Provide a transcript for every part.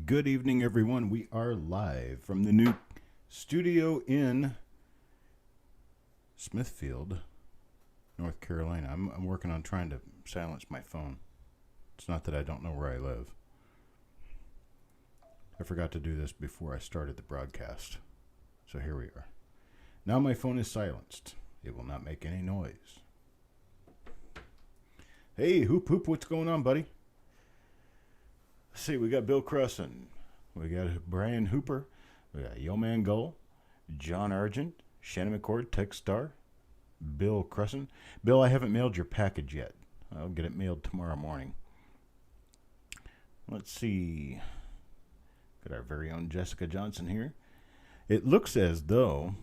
Good evening, everyone. We are live from the new studio in Smithfield, North Carolina. I'm working on trying to silence my phone. It's not that I don't know where I live. I forgot to do this before I started the broadcast. So here we are. Now my phone is silenced. It will not make any noise. Hey, Hoop Hoop, what's going on, buddy? Let's see, we got Bill Crusson. We got Brian Hooper. We got Yo Man Gull, John Argent, Shannon McCord, Techstar, Bill Crusson. Bill, I haven't mailed your package yet. I'll get it mailed tomorrow morning. Let's see. Got our very own Jessica Johnson here. It looks as though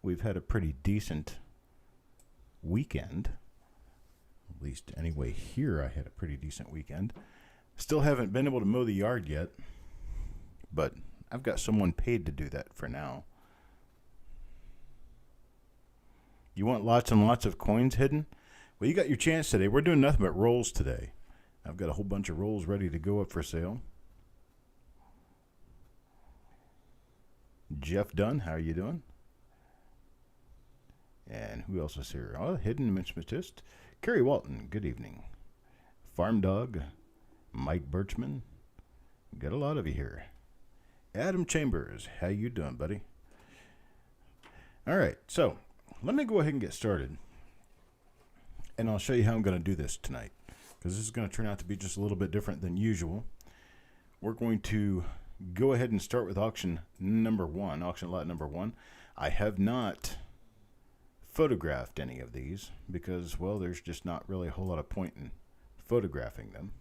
we've had a pretty decent weekend. At least anyway, here I had a pretty decent weekend. Still haven't been able to mow the yard yet, but I've got someone paid to do that for now. You want lots and lots of coins hidden? Well, you got your chance today. We're doing nothing but rolls today. I've got a whole bunch of rolls ready to go up for sale. Jeff Dunn, how are you doing? And who else is here? Oh, Hidden Mismatist. Kerry Walton, good evening. Farm Dog, Mike Birchman. Got a lot of you here. Adam Chambers, how you doing, buddy? All right, so let me go ahead and get started. And I'll show you how I'm going to do this tonight, because this is going to turn out to be just a little bit different than usual. We're going to go ahead and start with auction number one, auction lot number one. I have not photographed any of these because, well, there's just not really a whole lot of point in photographing them,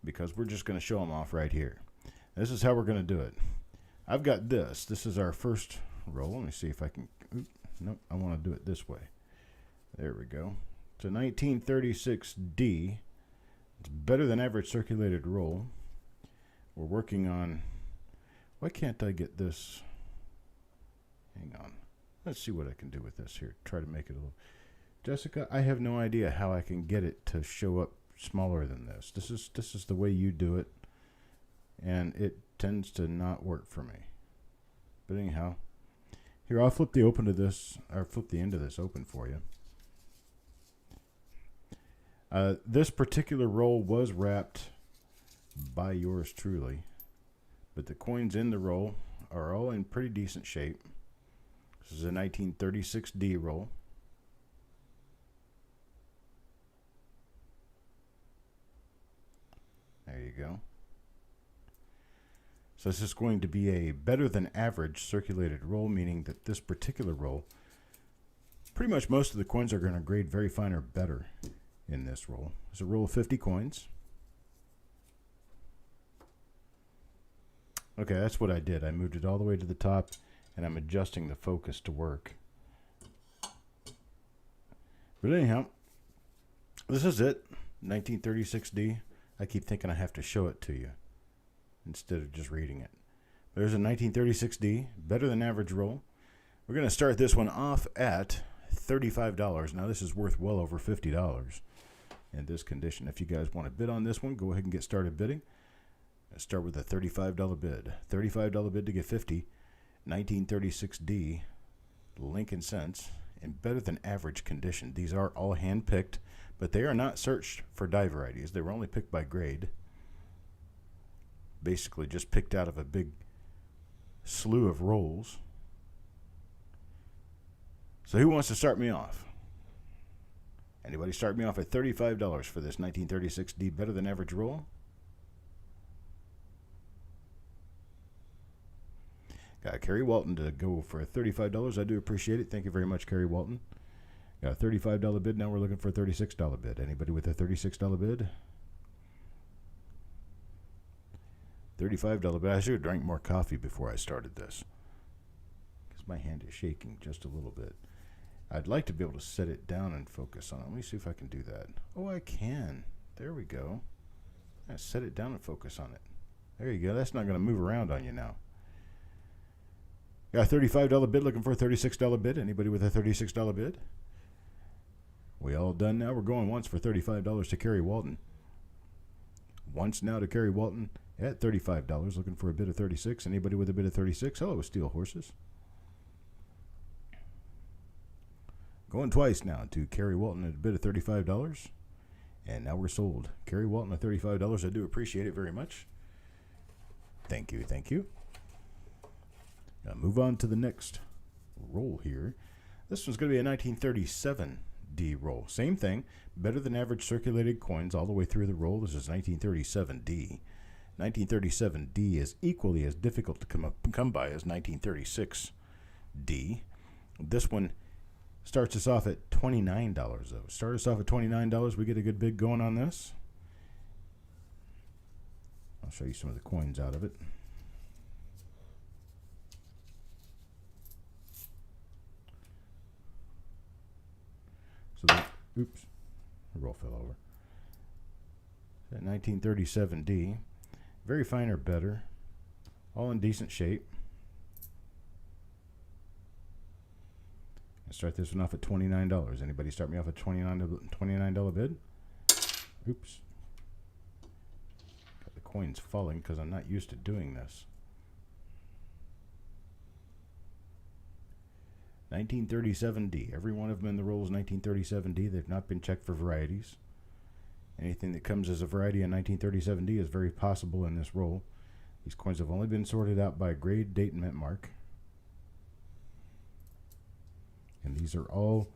because we're just going to show them off right here. This is how we're going to do it. I've got this. This is our first roll. Let me see if I can. Nope, I want to do it this way. There we go. It's a 1936D. It's better than average circulated roll. We're working on. Why can't I get this? Hang on. Let's see what I can do with this here. Try to make it a little. Jessica, I have no idea how I can get it to show up smaller than this. This is the way you do it, and it tends to not work for me. But anyhow, here, I'll flip the open to this, or flip the end of this open for you. This particular roll was wrapped by yours truly, but the coins in the roll are all in pretty decent shape. This is a 1936D roll. There you go. So this is going to be a better than average circulated roll, meaning that this particular roll, pretty much most of the coins are going to grade very fine or better in this roll. It's a roll of 50 coins. Okay, that's what I did. I moved it all the way to the top, and I'm adjusting the focus to work. But anyhow, this is it, 1936D. I keep thinking I have to show it to you instead of just reading it. There's a 1936D, better than average roll. We're going to start this one off at $35. Now, this is worth well over $50 in this condition. If you guys want to bid on this one, go ahead and get started bidding. Let's start with a $35 bid. $35 bid to get 50. 1936D, Lincoln Cents, in better than average condition. These are all hand-picked, but they are not searched for die varieties. They were only picked by grade. Basically just picked out of a big slew of rolls. So who wants to start me off? Anybody start me off at $35 for this 1936D better than average roll? Got Kerry Walton to go for $35. I do appreciate it. Thank you very much, Kerry Walton. Got a $35 bid. Now we're looking for a $36 bid. Anybody with a $36 bid? $35 bid. I should have drank more coffee before I started this, because my hand is shaking just a little bit. I'd like to be able to set it down and focus on it. Let me see if I can do that. Oh, I can. There we go. Set it down and focus on it. There you go. That's not going to move around on you now. Got a $35 bid, looking for a $36 bid. Anybody with a $36 bid? We all done now. We're going once for $35 to Kerry Walton. once now to Kerry Walton at $35. Looking for a bid of 36. Anybody with a bid of 36? Hello, Steel Horses. Going twice now to Kerry Walton at a bid of $35. And now we're sold. Kerry Walton at $35. I do appreciate it very much. Thank you, thank you. Now move on to the next roll here. This one's going to be a 1937 D roll. Same thing, better than average circulated coins all the way through the roll. This is 1937 D. 1937 D is equally as difficult to come by as 1936 D. This one starts us off at $29 though. Start us off at $29. We get a good bid going on this. I'll show you some of the coins out of it. So oops, the roll fell over. That 1937 D, very fine or better, all in decent shape. I start this one off at $29. Anybody start me off at $29 bid? Oops. Got the coins falling because I'm not used to doing this. 1937D. Every one of them in the roll is 1937D. They've not been checked for varieties. Anything that comes as a variety in 1937D is very possible in this roll. These coins have only been sorted out by grade, date, and mint mark. And these are all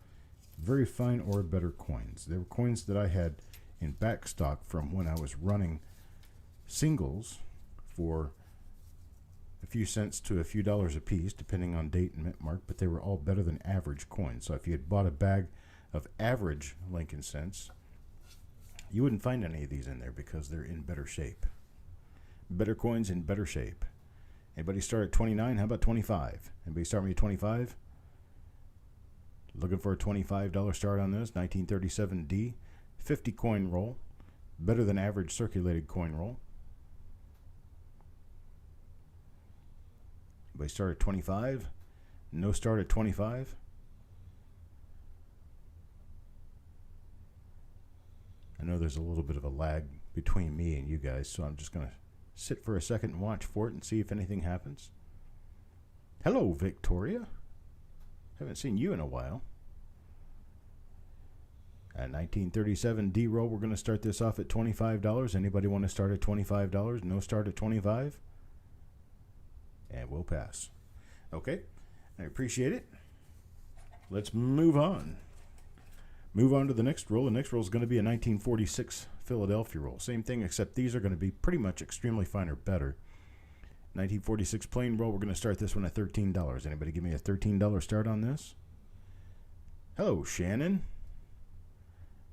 very fine or better coins. They were coins that I had in back stock from when I was running singles for a few cents to a few dollars a piece, depending on date and mint mark, but they were all better than average coins. So if you had bought a bag of average Lincoln cents, you wouldn't find any of these in there because they're in better shape. Better coins in better shape. Anybody start at 29? How about 25? Anybody start me at 25? Looking for a $25 start on this, 1937D, 50 coin roll, better than average circulated coin roll. Anybody start at 25? No start at 25? I know there's a little bit of a lag between me and you guys, so I'm just going to sit for a second and watch for it and see if anything happens. Hello, Victoria. Haven't seen you in a while. At 1937 D roll, we're going to start this off at $25. Anybody want to start at $25? No start at 25? And we'll pass. Okay, I appreciate it. Let's move on. Move on to the next roll. The next roll is going to be a 1946 Philadelphia roll. Same thing, except these are going to be pretty much extremely fine or better. 1946 plain roll, we're going to start this one at $13. Anybody give me a $13 start on this? Hello, Shannon.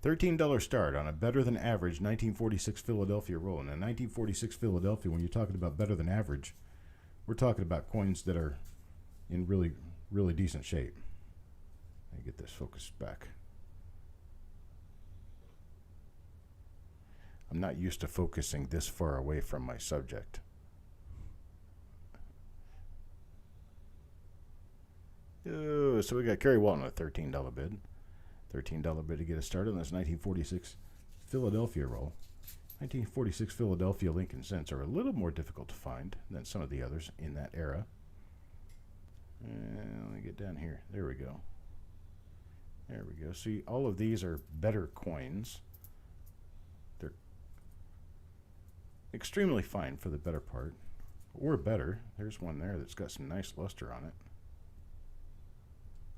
$13 start on a better than average 1946 Philadelphia roll. And a 1946 Philadelphia, when you're talking about better than average, we're talking about coins that are in really, really decent shape. Let me get this focused back. I'm not used to focusing this far away from my subject. So we got Kerry Walton at $13 bid. $13 bid to get us started on this 1946 Philadelphia roll. 1946 Philadelphia Lincoln cents are a little more difficult to find than some of the others in that era. And let me get down here. There we go. There we go. See, all of these are better coins. They're extremely fine for the better part, or better. There's one there that's got some nice luster on it.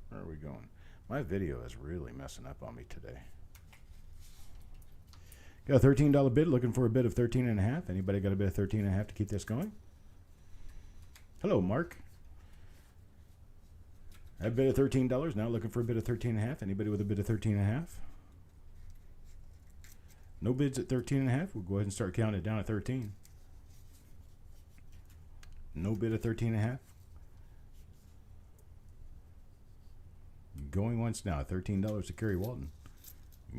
Where are we going? My video is really messing up on me today. Got a $13 bid, looking for a bid of 13.5. Anybody got a bid of 13.5 to keep this going? Hello, Mark. I have a bid of $13, now looking for a bid of 13.5. Anybody with a bid of 13.5? No bids at 13.5. We'll go ahead and start counting it down at 13. No bid at 13.5. Going once now, $13 to Kerry Walton.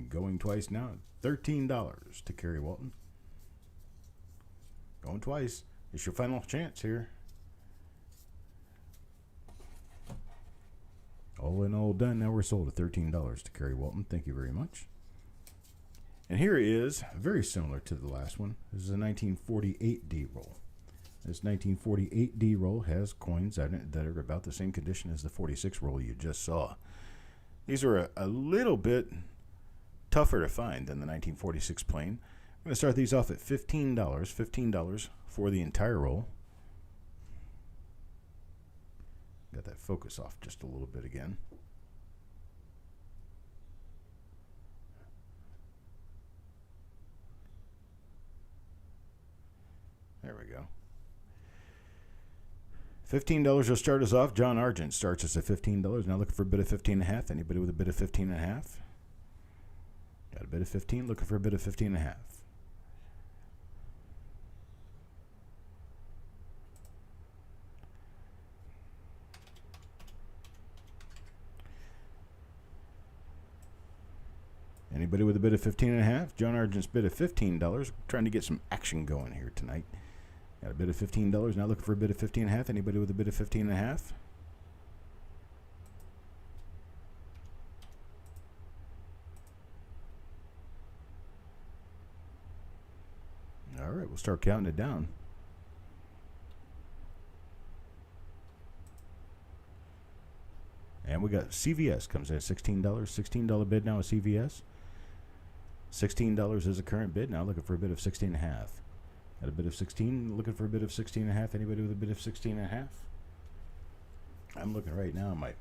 Going twice now, $13 to Kerry Walton. Going twice. It's your final chance here. All in all done. Now we're sold at $13 to Kerry Walton. Thank you very much. And here is very similar to the last one. This is a 1948D roll. This 1948D roll has coins that are about the same condition as the 46 roll you just saw. These are a little bit tougher to find than the 1946 plain. I'm going to start these off at $15. $15 for the entire roll. Got that focus off just a little bit again. There we go. $15 will start us off. John Argent starts us at $15. Now looking for a bid of 15.5. Anybody with a bid of 15.5? Got a bid of 15. Looking for a bid of 15.5. Anybody with a bid of 15.5? John Argent's bid of $15. Trying to get some action going here tonight. Got a bid of $15. Now looking for a bid of 15.5. Anybody with a bid of 15.5? All right, we'll start counting it down. And we got CVS comes in at $16. $16 bid now at CVS. $16 is a current bid. Now looking for a bid of 16.5. Got a bid of 16. Looking for a bid of 16.5. Anybody with a bid of 16.5? I'm looking right now at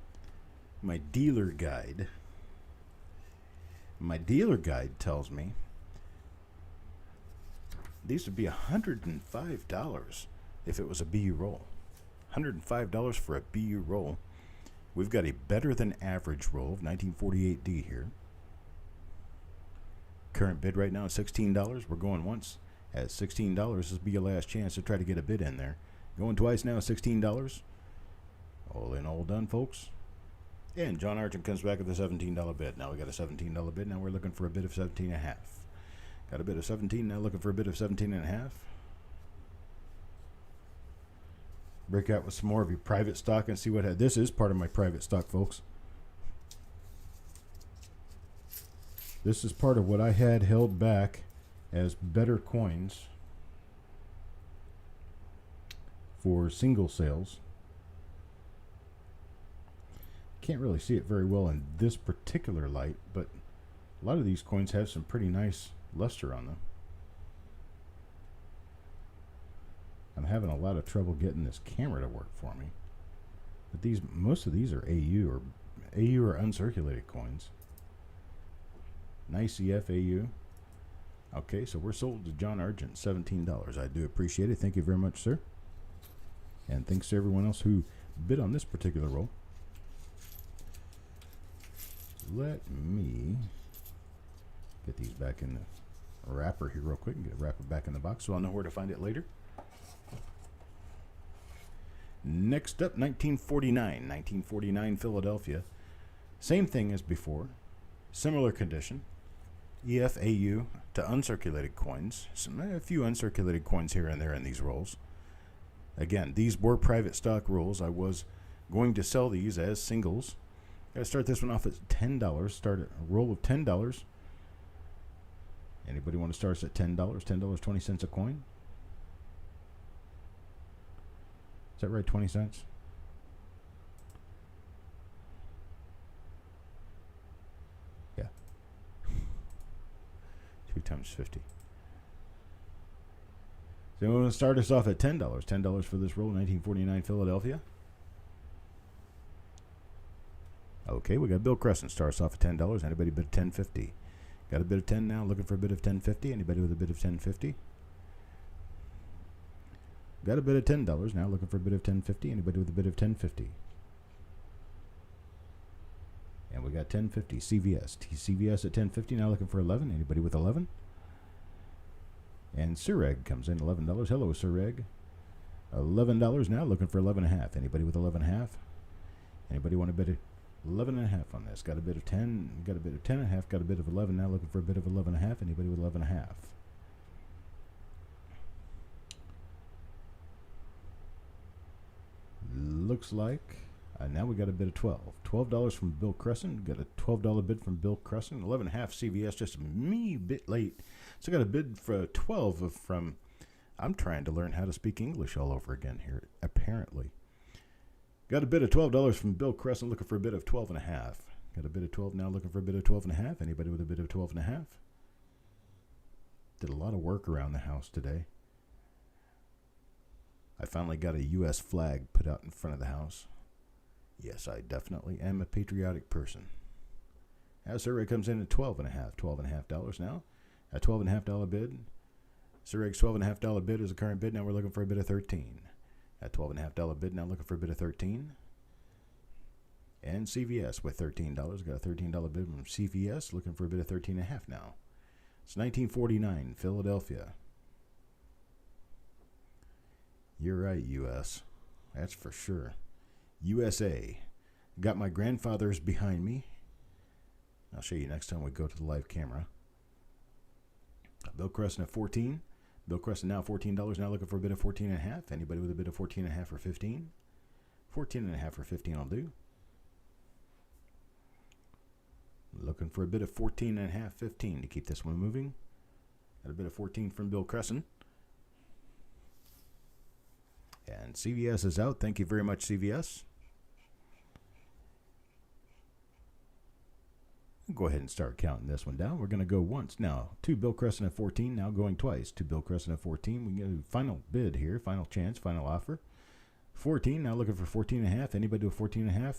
my dealer guide. My dealer guide tells me these would be $105 if it was a BU roll. $105 for a BU roll. We've got a better than average roll of 1948D here. Current bid right now is $16. We're going once at $16. This will be your last chance to try to get a bid in there. Going twice now at $16. All in, all done, folks. And John Argent comes back with a $17 bid. Now we got a $17 bid. Now we're looking for a bid of 17.5. Got a bid of 17. Now looking for a bid of 17.5. Break out with some more of your private stock and see what this is part of my private stock, folks. This is part of what I had held back as better coins for single sales. Can't really see it very well in this particular light, but a lot of these coins have some pretty nice luster on them. I'm having a lot of trouble getting this camera to work for me. But most of these are AU or uncirculated coins. Nice EF AU. Okay, so we're sold to John Argent, $17. I do appreciate it. Thank you very much, sir. And thanks to everyone else who bid on this particular roll. Let me get these back in the wrapper here real quick and get the wrapper back in the box so I'll know where to find it later. Next up, 1949. 1949 Philadelphia. Same thing as before. Similar condition. EFAU to uncirculated coins. A few uncirculated coins here and there in these rolls. Again, these were private stock rolls. I was going to sell these as singles. Gotta start this one off at $10. Start a roll of $10. Anybody want to start us at $10? $10, 20 cents a coin? Is that right, 20 cents? Yeah. 2 times 50. So we're going to start us off at $10. $10 for this roll, 1949 Philadelphia. Okay, we got Bill Crescent. Starts off at $10. Anybody bid of $10.50? Got a bid of 10 now. Looking for a bid of $10.50. Anybody with a bid of $10.50? Got a bid of $10 now. Looking for a bid of $10.50. Anybody with a bid of $10.50? And we got $10.50. CVS. CVS at $10.50 now. Looking for 11. Anybody with 11? And Sureg comes in $11. Hello, Sureg. $11 now. Looking for 11.5. Anybody with 11.5? Anybody want a bid of 11.5 on this? Got a bid of 10. Got a bid of 10.5. Got a bid of 11 now. Looking for a bid of 11.5. Anybody with 11.5? Looks like Now we got a bid of $12 from Bill Crescent. Got a $12 bid from Bill Crescent. 11.5 CVS, just a me bit late. So I got a bid for 12 from. I'm trying to learn how to speak English all over again here, apparently. Got a bid of $12 from Bill Crescent, looking for a bid of 12.5. Got a bid of 12 now, looking for a bid of 12.5. Anybody with a bid of 12.5? Did a lot of work around the house today. I finally got a U.S. flag put out in front of the house. Yes, I definitely am a patriotic person. Our survey comes in at $12.5 now. A $12.5 bid. Survey's $12.5 bid is the current bid. Now we're looking for a bid of 13. At $12.5 bid, now looking for a bid of 13. And CVS with $13. Got a $13 bid from CVS, looking for a bid of 13.5 now. It's 1949, Philadelphia. You're right, U.S. That's for sure. USA. Got my grandfathers behind me. I'll show you next time we go to the live camera. Bill Crescent at 14. Bill Crescent now $14. Now looking for a bid of 14.5. Anybody with a bid of 14.5 or 15? 14.5 or 15 I'll do. Looking for a bid of 14.5, 15 to keep this one moving. Got a bid of 14 from Bill Crescent. And CVS is out. Thank you very much, CVS. Go ahead and start counting this one down. We're going to go once now. To Bill Crescent at 14, now going twice. To Bill Crescent at 14. We get a final bid here, final chance, final offer. 14, now looking for 14.5. Anybody do a 14.5?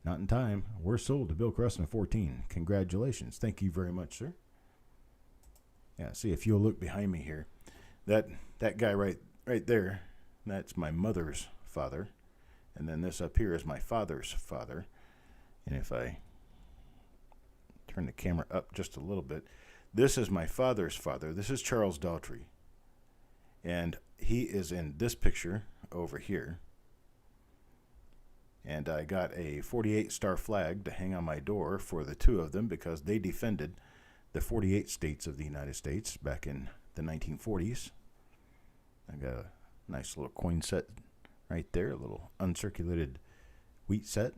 Not in time. We're sold to Bill Crescent at 14. Congratulations. Thank you very much, sir. Yeah, see if you'll look behind me here. That guy right there, that's my mother's father. And then this up here is my father's father. And if I turn the camera up just a little bit, this is my father's father. This is Charles Daughtry. And he is in this picture over here. And I got a 48-star flag to hang on my door for the two of them because they defended the 48 states of the United States back in the 1940s. I got a nice little coin set right there, a little uncirculated wheat set.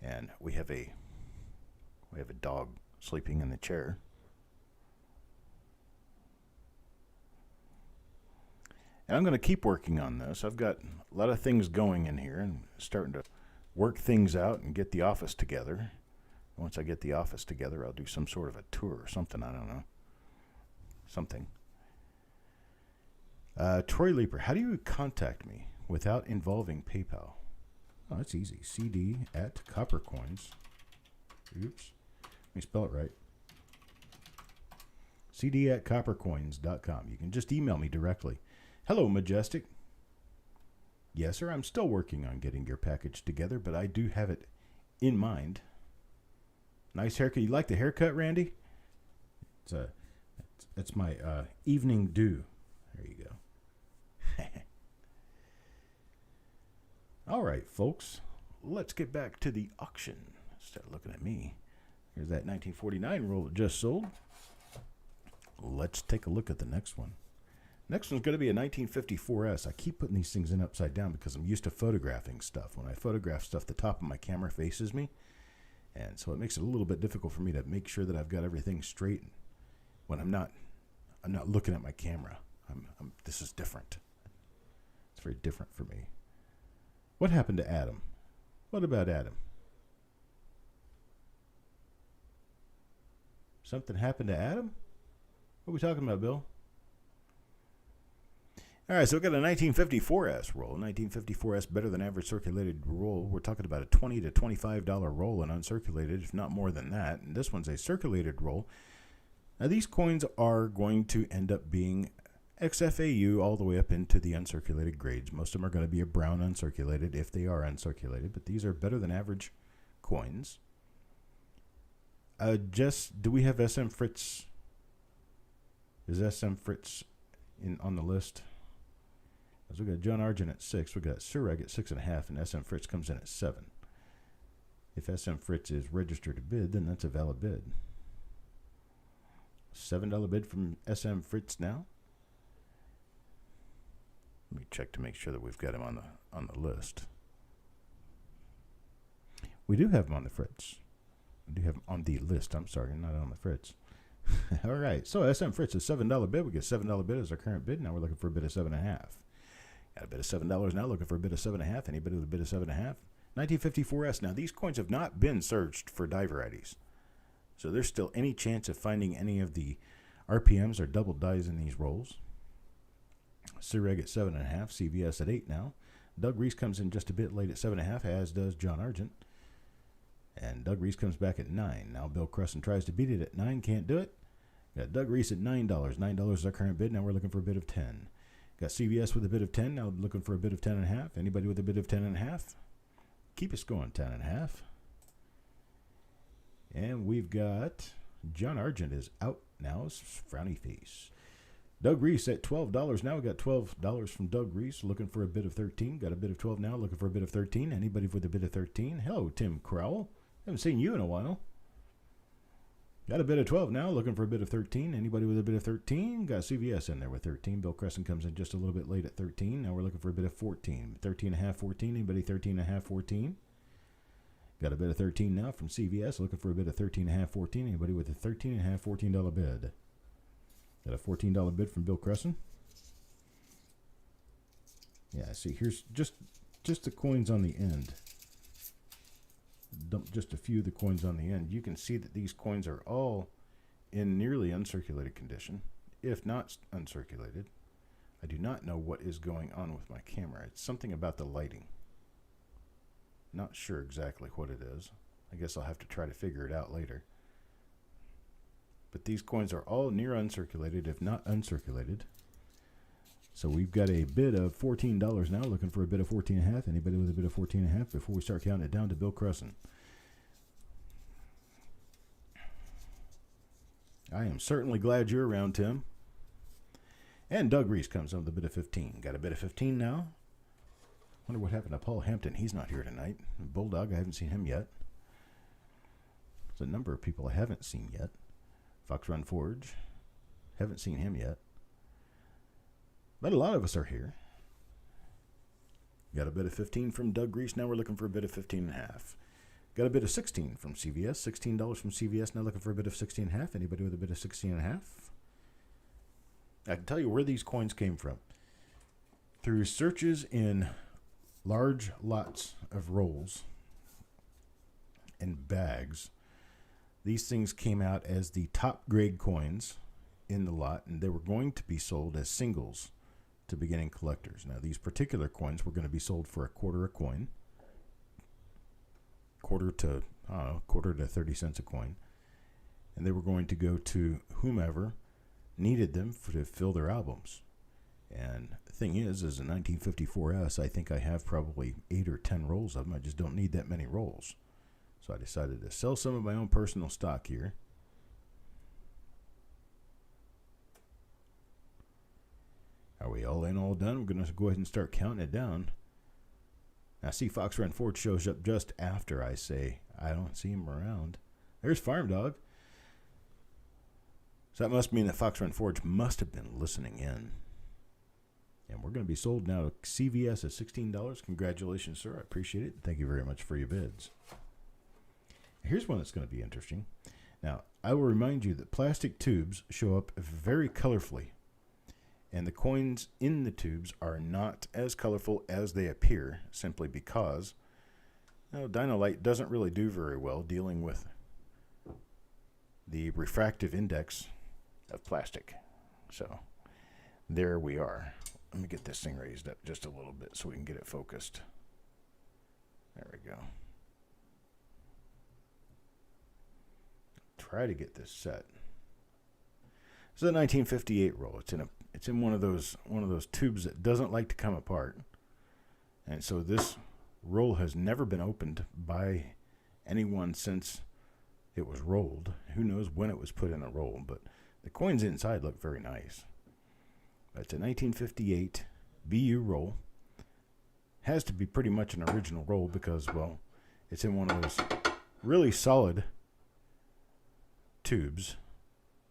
And we have a dog sleeping in the chair. And I'm going to keep working on this. I've got a lot of things going in here and starting to work things out and get the office together. Once I get the office together, I'll do some sort of a tour or something. I don't know. Something. Troy Leaper, how do you contact me without involving PayPal? Oh, that's easy. CD at Coppercoins. Oops. Let me spell it right. CD at Coppercoins.com. You can just email me directly. Hello, Majestic. Yes, sir, I'm still working on getting your package together, but I do have it in mind. Nice haircut. You like the haircut, Randy? It's my evening dew. There you go. All right, folks. Let's get back to the auction. Start looking at me. Here's that 1949 roll that just sold. Let's take a look at the next one. Next one's going to be a 1954S. I keep putting these things in upside down because I'm used to photographing stuff. When I photograph stuff, the top of my camera faces me. And so it makes it a little bit difficult for me to make sure that I've got everything straight when I'm not looking at my camera. This is different. It's very different for me. What happened to Adam? What about Adam? Something happened to Adam? What are we talking about, Bill? All right, so we've got a 1954S roll. 1954S better than average circulated roll. We're talking about a $20 to $25 roll in uncirculated, if not more than that. And this one's a circulated roll. Now, these coins are going to end up being XFAU all the way up into the uncirculated grades. Most of them are going to be a brown uncirculated if they are uncirculated, but these are better than average coins. Jess, do we have SM Fritz? Is SM Fritz on the list? As we got John Argent at 6, we got Surag at 6.5, and SM Fritz comes in at 7. If SM Fritz is registered to bid, then that's a valid bid. $7 bid from SM Fritz now. Let me check to make sure that we've got him on the list. We do have him on the Fritz. We do have him on the list. I'm sorry, not on the Fritz. All right. So SM Fritz is $7 bid. We get $7 bid as our current bid. Now we're looking for a bid of $7.5. Got a bid of $7 now. Looking for a bid of $7.5. Anybody with a bid of $7.5? 1954S. Now these coins have not been searched for die varieties, so there's still any chance of finding any of the RPMs or double dies in these rolls. Surreg at 7.5. CVS at 8 now. Doug Reese comes in just a bit late at 7.5, as does John Argent. And Doug Reese comes back at 9. Now Bill Crescent tries to beat it at 9. Can't do it. Got Doug Reese at $9. $9 is our current bid. Now we're looking for a bid of 10. Got CVS with a bid of 10. Now looking for a bid of 10.5. Anybody with a bid of 10.5? Keep us going, 10.5. And we've got John Argent is out now. Frowny face. Doug Reese at $12. Now we got $12 from Doug Reese. Looking for a bid of 13. Got a bid of 12 now. Looking for a bid of 13. Anybody with a bid of 13? Hello, Tim Crowell. Haven't seen you in a while. Got a bid of 12 now. Looking for a bid of 13. Anybody with a bid of 13? Got CVS in there with 13. Bill Crescent comes in just a little bit late at 13. Now we're looking for a bid of 14. 13.5, 14. Anybody 13.5, 14? Got a bid of 13 now from CVS. Looking for a bid of 13.5, 14. Anybody with a $13.5, $14 bid? Got a $14 bid from Bill Crescent. Yeah, see, here's just the coins on the end. Dump just a few of the coins on the end. You can see that these coins are all in nearly uncirculated condition, if not uncirculated. I do not know what is going on with my camera. It's something about the lighting. Not sure exactly what it is. I guess I'll have to try to figure it out later. But these coins are all near uncirculated, if not uncirculated. So we've got a bid of $14 now, looking for a bid of 14.5. Anybody with a bid of 14.5 before we start counting it down to Bill Crescent? I am certainly glad you're around, Tim. And Doug Reese comes on with a bid of 15. Got a bid of 15 now. Wonder what happened to Paul Hampton. He's not here tonight. Bulldog, I haven't seen him yet. There's a number of people I haven't seen yet. Fox Run Forge, haven't seen him yet. But a lot of us are here. Got a bid of 15 from Doug Reese. Now we're looking for a bid of 15.5. Got a bid of 16 from CVS. $16 from CVS. Now looking for a bid of 16.5. Anybody with a bid of 16.5? I can tell you where these coins came from. Through searches in large lots of rolls and bags, these things came out as the top grade coins in the lot, and they were going to be sold as singles to beginning collectors. Now, these particular coins were going to be sold for $0.25 a coin, quarter to 30 cents a coin, and they were going to go to whomever needed them to fill their albums. And the thing is a 1954S, I think I have probably 8 or 10 rolls of them. I just don't need that many rolls. So I decided to sell some of my own personal stock here. Are we all in, all done? We're going to go ahead and start counting it down. Now, see, Fox Run Ford shows up just after I say I don't see him around. There's Farm Dog. So that must mean that Fox Run Forge must have been listening in. And we're going to be sold now to CVS at $16. Congratulations, sir. I appreciate it. Thank you very much for your bids. Here's one that's going to be interesting. Now, I will remind you that plastic tubes show up very colorfully. And the coins in the tubes are not as colorful as they appear, simply because Dynolite doesn't really do very well dealing with the refractive index of plastic. So there we are. Let me get this thing raised up just a little bit so we can get it focused. There we go. Try to get this set. This is a 1958 roll. It's in one of those tubes that doesn't like to come apart. And so this roll has never been opened by anyone since it was rolled. Who knows when it was put in a roll, but the coins inside look very nice. It's a 1958 BU roll. Has to be pretty much an original roll because, well, it's in one of those really solid tubes.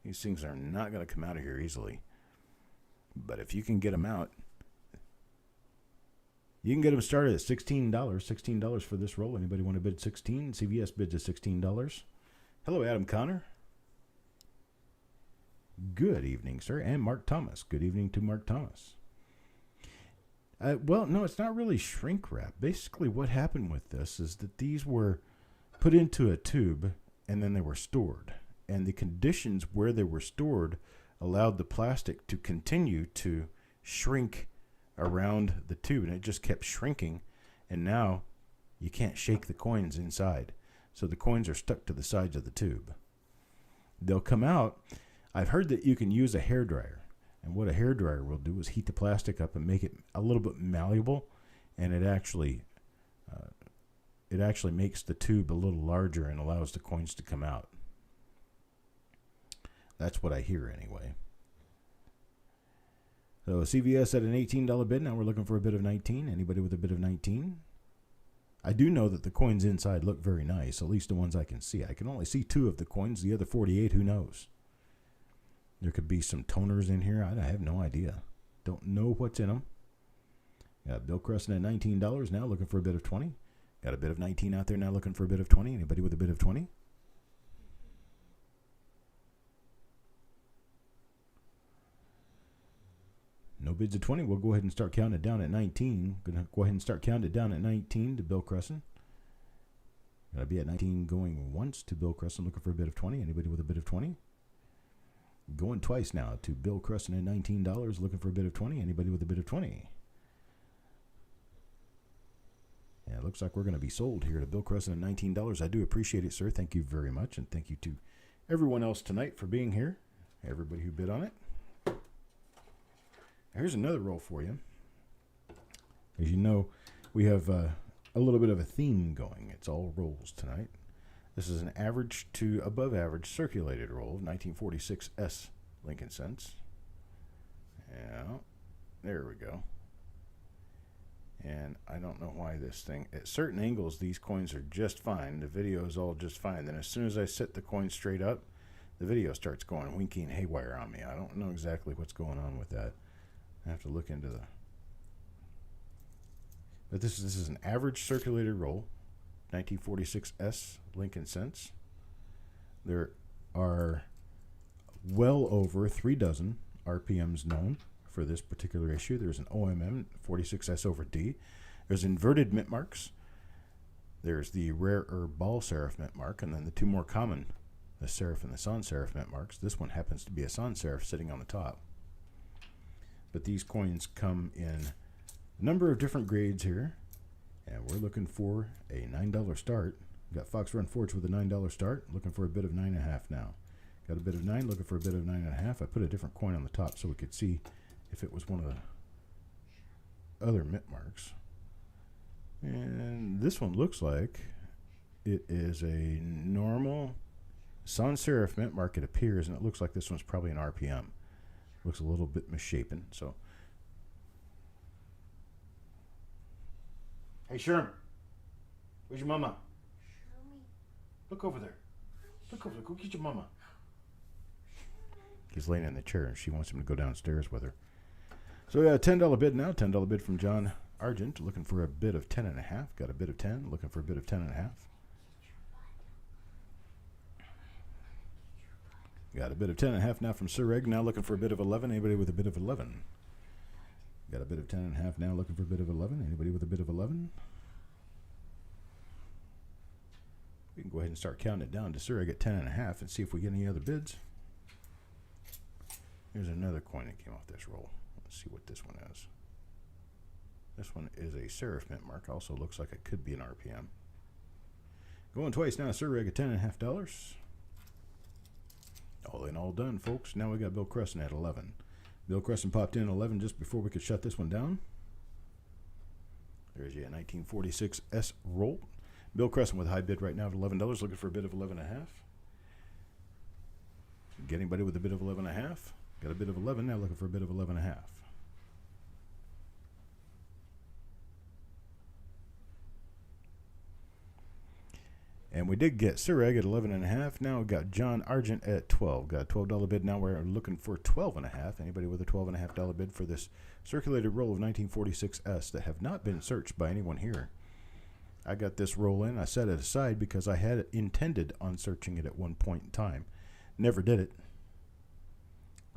These things are not going to come out of here easily. But if you can get them out, You can get them started at $16. $16 for this roll. Anybody want to bid 16? CVS bids at $16. Hello, Adam Connor. Good evening, sir. And Mark Thomas. Good evening to Mark Thomas. Well, no, it's not really shrink wrap. Basically, what happened with this is that these were put into a tube and then they were stored. And the conditions where they were stored allowed the plastic to continue to shrink around the tube. And it just kept shrinking. And now you can't shake the coins inside. So the coins are stuck to the sides of the tube. They'll come out. I've heard that you can use a hairdryer. And what a hairdryer will do is heat the plastic up and make it a little bit malleable. And it actually makes the tube a little larger and allows the coins to come out. That's what I hear anyway. So CVS at an $18 bid. Now we're looking for a bid of 19. Anybody with a bid of 19? I do know that the coins inside look very nice, at least the ones I can see. I can only see 2 of the coins. The other 48, who knows? There could be some toners in here. I have no idea. Don't know what's in them. Got Bill Crescent at $19 now, looking for a bid of 20. Got a bid of 19 out there now, looking for a bid of 20. Anybody with a bid of 20? No bids of 20. We'll go ahead and start counting it down at 19. Going to go ahead and start counting it down at 19 to Bill Crescent. Got to be at 19 going once to Bill Crescent, looking for a bid of 20. Anybody with a bid of 20? Going twice now to Bill Crescent at $19, looking for a bid of 20. Anybody with a bid of 20? Yeah, it looks like we're going to be sold here to Bill Crescent at $19. I do appreciate it, sir. Thank you very much. And thank you to everyone else tonight for being here. Everybody who bid on it. Here's another roll for you. As you know, we have a little bit of a theme going. It's all rolls tonight. This is an average to above average circulated roll of 1946 S Lincoln cents. Yeah, there we go. And I don't know why this thing, at certain angles, these coins are just fine. The video is all just fine. Then as soon as I set the coin straight up, the video starts going winking haywire on me. I don't know exactly what's going on with that. I have to look into the... But this is an average circulated roll, 1946 S Lincoln cents. There are well over 3 dozen RPMs known for this particular issue. There's an OMM 46S over D. There's inverted mint marks. There's the rare herb ball serif mint mark, and then the 2 more common, the serif and the sans serif mint marks. This one happens to be a sans serif sitting on the top. But these coins come in a number of different grades here. And we're looking for a $9 start. We've got Fox Run Forge with a $9 start. Looking for a bid of 9.5 now. Got a bid of 9, looking for a bid of 9.5. I put a different coin on the top so we could see if it was one of the other mint marks. And this one looks like it is a normal sans serif mint mark, it appears, and it looks like this one's probably an RPM. Looks a little bit misshapen, so. Hey, Sherm. Where's your mama? Look over there. Look over there. Go get your mama. He's laying in the chair, and she wants him to go downstairs with her. So we got a $10 bid now. $10 bid from John Argent, looking for a bid of 10.5. Got a bid of 10, looking for a bid of 10.5. Got a bid of 10.5 now from Sir Reg, now looking for a bid of 11. Anybody with a bid of 11? Got a bid of 10.5 now, looking for a bid of 11. Anybody with a bid of 11? We can go ahead and start counting it down to Sir Reg at 10.5 and see if we get any other bids. Here's another coin that came off this roll. Let's see what this one is. This one is a serif mint mark. Also looks like it could be an RPM. Going twice now, Sir Reg at $10.5. All in, all done, folks. Now we got Bill Crescent at 11. Bill Crescent popped in 11 just before we could shut this one down. There's your 1946 S roll. Bill Crescent with a high bid right now at $11, looking for a bid of 11.5. Get anybody with a bid of 11.5? Got a bid of 11 now, looking for a bid of 11.5. And we did get Sureg at 11.5. Now we got John Argent at 12. Got a $12 bid. Now we're looking for 12.5. Anybody with a $12.5 bid for this circulated roll of 1946S that have not been searched by anyone here? I got this roll in. I set it aside because I had intended on searching it at one point in time. Never did it.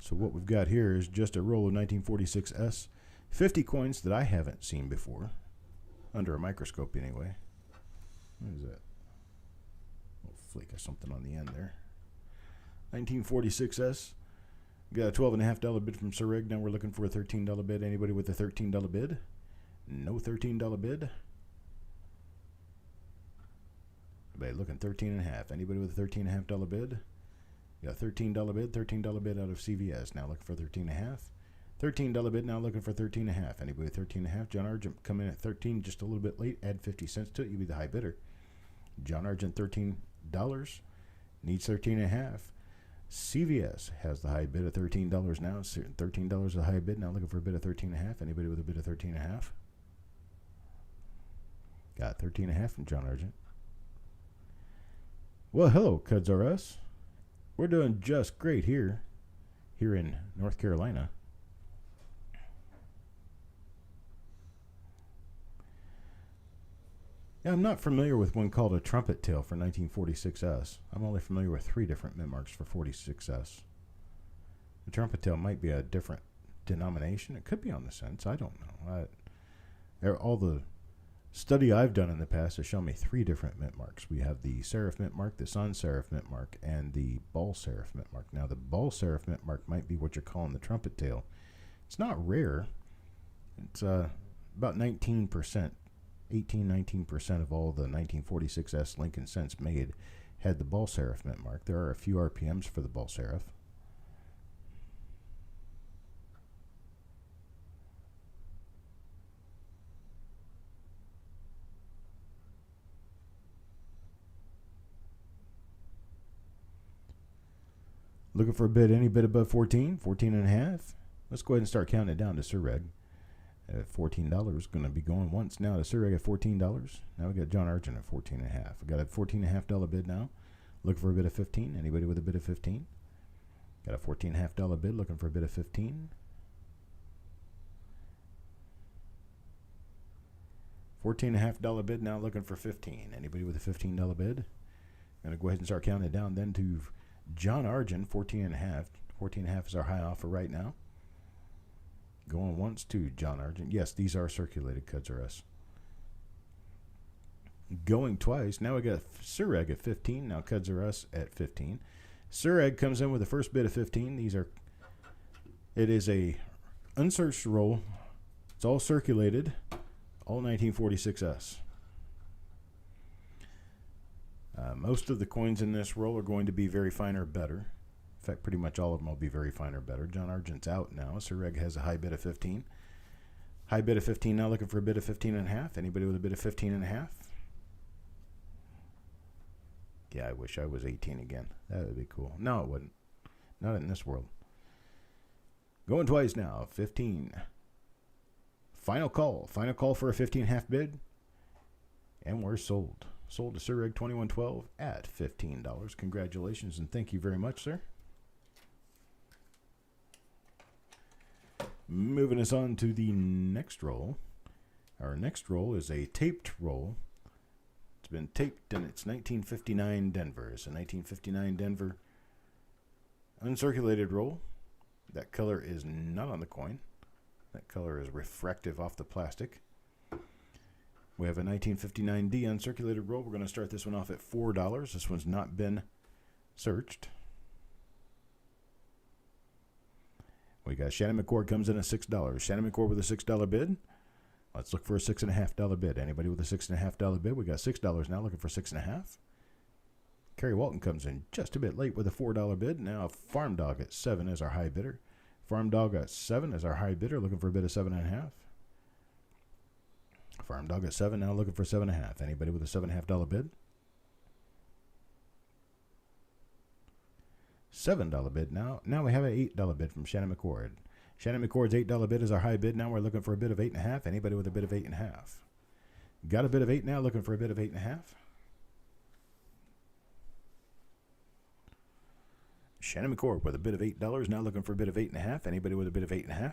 So what we've got here is just a roll of 1946S. 50 coins that I haven't seen before. Under a microscope anyway. What is that? A little flake of something on the end there. 1946S. Got a $12.5 bid from Sureg. Now we're looking for a $13 bid. Anybody with a $13 bid? No $13 bid. Anybody looking 13.5. Anybody with a $13.5 bid? Got a $13 bid. $13 bid out of CVS. Now looking for 13.5. $13 bid. Now looking for 13.5. Anybody with 13.5? John Argent come in at 13, just a little bit late. Add 50 cents to it. You'll be the high bidder. John Argent $13 needs 13.5. CVS has the high bid of $13 now. $13 is the high bid. Now looking for a bid of 13.5. Anybody with a bid of 13.5? Got 13.5 from John Argent. Well, hello, Cuds R Us. We're doing just great here in North Carolina. Yeah, I'm not familiar with one called a trumpet tail for 1946S. I'm only familiar with 3 different mint marks for 46S. The trumpet tail might be a different denomination. It could be on the cents. I don't know. All the study I've done in the past has shown me 3 different mint marks. We have the serif mint mark, the sans serif mint mark, and the ball serif mint mark. Now, the ball serif mint mark might be what you're calling the trumpet tail. It's not rare. It's about 19%. 18-19% of all the 1946S Lincoln cents made had the ball serif mint mark. There are a few RPMs for the ball serif. Looking for a bid, any bid above 14, 14.5. Let's go ahead and start counting it down to Sureg. At $14, going to be going once now to Sureg at $14. Now we got John Argent at 14.5. We got a $14.5 bid now. Looking for a bid of 15. Anybody with a bid of 15? Got a $14.5 bid. Looking for a bid of 15. $14.5 bid now. Looking for 15. Anybody with a $15 bid? Going to go ahead and start counting it down then to John Argent 14.5. 14.5 is our high offer right now. Going once to John Argent. Yes, these are circulated Cuds R Us. Going twice. Now we got Sureg at 15. Now Cuds R Us at 15. Sureg comes in with the first bid of 15. It is a unsearched roll. It's all circulated. All 1946S. Most of the coins in this roll are going to be very fine or better. In fact, pretty much all of them will be very fine or better. John Argent's out now. Sureg has a high bid of 15. High bid of 15 now, looking for a bid of 15.5. Anybody with a bid of 15.5? Yeah, I wish I was 18 again. That would be cool. No, it wouldn't. Not in this world. Going twice now. 15. Final call. Final call for a 15.5 bid. And we're sold. Sold to Sureg 2112 at $15. Congratulations and thank you very much, sir. Moving us on to the next roll. Our next roll is a taped roll. It's been taped and it's 1959 Denver. It's a 1959 Denver uncirculated roll. That color is not on the coin. That color is refractive off the plastic. We have a 1959D uncirculated roll. We're going to start this one off at $4. This one's not been searched. We got Shannon McCord comes in at $6. Shannon McCord with a $6 bid. Let's look for a $6.5 bid. Anybody with a $6.5 bid? We got $6 now, looking for $6.5. Kerry Walton comes in just a bit late with a $4 bid. Now Farm Dog at 7 is our high bidder. Farm Dog at 7 is our high bidder, looking for a bid of 7.5. Farm Dog at 7 now, looking for 7.5. Anybody with a $7.5 bid? $7 bid now. Now we have an $8 bid from Shannon McCord. Shannon McCord's $8 bid is our high bid. Now we're looking for a bid of 8.5. Anybody with a bid of 8.5? Got a bid of 8 now, looking for a bid of 8.5. Shannon McCord with a bid of $8. Now looking for a bid of 8.5. Anybody with a bid of 8.5?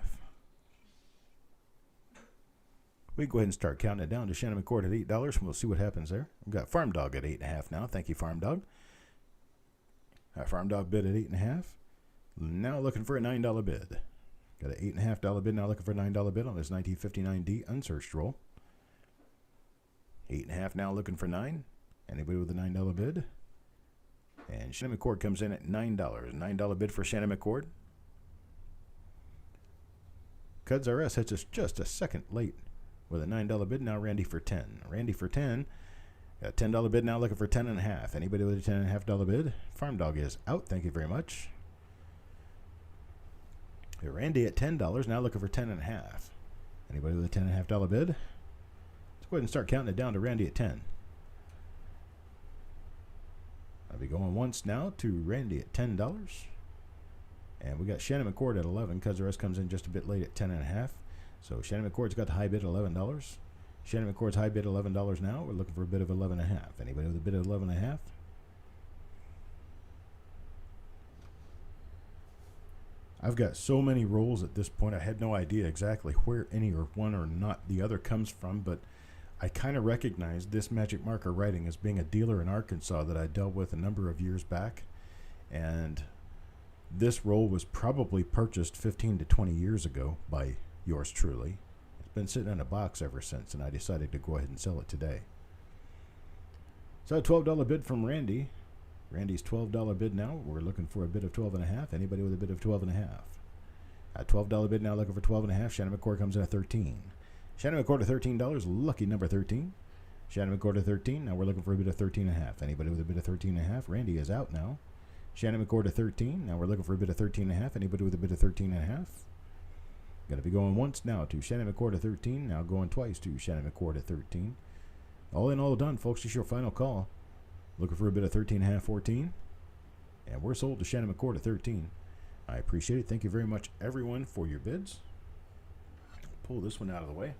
We can go ahead and start counting it down to Shannon McCord at $8, and we'll see what happens there. We've got Farm Dog at 8.5 now. Thank you, Farm Dog. Farm Dog bid at 8.5. Now looking for a $9 bid. Got an $8.5 bid. Now looking for a $9 bid on this 1959D unsearched roll. 8.5 now looking for 9. Anybody with a $9 bid? And Shannon McCord comes in at $9. $9 bid for Shannon McCord. Cuds RS hits us just a second late with a $9 bid. Now Randy for 10. Randy for 10. Got a $10 bid now looking for 10.5. Anybody with a $10.5 bid? Farm Dog is out. Thank you very much. Randy at $10 now looking for 10.5. Anybody with a $10.5 bid? Let's go ahead and start counting it down to Randy at 10. I'll be going once now to Randy at $10. And we got Shannon McCord at 11 because the rest comes in just a bit late at 10.5. So Shannon McCord's got the high bid at $11. Shannon McCord's high bid at $11 now. We're looking for a bid of 11.5. Anybody with a bid of 11.5? I've got so many rolls at this point. I had no idea exactly where any or one or not the other comes from, but I kind of recognized this magic marker writing as being a dealer in Arkansas that I dealt with a number of years back. And this roll was probably purchased 15 to 20 years ago by yours truly. It's been sitting in a box ever since, and I decided to go ahead and sell it today. So a $12 bid from Randy. Randy's $12 bid now. We're looking for a bid of 12.5. Anybody with a bid of 12.5? A $12 bid now looking for 12.5. Shannon McCord comes in at 13. Shannon McCord at $13. Lucky number 13. Shannon McCord at 13. Now we're looking for a bid of 13.5. Anybody with a bid of 13.5? Randy is out now. Shannon McCord at 13. Now we're looking for a bid of 13.5. Anybody with a bid of 13.5? Going to be going once now to Shannon McCord at 13. Now going twice to Shannon McCord at 13. All in, all done, folks. Just your final call. Looking for a bid of 13.5, 14. And we're sold to Shannon McCord at 13. I appreciate it. Thank you very much, everyone, for your bids. Pull this one out of the way.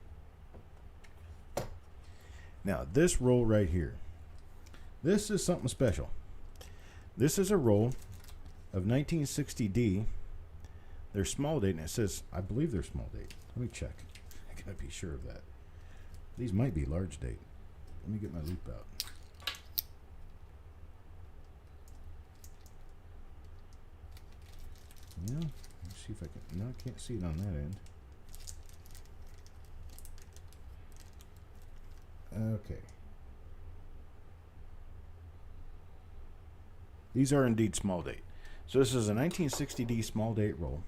Now, this roll right here. This is something special. This is a roll of 1960D. They're small date, and it says, I believe they're small date. Let me check. I gotta be sure of that. These might be large date. Let me get my loop out. Yeah, let's see if I can. No, I can't see it on that end. Okay. These are indeed small date. So this is a 1960D small date roll,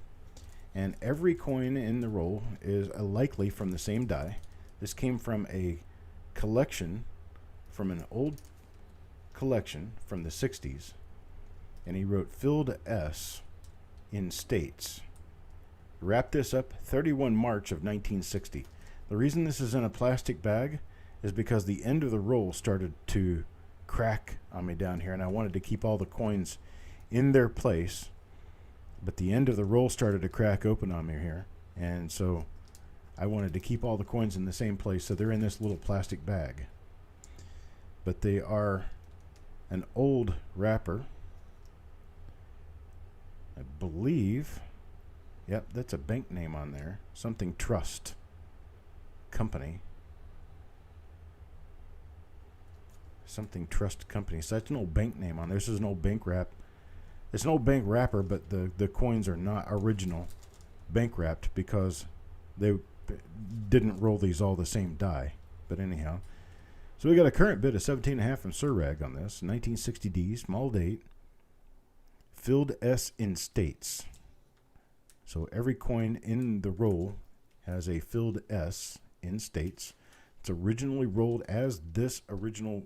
and every coin in the roll is likely from the same die. This came from a collection, from an old collection from the 60s, and he wrote filled S in states. Wrap this up 31 March of 1960. The reason this is in a plastic bag is because the end of the roll started to crack on me down here, and I wanted to keep all the coins in their place, but the end of the roll started to crack open on me here, and so I wanted to keep all the coins in the same place, so they're in this little plastic bag. But they are an old wrapper. I believe, yep, that's a bank name on there. Something Trust Company. Something Trust Company. So that's an old bank name on there. This is an old bank wrap. It's an old bank wrapper, but the coins are not original bank wrapped because they didn't roll these all the same die. But anyhow, so we got a current bid of 17.5 from Surrag on this. 1960D, small date. Filled S in states. So every coin in the roll has a filled S in states. It's originally rolled as this original,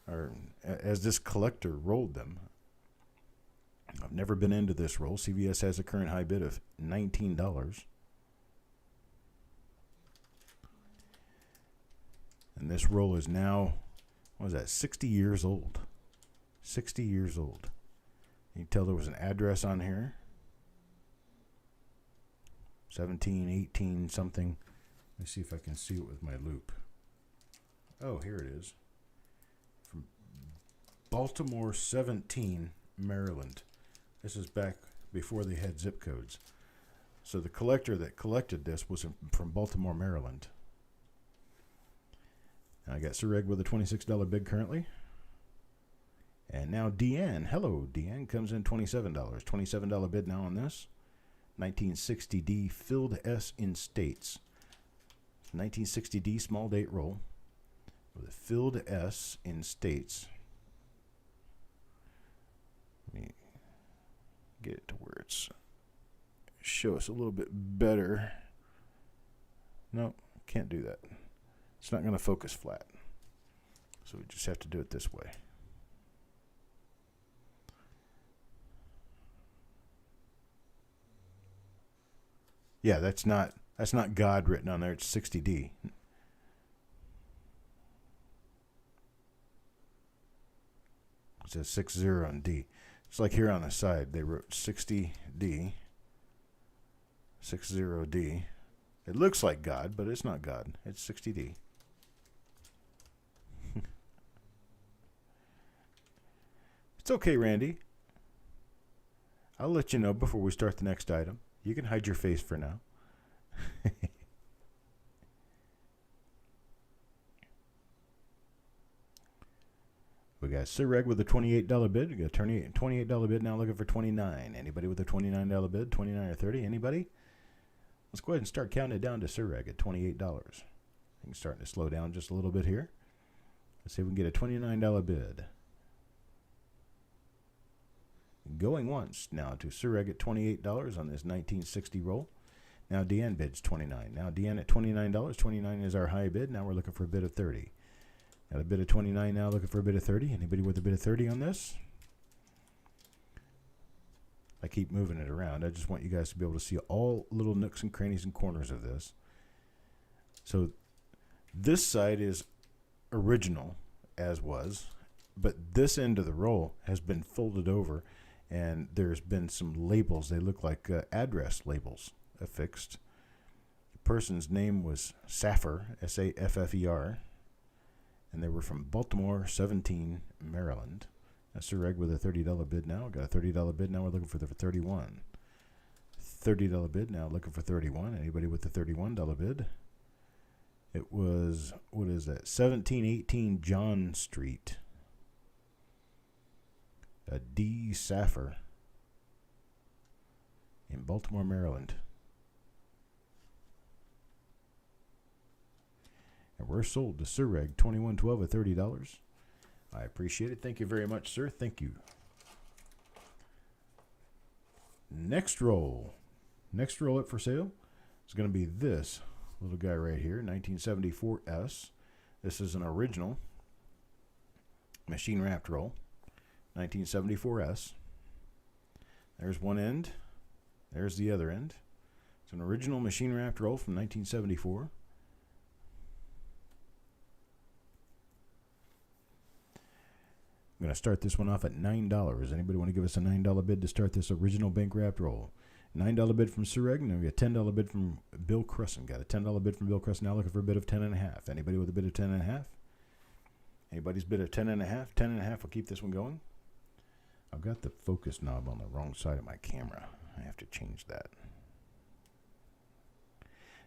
or as this collector rolled them. I've never been into this roll. CVS has a current high bid of $19. And this roll is now, what was that, 60 years old. 60 years old. You can tell there was an address on here. 17, 18, something. Let me see if I can see it with my loop. Oh, here it is. From Baltimore 17, Maryland. This is back before they had zip codes. So the collector that collected this was from Baltimore, Maryland. I got Sir Reg with a $26 bid currently. And now Deanne. Hello, Deanne comes in $27. $27 bid now on this. 1960D filled S in states. 1960D small date roll with a filled S in states. Let me get it to where it's show us a little bit better. No, can't do that. It's not going to focus flat. So we just have to do it this way. Yeah, that's not God written on there. It's 60D. It says 60 on D. It's like here on the side they wrote 60D. 60D. It looks like God, but it's not God. It's 60D. It's okay, Randy. I'll let you know before we start the next item. You can hide your face for now. We got Sir Reg with a $28 bid. We got $28 bid now looking for $29. Anybody with a $29 bid? 29 or 30? Anybody? Let's go ahead and start counting it down to Sir Reg at $28. Things starting to slow down just a little bit here. Let's see if we can get a $29 bid. Going once now to Sir Reg at $28 on this 1960 roll. Now Deanne bids $29. Now Deanne at $29. $29 is our high bid. Now we're looking for a bid of $30. Got a bid of $29 now, looking for a bid of $30. Anybody with a bid of $30 on this? I keep moving it around. I just want you guys to be able to see all little nooks and crannies and corners of this. So this side is original, as was, but this end of the roll has been folded over, and there's been some labels. They look like address labels affixed. The person's name was Saffer, S-A-F-F-E-R, and they were from Baltimore, 17, Maryland. That's Sir Reg with a $30 bid now. Got a $30 bid now. We're looking for the $31. $30 bid now, looking for $31. Anybody with the $31 bid? It was, what is that? 1718 John Street. A D. Saffer in Baltimore, Maryland. And we're sold to Sir Reg 2112 at $30. I appreciate it. Thank you very much, sir. Thank you. Next roll. Next roll up for sale is going to be this little guy right here, 1974 S. This is an original machine wrapped roll, 1974 S. There's one end. There's the other end. It's an original machine wrapped roll from 1974. I'm going to start this one off at $9. Anybody want to give us a $9 bid to start this original bank wrapped roll? $9 bid from Sir Reg, and then we got a $10 bid from Bill Crescent. Got a $10 bid from Bill Crescent. Now looking for a bid of $10.5. Anybody with a bid of $10.5? Anybody's bid of $10.5? $10.5 will keep this one going. I've got the focus knob on the wrong side of my camera. I have to change that.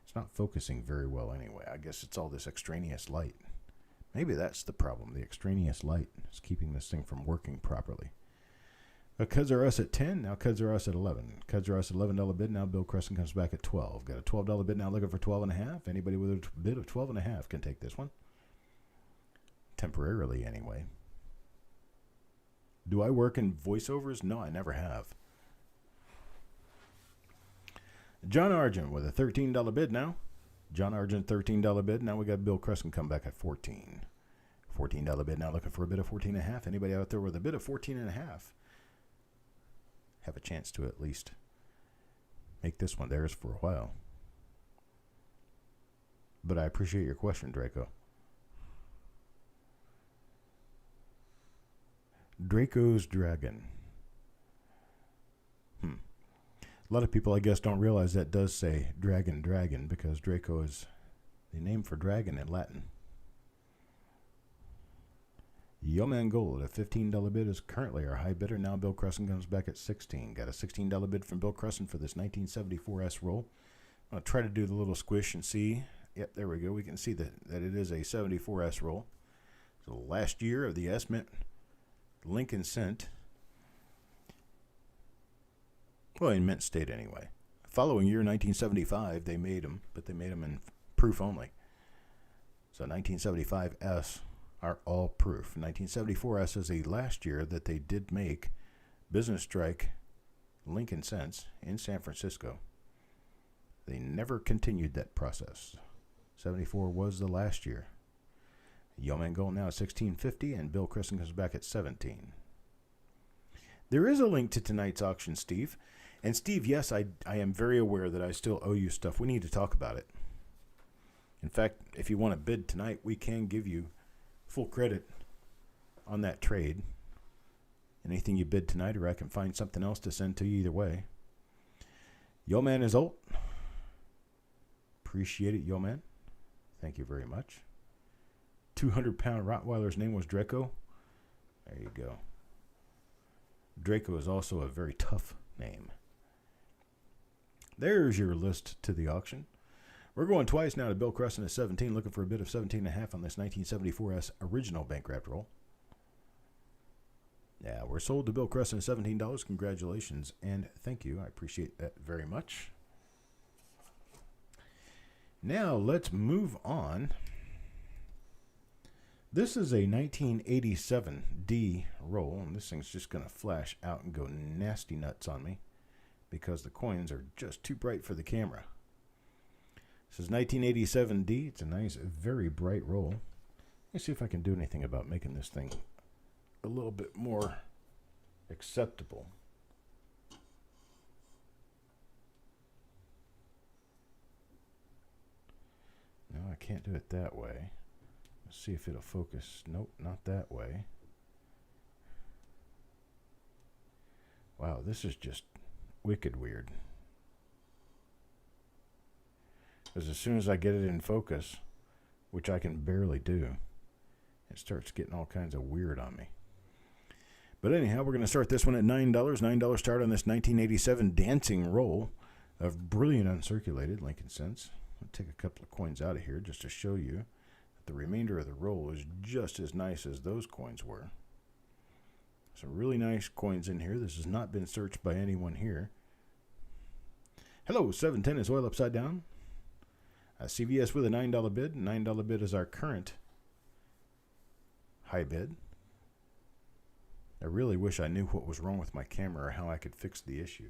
It's not focusing very well anyway. I guess it's all this extraneous light. Maybe that's the problem. The extraneous light is keeping this thing from working properly. Cuds are us at 10. Now Cuds are us at 11. Cuds are us at $11 bid. Now Bill Crescent comes back at 12. Got a $12 bid now looking for 12.5. Anybody with a bid of 12.5 can take this one. Temporarily anyway. Do I work in voiceovers? No, I never have. John Argent with a $13 bid now. John Argent, $13 bid. Now we got Bill Crescent come back at 14. $14 bid now looking for a bid of 14.5. Anybody out there with a bid of 14.5? Have a chance to at least make this one theirs for a while. But I appreciate your question, Draco. Draco's Dragon. A lot of people, I guess, don't realize that does say dragon, dragon, because Draco is the name for dragon in Latin. Yeoman Gold, a $15 bid, is currently our high bidder. Now Bill Crescent comes back at $16. Got a $16 bid from Bill Crescent for this 1974S roll. I'll try to do the little squish and see. Yep, there we go. We can see that it is a 74S roll. So last year of the S Mint Lincoln Cent. Well, in mint state anyway. Following year, 1975, they made them, but they made them in proof only. So 1975S are all proof. 1974S is the last year that they did make business strike Lincoln Cents in San Francisco. They never continued that process. 74 was the last year. Yeoman Gold now at $16.50, and Bill Crescent comes back at $17. There is a link to tonight's auction, Steve. And Steve, yes, I am very aware that I still owe you stuff. We need to talk about it. In fact, if you want to bid tonight, we can give you full credit on that trade. Anything you bid tonight, or I can find something else to send to you either way. Yeoman is old. Appreciate it, Yeoman. Thank you very much. 200-pound Rottweiler's name was Draco. There you go. Draco is also a very tough name. There's your list to the auction. We're going twice now to Bill Crescent at 17, looking for a bid of 17.5 on this 1974S original bank wrapped roll. Yeah, we're sold to Bill Crescent at $17. Congratulations and thank you. I appreciate that very much. Now let's move on. This is a 1987D roll, and this thing's just going to flash out and go nasty nuts on me because the coins are just too bright for the camera. This is 1987D. It's a nice, very bright roll. Let's see if I can do anything about making this thing a little bit more acceptable. No, I can't do it that way. Let's see if it'll focus. Nope, not that way. Wow, this is just wicked weird. Because as soon as I get it in focus, which I can barely do, it starts getting all kinds of weird on me. But anyhow, we're going to start this one at $9. $9 start on this 1987 dancing roll of brilliant uncirculated Lincoln Cents. I'll take a couple of coins out of here just to show you that the remainder of the roll is just as nice as those coins were. Some really nice coins in here. This has not been searched by anyone here. Hello, 710 is oil upside down. CVS with a $9 bid. $9 bid is our current high bid. I really wish I knew what was wrong with my camera or how I could fix the issue.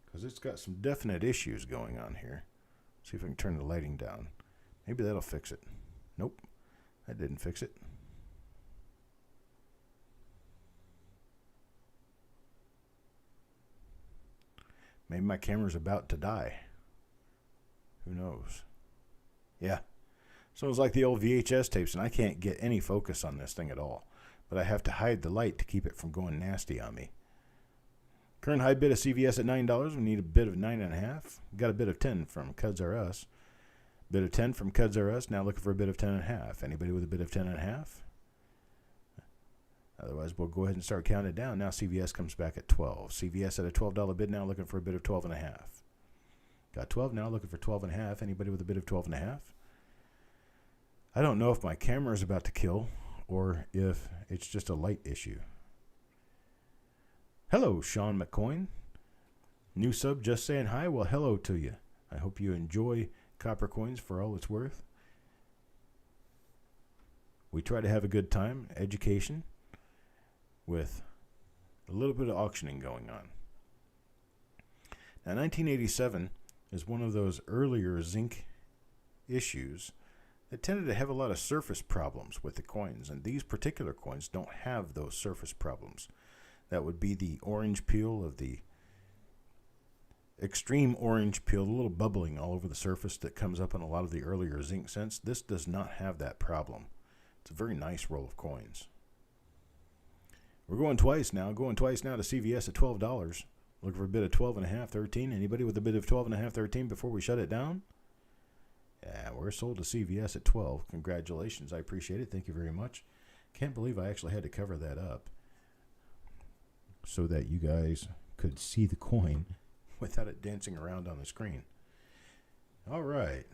Because it's got some definite issues going on here. See if I can turn the lighting down. Maybe that'll fix it. Nope, that didn't fix it. Maybe my camera's about to die. Who knows? Yeah. Sounds like the old VHS tapes, and I can't get any focus on this thing at all. But I have to hide the light to keep it from going nasty on me. Current high bid of CVS at $9. We need a bid of 9.5. Got a bid of 10 from Cuds R Us. Bid of 10 from Cuds R Us. Now looking for a bid of 10.5. Anybody with a bid of 10.5? Otherwise, we'll go ahead and start counting it down. Now CVS comes back at 12. CVS at a $12 bid now, looking for a bid of 12.5. Got 12 now, looking for 12.5. Anybody with a bid of 12.5? I don't know if my camera is about to kill or if it's just a light issue. Hello, Sean McCoy. New sub, just saying hi. Well, hello to you. I hope you enjoy Coppercoins for all it's worth. We try to have a good time, education, with a little bit of auctioning going on. Now, 1987 is one of those earlier zinc issues that tended to have a lot of surface problems with the coins, and these particular coins don't have those surface problems. That would be the orange peel of the extreme orange peel, a little bubbling all over the surface that comes up on a lot of the earlier zinc cents. This does not have that problem. It's a very nice roll of coins. We're going twice now to CVS at $12. Looking for a bid of 12.5, 13. Anybody with a bid of 12.5, 13 before we shut it down? Yeah, we're sold to CVS at 12. Congratulations. I appreciate it. Thank you very much. Can't believe I actually had to cover that up so that you guys could see the coin without it dancing around on the screen. All right.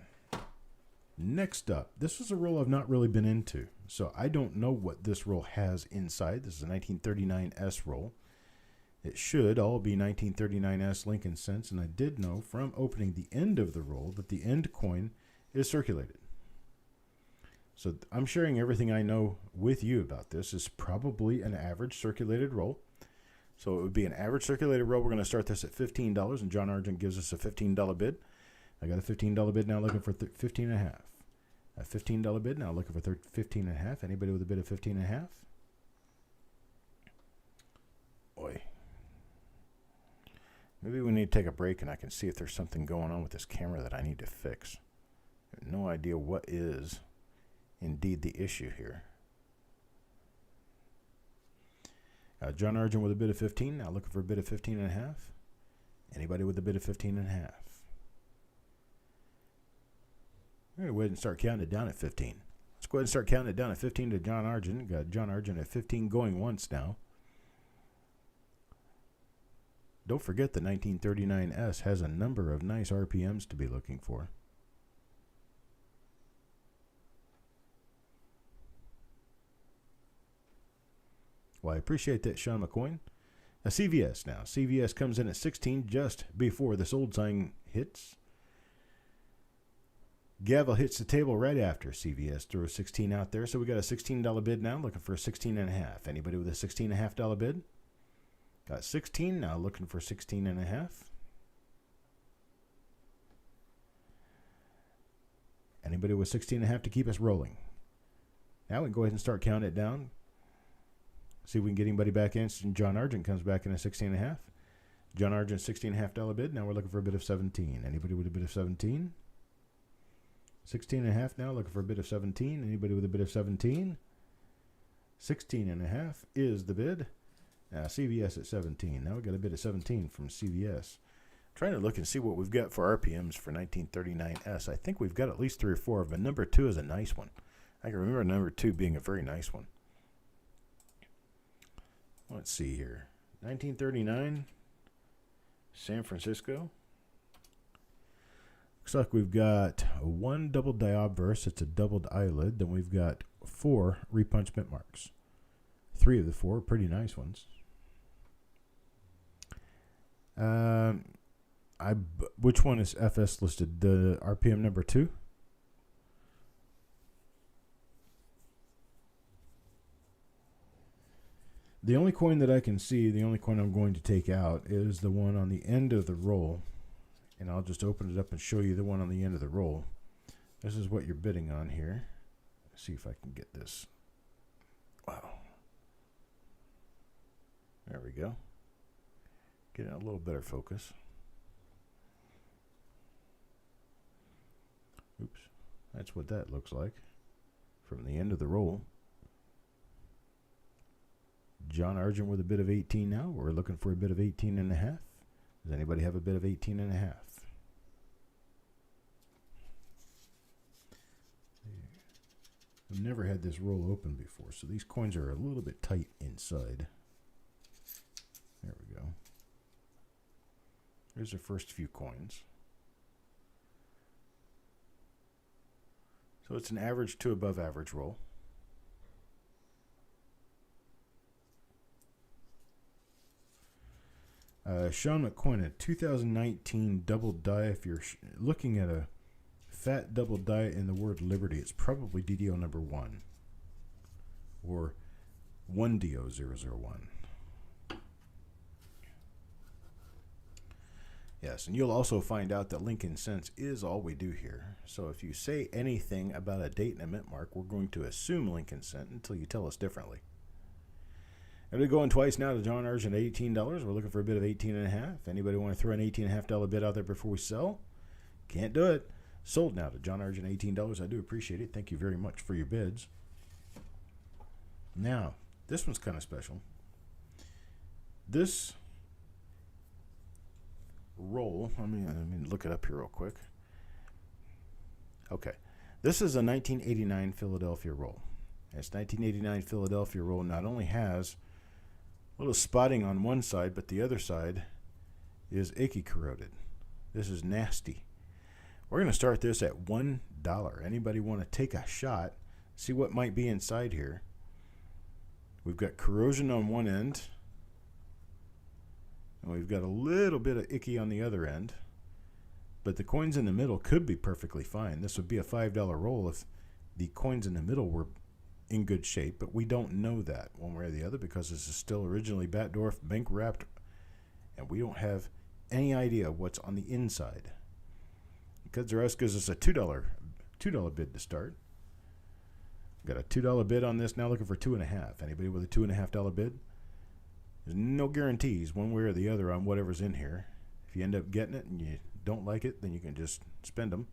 Next up, this is a roll I've not really been into, so I don't know what this roll has inside. This is a 1939S roll. It should all be 1939S Lincoln cents, and I did know from opening the end of the roll that the end coin is circulated. So I'm sharing everything I know with you about this. Is probably an average circulated roll. So it would be an average circulated roll. We're going to start this at $15, and John Argent gives us a $15 bid. I got a $15 bid now looking for 15.5. A $15 bid now looking for 15.5. Anybody with a bid of 15.5? Boy. Maybe we need to take a break and I can see if there's something going on with this camera that I need to fix. I have no idea what is indeed the issue here. John Argent with a bid of 15. Now looking for a bid of 15.5. Anybody with a bid of 15.5? We're going to go ahead and start counting it down at 15. Let's go ahead and start counting it down at 15 to John Argent. Got John Argent at 15 going once now. Don't forget the 1939S has a number of nice RPMs to be looking for. Well, I appreciate that, Sean McCoy. A CVS now. CVS comes in at 16 just before the sold sign hits. Gavel hits the table right after CVS throws 16 out there. So we got a $16 bid now, looking for a 16.5. Anybody with a $16.5 bid? Got 16 now, looking for 16.5. Anybody with 16.5 to keep us rolling? Now we can go ahead and start counting it down. See if we can get anybody back in. John Argent comes back in at 16.5. John Argent, $16.5 bid. Now we're looking for a bid of 17. Anybody with a bid of 17? 16.5 now, looking for a bid of 17. Anybody with a bid of 17? 16.5 is the bid. CVS at 17. Now we got a bid of 17 from CVS. Trying to look and see what we've got for RPMs for 1939S. I think we've got at least 3 or 4 of them. Number 2 is a nice one. I can remember number 2 being a very nice one. Let's see here. 1939, San Francisco. Looks like we've got 1 double die obverse. It's a doubled eyelid. Then we've got 4 repunch mint marks. 3 of the 4 are pretty nice ones. Which one is FS listed? The RPM number 2? The only coin that I can see, the only coin I'm going to take out is the one on the end of the roll. And I'll just open it up and show you the one on the end of the roll. This is what you're bidding on here. Let's see if I can get this. Wow. There we go. Getting a little better focus. Oops. That's what that looks like from the end of the roll. John Argent with a bid of 18 now. We're looking for a bid of 18.5. Does anybody have a bid of 18.5? I've never had this roll open before, so these coins are a little bit tight inside. There we go. Here's the first few coins. So it's an average to above average roll. Sean McCoy, a 2019 double die. If you're looking at a fat double die in the word Liberty, it's probably DDO number 1 or 1DO001. Yes, and you'll also find out that Lincoln Cents is all we do here. So if you say anything about a date and a mint mark, we're going to assume Lincoln Cent until you tell us differently. And we're going twice now to John Argent at $18. We're looking for a bid of 18.5. Anybody want to throw an $18.5 bid out there before we sell? Can't do it. Sold now to John Argent, $18. I do appreciate it. Thank you very much for your bids. Now, this one's kind of special. This roll. Let me look it up here real quick. Okay. This is a 1989 Philadelphia roll. This 1989 Philadelphia roll not only has a little spotting on one side, but the other side is icky corroded. This is nasty. We're going to start this at $1. Anybody want to take a shot, see what might be inside here? We've got corrosion on one end, and we've got a little bit of icky on the other end. But the coins in the middle could be perfectly fine. This would be a $5 roll if the coins in the middle were in good shape, but we don't know that one way or the other because this is still originally Batdorf bank wrapped, and we don't have any idea what's on the inside. Because the rest gives us a $2 bid to start. Got a $2 bid on this now, looking for $2.50. Anybody with a $2.50 bid? There's no guarantees one way or the other on whatever's in here. If you end up getting it and you don't like it, then you can just spend them.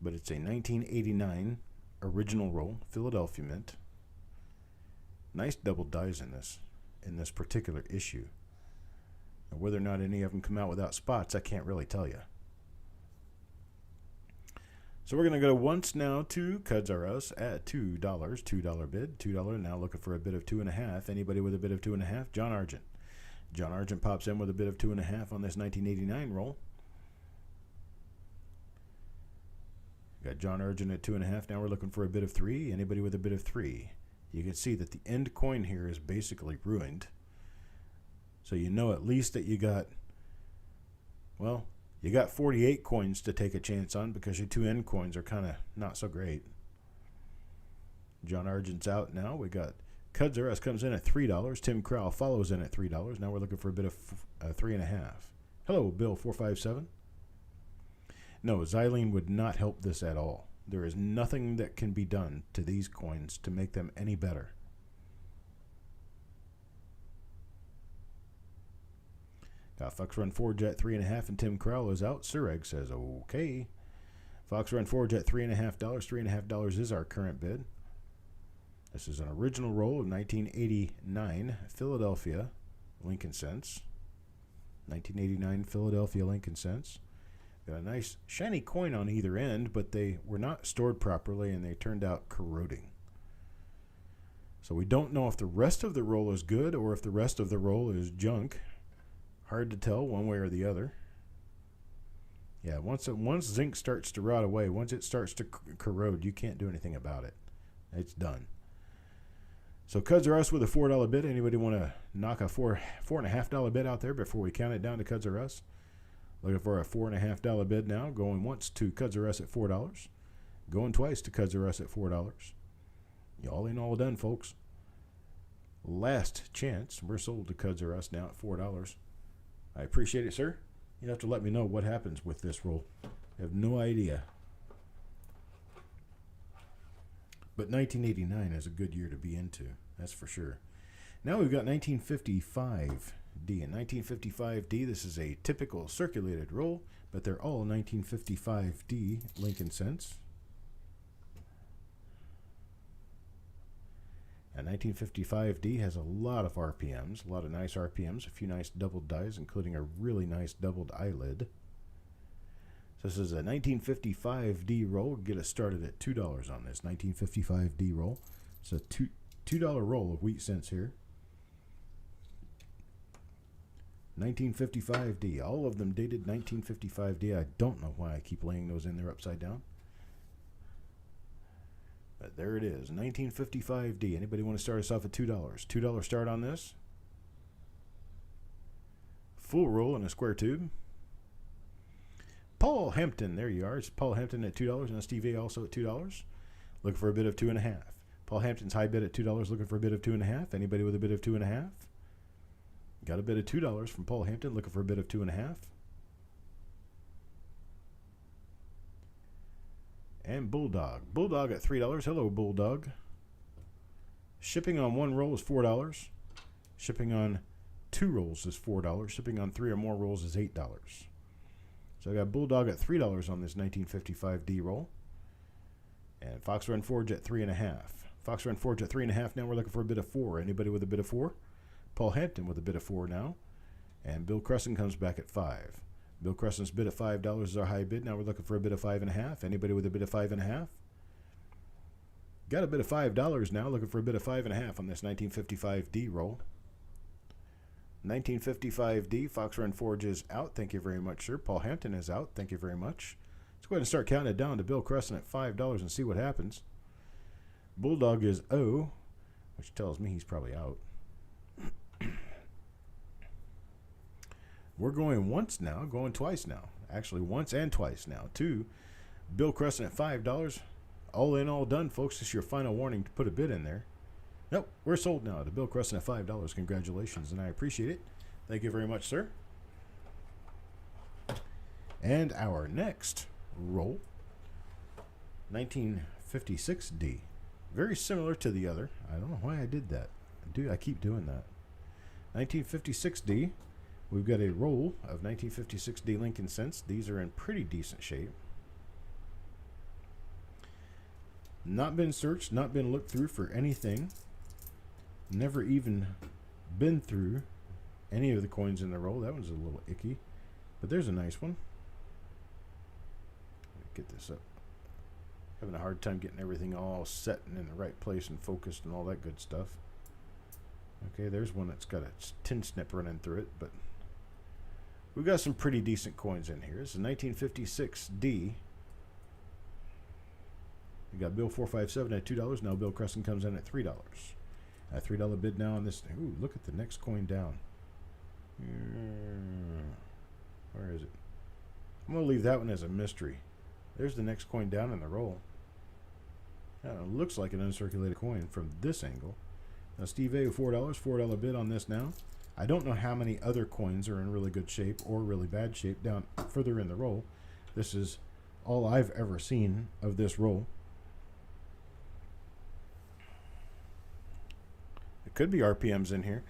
But it's a 1989 original roll, Philadelphia mint. Nice double dies in this particular issue. And whether or not any of them come out without spots, I can't really tell you. So we're going to go once now to Cuds R Us at $2. $2 bid. $2 now looking for a bid of $2.50. Anybody with a bid of $2.50? John Argent. John Argent pops in with a bid of $2.50 on this 1989 roll. Got John Argent at $2.50. Now we're looking for a bid of $3. Anybody with a bid of $3? You can see that the end coin here is basically ruined. So you know at least that you got 48 coins to take a chance on because your two end coins are kind of not so great. John Argent's out now. We got Cuds R Us comes in at $3. Tim Crowell follows in at $3. Now we're looking for a bit of $3.50. Hello, Bill 457. No, xylene would not help this at all. There is nothing that can be done to these coins to make them any better. Got Fox Run Forge at $3.50 and Tim Crowell is out. Sureg says okay. Fox Run Forge at $3.50. $3.50 is our current bid. This is an original roll of 1989 Philadelphia Lincoln Cents. 1989 Philadelphia Lincoln Cents. Got a nice shiny coin on either end, but they were not stored properly and they turned out corroding. So we don't know if the rest of the roll is good or if the rest of the roll is junk. Hard to tell one way or the other. Yeah, once zinc starts to rot away, once it starts to corrode, you can't do anything about it. It's done. So Cuds R Us with a $4 bid. Anybody want to knock a $4.50 bid out there before we count it down to Cuds R Us? Looking for a $4.50 bid now. Going once to Cuds R Us at $4. Going twice to Cuds R Us at $4. All in all done, folks. Last chance. We're sold to Cuds R Us now at $4. I appreciate it, sir. You have to let me know what happens with this roll. I have no idea. But 1989 is a good year to be into. That's for sure. Now we've got 1955D. In 1955D, this is a typical circulated roll, but they're all 1955D Lincoln Cents. And 1955D has a lot of RPMs, a lot of nice RPMs, a few nice doubled dies, including a really nice doubled eyelid. So this is a 1955D roll. We'll get it started at $2 on this 1955D roll. It's a $2 roll of wheat cents here. 1955D, all of them dated 1955D. I don't know why I keep laying those in there upside down. But there it is, 1955D. Anybody want to start us off at $2? $2 start on this. Full roll in a square tube. Paul Hampton, there you are. It's Paul Hampton at $2 and Steve A also at $2. Looking for a bid of $2.50. Paul Hampton's high bid at $2, looking for a bid of $2.50. Anybody with a bid of $2.50? Got a bid of $2 from Paul Hampton, looking for a bid of $2.50. And Bulldog. Bulldog at $3. Hello, Bulldog. Shipping on one roll is $4. Shipping on two rolls is $4. Shipping on three or more rolls is $8. So I got Bulldog at $3 on this 1955D roll. And Fox Run Forge at $3.50. Fox Run Forge at $3.50. Now we're looking for a bid of $4. Anybody with a bid of $4? Paul Hampton with a bid of 4 now. And Bill Crescent comes back at 5. Bill Crescent's bid of $5 is our high bid. Now we're looking for a bid of 5.5. Anybody with a bid of 5.5? Got a bid of $5 now, looking for a bid of 5.5 on this 1955D roll. 1955D, Fox Run Forge is out. Thank you very much, sir. Paul Hampton is out. Thank you very much. Let's go ahead and start counting it down to Bill Crescent at $5 and see what happens. Bulldog is O, which tells me he's probably out. We're going once now, going twice now. Actually, once and twice now. To Bill Crescent at $5. All in, all done, folks. This is your final warning to put a bid in there. Nope, we're sold now to Bill Crescent at $5. Congratulations, and I appreciate it. Thank you very much, sir. And our next roll, 1956D. Very similar to the other. I don't know why I did that. I keep doing that. 1956D. We've got a roll of 1956D Lincoln Cents. These are in pretty decent shape. Not been searched, not been looked through for anything. Never even been through any of the coins in the roll. That one's a little icky, but there's a nice one. Get this up. Having a hard time getting everything all set and in the right place and focused and all that good stuff. Okay, there's one that's got a tin snip running through it, but we've got some pretty decent coins in here. This is 1956D. We got Bill 457 at $2. Now Bill Crescent comes in at $3. A $3 bid now on this. Ooh, look at the next coin down. Where is it? I'm going to leave that one as a mystery. There's the next coin down in the roll. It looks like an uncirculated coin from this angle. Now Steve A with $4. $4 bid on this now. I don't know how many other coins are in really good shape or really bad shape down further in the roll. This is all I've ever seen of this roll. It could be RPMs in here.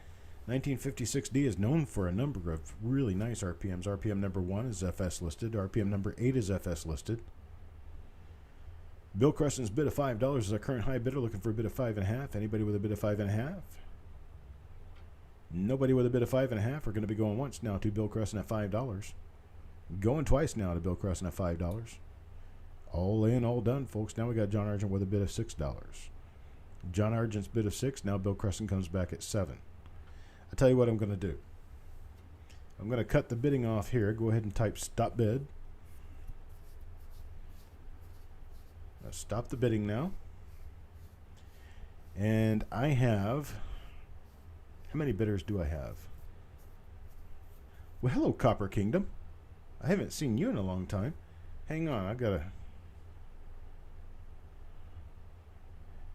1956D is known for a number of really nice RPMs. RPM number 1 is FS listed. RPM number 8 is FS listed. Bill Crescent's bid of $5 is our current high bidder, looking for a bid of 5.5. Anybody with a bid of 5.5? Nobody with a bid of 5.5. We're going to be going once now to Bill Crescent at $5. Going twice now to Bill Crescent at $5. All in, all done, folks. Now we got John Argent with a bid of $6. John Argent's bid of 6. Now Bill Crescent comes back at 7. I'll tell you what I'm going to do. I'm going to cut the bidding off here. Go ahead and type stop bid. Let's stop the bidding now. And I have, how many bidders do I have? Well, hello, Copper Kingdom. I haven't seen you in a long time. Hang on, I gotta.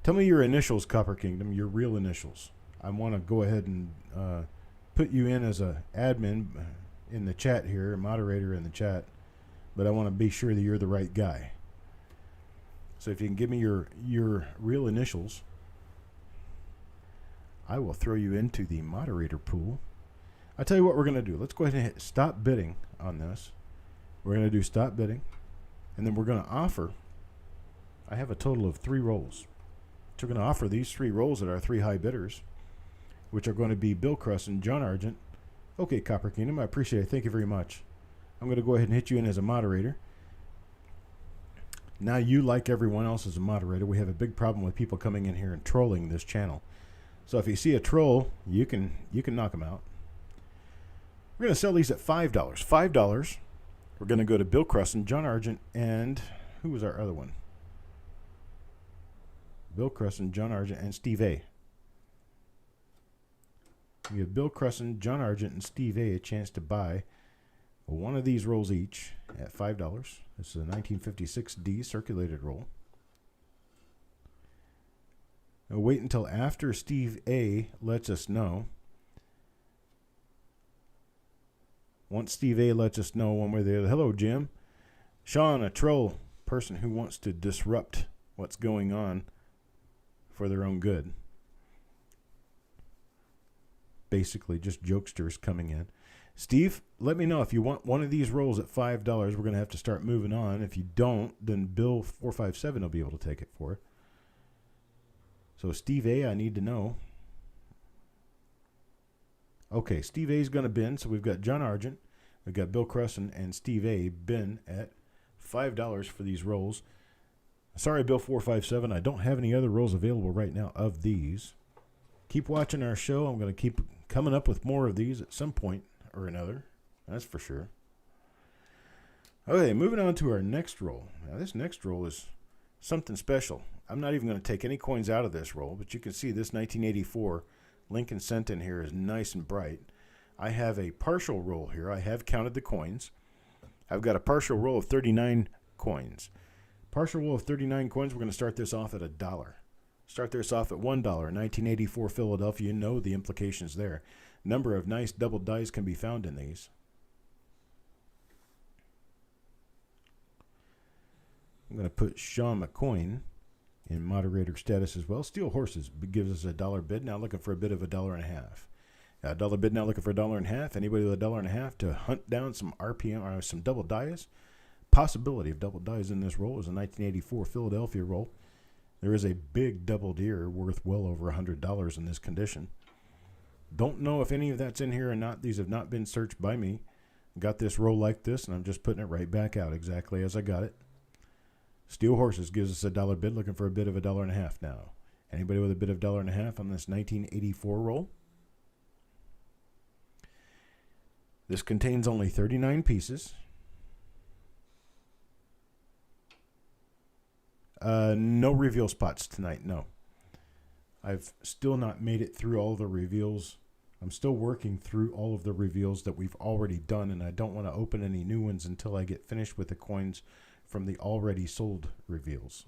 Tell me your initials, Copper Kingdom, your real initials. I want to go ahead and put you in as a admin in the chat here, a moderator in the chat, but I want to be sure that you're the right guy. So if you can give me your real initials, I will throw you into the moderator pool. I'll tell you what we're going to do. Let's go ahead and hit stop bidding on this. We're going to do stop bidding, and then we're going to offer, I have a total of 3 rolls. So we're going to offer these 3 rolls at our 3 high bidders, which are going to be Bill Crescent, John Argent. Okay, Copper Kingdom, I appreciate it. Thank you very much. I'm going to go ahead and hit you in as a moderator. Now you, like everyone else, as a moderator, we have a big problem with people coming in here and trolling this channel. So if you see a troll, you can knock them out. We're going to sell these at $5. $5. We're going to go to Bill Crescent, John Argent, and who was our other one? Bill Crescent, John Argent, and Steve A. We have Bill Crescent, John Argent, and Steve A. a chance to buy one of these rolls each at $5. This is a 1956D circulated roll. Now wait until after Steve A. lets us know. Once Steve A. lets us know one way or the other. Hello, Jim. Sean, a troll person who wants to disrupt what's going on for their own good. Basically, just jokesters coming in. Steve, let me know if you want one of these rolls at $5. We're going to have to start moving on. If you don't, then Bill 457 will be able to take it for it. So Steve A., I need to know. Okay, Steve A is going to bin, so we've got John Argent, we've got Bill Crusson, and Steve A bin at $5 for these rolls. Sorry, Bill 457, I don't have any other rolls available right now of these. Keep watching our show. I'm going to keep coming up with more of these at some point or another. That's for sure. Okay, moving on to our next roll. Now, this next roll is something special. I'm not even going to take any coins out of this roll, but you can see this 1984 Lincoln cent in here is nice and bright. I have a partial roll here. I have counted the coins. I've got a partial roll of 39 coins. Partial roll of 39 coins, we're going to start this off at $1. Start this off at $1. 1984 Philadelphia, you know the implications there. Number of nice double dice can be found in these. I'm going to put Sean McCoyne in moderator status as well. Steel Horses gives us a $1 bid. Now looking for a bid of $1.50. A $1 bid now looking for $1.50. Anybody with $1.50 to hunt down some RPM or some double dice? Possibility of double dice in this roll is a 1984 Philadelphia roll. There is a big double deer worth well over $100 in this condition. Don't know if any of that's in here or not. These have not been searched by me. Got this roll like this, and I'm just putting it right back out exactly as I got it. Steel Horses gives us a $1 bid, looking for a bid of $1.50 now. Anybody with a bid of $1.50 on this 1984 roll? This contains only 39 pieces. No reveal spots tonight, no. I've still not made it through all the reveals. I'm still working through all of the reveals that we've already done, and I don't want to open any new ones until I get finished with the coins from the already sold reveals.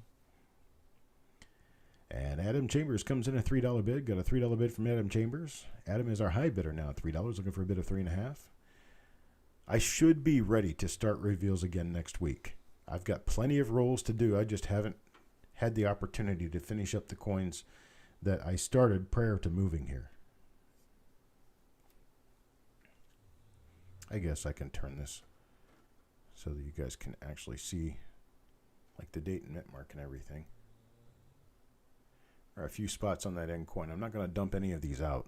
And Adam Chambers comes in a $3 bid. Got a $3 bid from Adam Chambers. Adam is our high bidder now at $3, looking for a bid of $3.50. I should be ready to start reveals again next week. I've got plenty of rolls to do. I just haven't had the opportunity to finish up the coins that I started prior to moving here. I guess I can turn this so that you guys can actually see like the date and mint mark and everything. There are a few spots on that end coin. I'm not going to dump any of these out.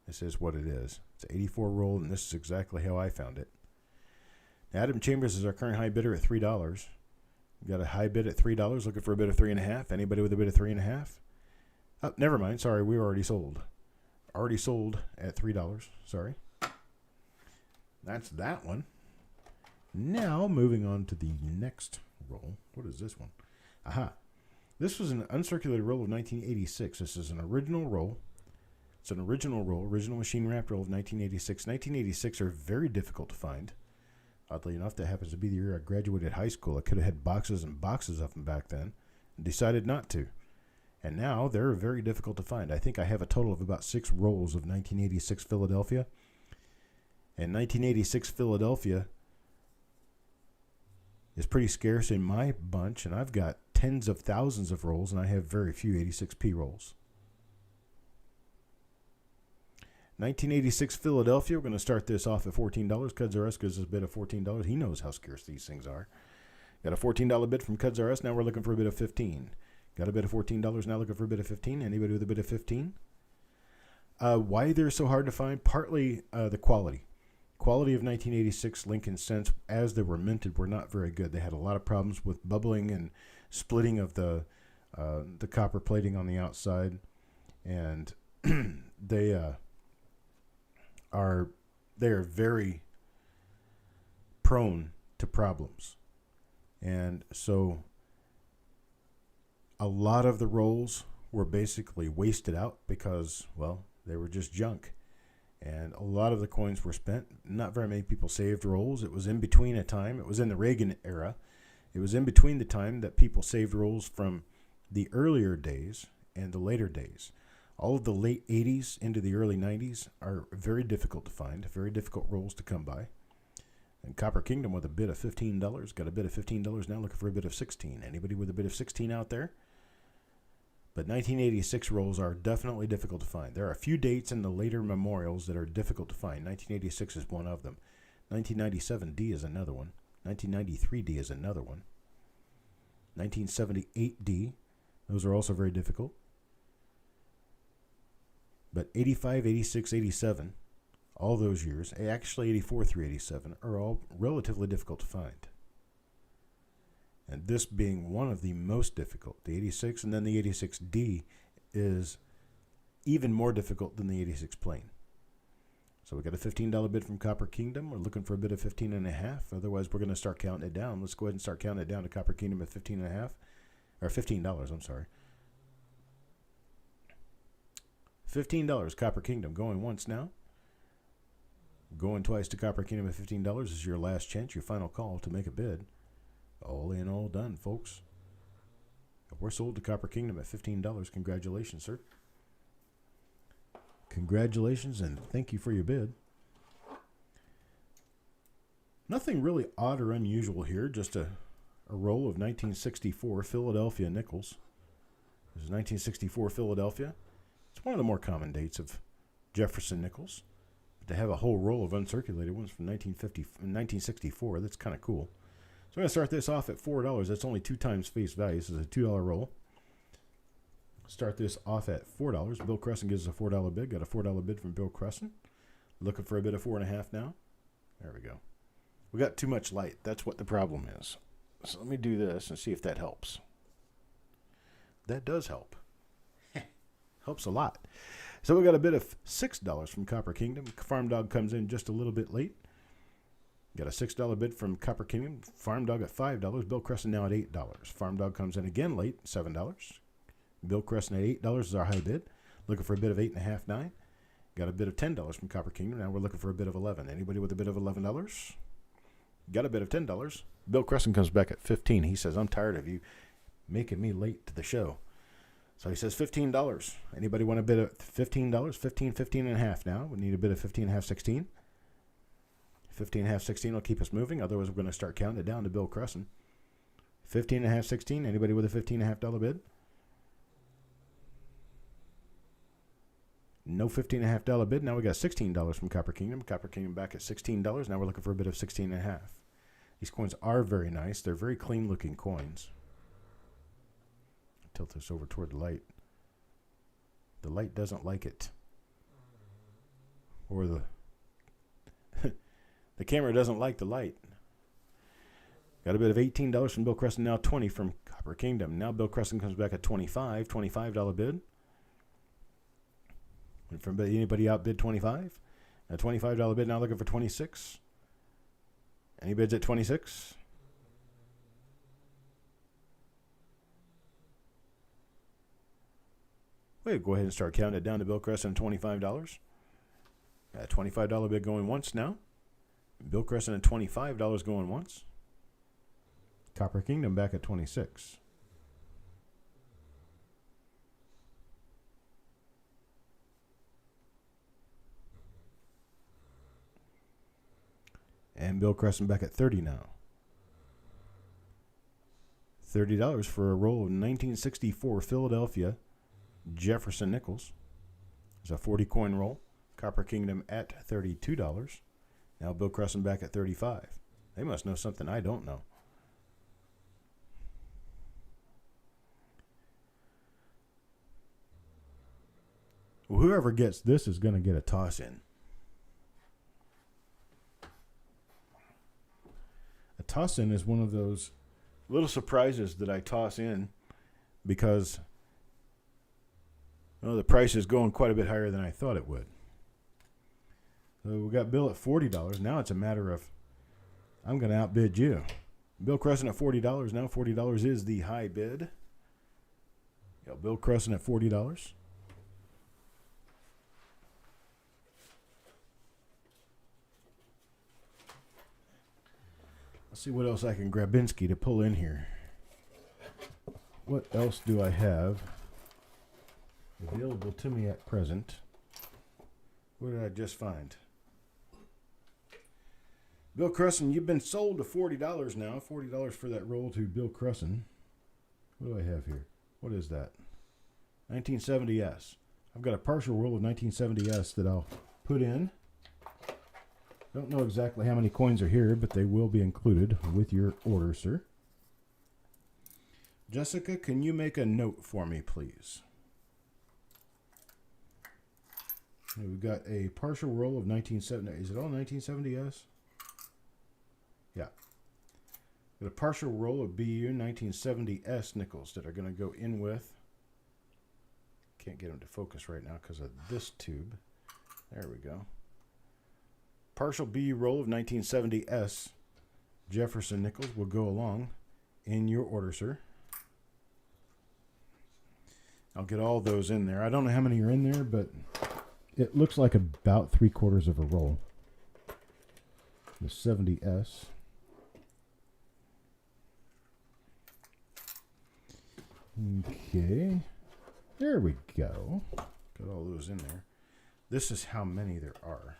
This is what it is. It's an 84 roll, and this is exactly how I found it. Now, Adam Chambers is our current high bidder at $3. We got a high bid at $3, looking for a bid of $3.50. Anybody with a bid of $3.50? Oh, never mind. Sorry, we were already sold. Already sold at $3. Sorry. That's that one. Now, moving on to the next roll. What is this one? Aha. This was an uncirculated roll of 1986. This is an original roll. It's an original roll, original machine wrapped roll of 1986. 1986 are very difficult to find. Oddly enough, that happens to be the year I graduated high school. I could have had boxes and boxes of them back then and decided not to. And now they're very difficult to find. I think I have a total of about 6 rolls of 1986 Philadelphia. And 1986 Philadelphia is pretty scarce in my bunch, and I've got tens of thousands of rolls, and I have very few 86p rolls. 1986 Philadelphia, we're going to start this off at $14. Cuds R Us gives us a bid of $14. He knows how scarce these things are. Got a $14 bid from Cuds R Us. Now we're looking for a bid of $15. Got a bid of $14. Now looking for a bid of $15. Anybody with a bid of $15? Why they're so hard to find? Partly the quality. Quality of 1986 Lincoln cents as they were minted were not very good. They had a lot of problems with bubbling and splitting of the copper plating on the outside, and they are very prone to problems. And so a lot of the rolls were basically wasted out because, well, they were just junk. And a lot of the coins were spent. Not very many people saved rolls. It was in between a time. It was in the Reagan era. It was in between the time that people saved rolls from the earlier days and the later days. All of the late 80s into the early 90s are very difficult to find, very difficult rolls to come by. And Copper Kingdom with a bid of $15. Got a bid of $15 now, looking for a bid of $16. Anybody with a bid of $16 out there? But 1986 rolls are definitely difficult to find. There are a few dates in the later memorials that are difficult to find. 1986 is one of them. 1997D is another one. 1993D is another one. 1978D, those are also very difficult. But 85, 86, 87, all those years, actually 84 through 87, are all relatively difficult to find. And this being one of the most difficult. The 86 and then the 86D is even more difficult than the 86 plain. So we got a $15 bid from Copper Kingdom. We're looking for a bid of 15.5. Otherwise, we're going to start counting it down. Let's go ahead and start counting it down to Copper Kingdom at 15.5, or $15. I'm sorry. $15 Copper Kingdom going once now. Going twice to Copper Kingdom at $15 is your last chance, your final call to make a bid. All in, all done, folks. We're sold to Copper Kingdom at $15. Congratulations, sir. Congratulations, and thank you for your bid. Nothing really odd or unusual here, just a roll of 1964 Philadelphia nickels. This is 1964 Philadelphia. It's one of the more common dates of Jefferson nickels. But to have a whole roll of uncirculated ones from 1964, that's kind of cool. So I'm going to start this off at $4. That's only 2 times face value. This is a $2 roll. Start this off at $4. Bill Crescent gives us a $4 bid. Got a $4 bid from Bill Crescent. Looking for a bid of 4.5 now. There we go. We got too much light. That's what the problem is. So let me do this and see if that helps. That does help. Helps a lot. So we got a bid of $6 from Copper Kingdom. Farm Dog comes in just a little bit late. Got a $6 bid from Copper Kingdom. Farm Dog at $5. Bill Crescent now at $8. Farm Dog comes in again late, $7. Bill Crescent at $8 is our high bid. Looking for a bid of 8.5, 9. Got a bid of $10 from Copper Kingdom. Now we're looking for a bid of 11. Anybody with a bid of $11? Got a bid of $10. Bill Crescent comes back at 15. He says, I'm tired of you making me late to the show. So he says $15. Anybody want a bid of $15? 15, 15.5 now. We need a bid of 15.5, 16. 15.5, 16 will keep us moving. Otherwise, we're going to start counting it down to Bill Crescent. 15.5, 16. Anybody with a $15.5 bid? No $15.5 bid. Now we got $16 from Copper Kingdom. Copper Kingdom back at $16. Now we're looking for a bid of 16.5. These coins are very nice. They're very clean looking coins. Tilt this over toward the light. The light doesn't like it. Or the camera doesn't like the light. Got a bid of $18 from Bill Crescent. Now 20 from Copper Kingdom. Now Bill Crescent comes back at $25 bid. Went from anybody outbid 25. A $25 bid. Now looking for 26. Any bids at 26? We'll go ahead and start counting it down to Bill Crescent at $25. Got a $25 bid going once now. Bill Crescent at $25 going once. Copper Kingdom back at 26. And Bill Crescent back at 30 now. $30 for a roll of 1964 Philadelphia Jefferson nickels. It's a 40 coin roll. Copper Kingdom at $32. Now Bill Crescent back at 35. They must know something I don't know. Well, whoever gets this is going to get a toss in. A toss in is one of those little surprises that I toss in because the price is going quite a bit higher than I thought it would. So we got Bill at $40. Now it's a matter of I'm going to outbid you. Bill Crescent at $40. Now $40 is the high bid. Got Bill Crescent at $40. Let's see what else I can Grabinski to pull in here. What else do I have available to me at present? What did I just find? Bill Crescent, you've been sold to $40 now. $40 for that roll to Bill Crescent. What do I have here? What is that? 1970S. I've got a partial roll of 1970S that I'll put in. Don't know exactly how many coins are here, but they will be included with your order, sir. Jessica, can you make a note for me, please? We've got a partial roll of 1970. Is it all 1970s? Yeah. Got a partial roll of BU 1970S nickels that are going to go in with. Can't get them to focus right now because of this tube. There we go. Partial BU roll of 1970S Jefferson nickels will go along in your order, sir. I'll get all those in there. I don't know how many are in there, but it looks like about 3/4 of a roll. The 70S. Okay. There we go. Got all those in there. This is how many there are.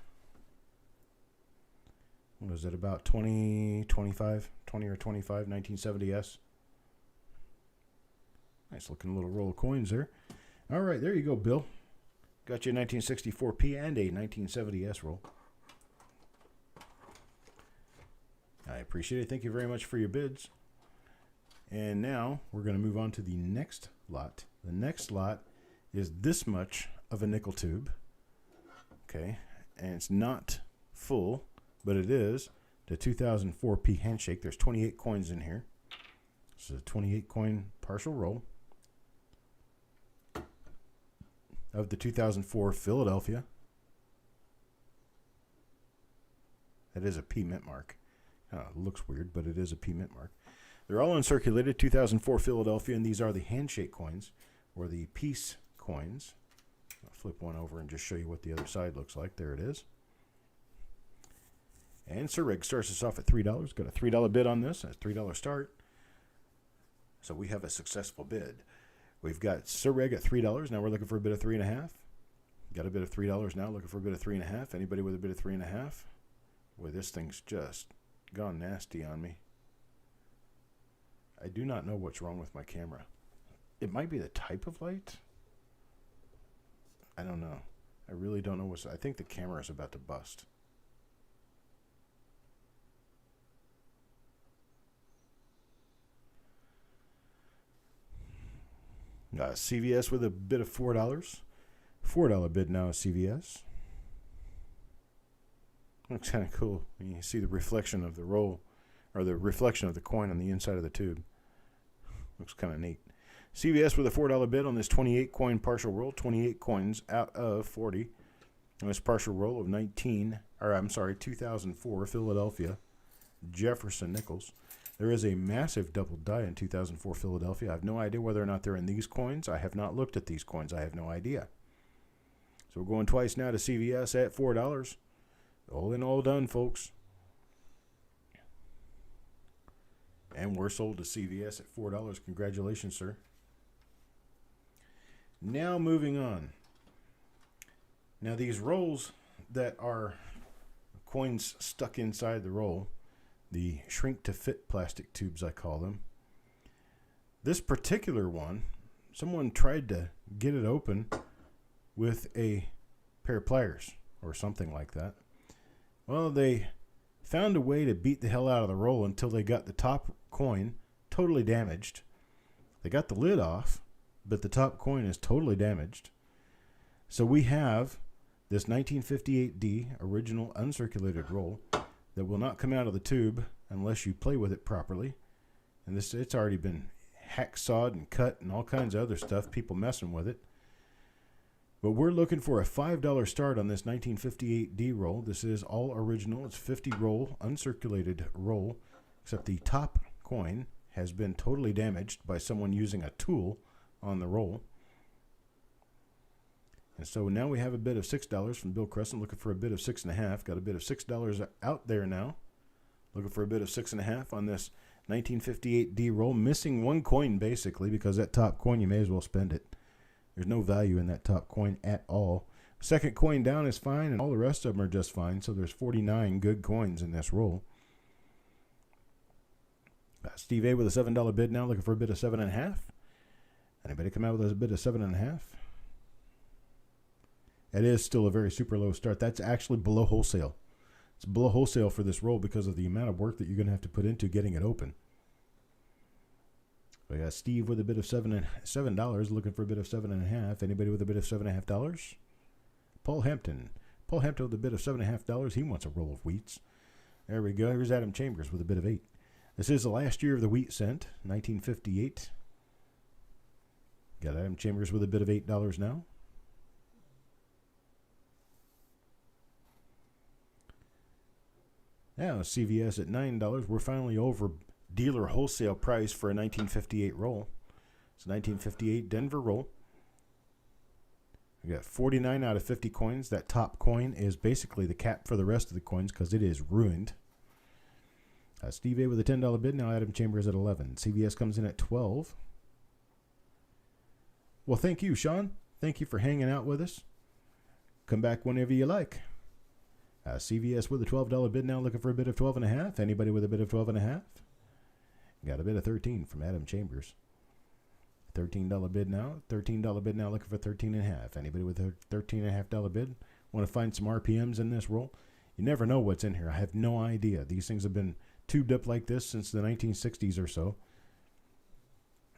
What is it, about 20, 25, 20 or 25, 1970S? Nice looking little roll of coins there. All right, there you go, Bill. Got you a 1964P and a 1970S roll. I appreciate it. Thank you very much for your bids. And now we're going to move on to the next lot. The next lot is this much of a nickel tube. Okay, and it's not full, but it is the 2004P handshake. There's 28 coins in here. This is a 28 coin partial roll of the 2004 Philadelphia. That is a P mint mark. It looks weird, but it is a P mint mark. They're all uncirculated, 2004 Philadelphia, and these are the handshake coins, or the peace coins. I'll flip one over and just show you what the other side looks like. There it is. And Sir Reg starts us off at $3. Got a $3 bid on this, a $3 start. So we have a successful bid. We've got Sir Reg at $3. Now we're looking for a bid of 3.5. Got a bid of $3 now, looking for a bid of 3.5. Anybody with a bid of 3.5? Boy, this thing's just gone nasty on me. I do not know what's wrong with my camera. It might be the type of light. I don't know. I really don't know what's... I think the camera is about to bust. CVS with a bid of $4. $4 bid now is CVS. Looks kind of cool. You see the reflection of the roll, or the reflection of the coin on the inside of the tube. Looks kind of neat. CVS with a $4 bid on this 28 coin partial roll. 28 coins out of 40. On this partial roll of 2004 Philadelphia Jefferson nickels. There is a massive double die in 2004 Philadelphia. I have no idea whether or not they're in these coins. I have not looked at these coins. I have no idea. So we're going twice now to CVS at $4. All in, all done, folks. And we're sold to CVS at $4. Congratulations, sir. Now moving on. Now these rolls that are coins stuck inside the roll, the shrink to fit plastic tubes, I call them. This particular one, someone tried to get it open with a pair of pliers or something like that. Well, they found a way to beat the hell out of the roll until they got the top coin totally damaged. They got the lid off, but the top coin is totally damaged. So we have this 1958D original uncirculated roll that will not come out of the tube unless you play with it properly. And it's already been hacksawed and cut and all kinds of other stuff, people messing with it. But we're looking for a $5 start on this 1958D roll. This is all original. It's 50 roll, uncirculated roll, except the top coin has been totally damaged by someone using a tool on the roll. And so now we have a bid of $6 from Bill Crescent, looking for a bid of 6.5. Got a bid of $6 out there now. Looking for a bid of 6.5 on this 1958D roll. Missing one coin, basically, because that top coin, you may as well spend it. There's no value in that top coin at all. Second coin down is fine, and all the rest of them are just fine. So there's 49 good coins in this roll. Steve A with a $7 bid now, looking for a bid of 7.5. Anybody come out with a bid of 7.5? It is still a very super low start. That's actually below wholesale. It's below wholesale for this roll because of the amount of work that you're going to have to put into getting it open. We got Steve with a bid of $7, looking for a bid of 7.5. Anybody with a bid of $7.5? Paul Hampton. Paul Hampton with a bid of $7.50. He wants a roll of wheats. There we go. Here's Adam Chambers with a bid of 8. This is the last year of the wheat cent, 1958. Got Adam Chambers with a bid of $8 now. Now CVS at $9. We're finally over dealer wholesale price for a 1958 roll. It's a 1958 Denver roll. We got 49 out of 50 coins. That top coin is basically the cap for the rest of the coins because it is ruined. Steve A with a $10 bid. Now Adam Chambers at 11. CVS comes in at 12. Well, thank you, Sean. Thank you for hanging out with us. Come back whenever you like. CVS with a $12 bid now, looking for a bid of 12.5. Anybody with a bid of 12.5? Got a bid of 13 from Adam Chambers. $13 bid now. $13 bid now, looking for 13.5. Anybody with a $13.5 bid? Want to find some RPMs in this roll? You never know what's in here. I have no idea. These things have been tubed up like this since the 1960s or so.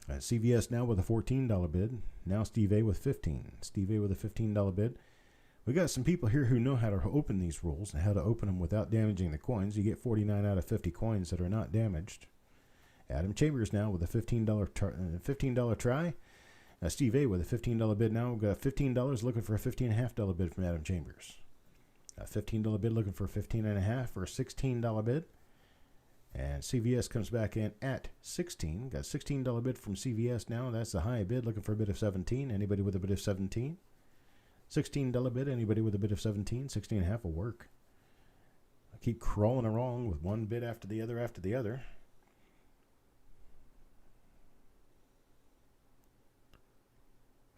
CVS now with a $14 bid. Now Steve A with 15. Steve A with a $15 bid. We got some people here who know how to open these rolls and how to open them without damaging the coins. You get 49 out of 50 coins that are not damaged. Adam Chambers now with a $15 try. Steve A with a $15 bid now. We've got $15 looking for a $15.5 bid from Adam Chambers. A $15 bid looking for a $15.5 or a $16 bid. And CVS comes back in at 16. Got a $16 bid from CVS now. That's the high bid, looking for a bid of 17. Anybody with a bid of 17? $16 bid. Anybody with a bid of 17? 16.5 will work. I keep crawling along with one bid after the other after the other.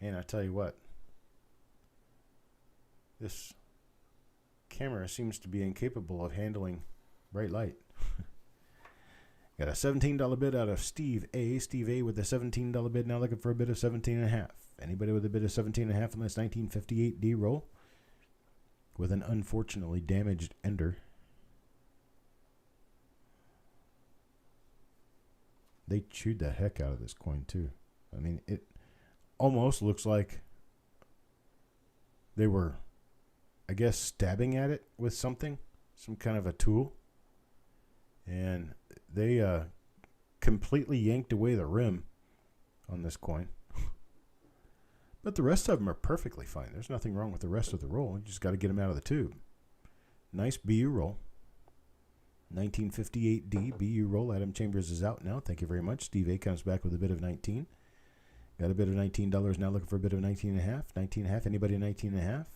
And I tell you what, this camera seems to be incapable of handling bright light. Got a $17 bid out of Steve A. Steve A with a $17 bid now, looking for a bid of 17.5. Anybody with a bid of 17.5 on this 1958 D roll with an unfortunately damaged ender? They chewed the heck out of this coin too. I mean, it almost looks like they were, I guess, stabbing at it with something, some kind of a tool. And they completely yanked away the rim on this coin. But the rest of them are perfectly fine. There's nothing wrong with the rest of the roll. You just got to get them out of the tube. Nice BU roll. 1958D BU roll. Adam Chambers is out now. Thank you very much. Steve A comes back with a bid of 19. Got a bid of $19 now, looking for a bid of 19.5. 19.5. Anybody 19.5?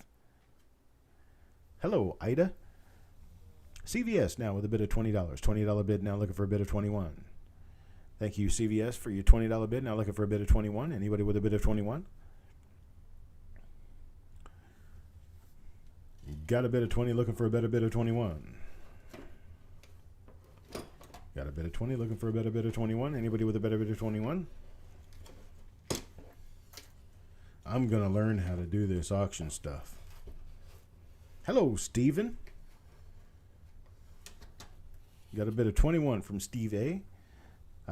Hello, Ida. CVS now with a bid of $20. $20 bid now, looking for a bid of 21. Thank you, CVS, for your $20 bid. Now looking for a bid of 21. Anybody with a bid of 21? Got a bid of 20, looking for a better bid of 21. Got a bid of 20, looking for a better bid of 21. Anybody with a better bid of 21? I'm going to learn how to do this auction stuff. Hello, Steven. Got a bid of 21 from Steve A.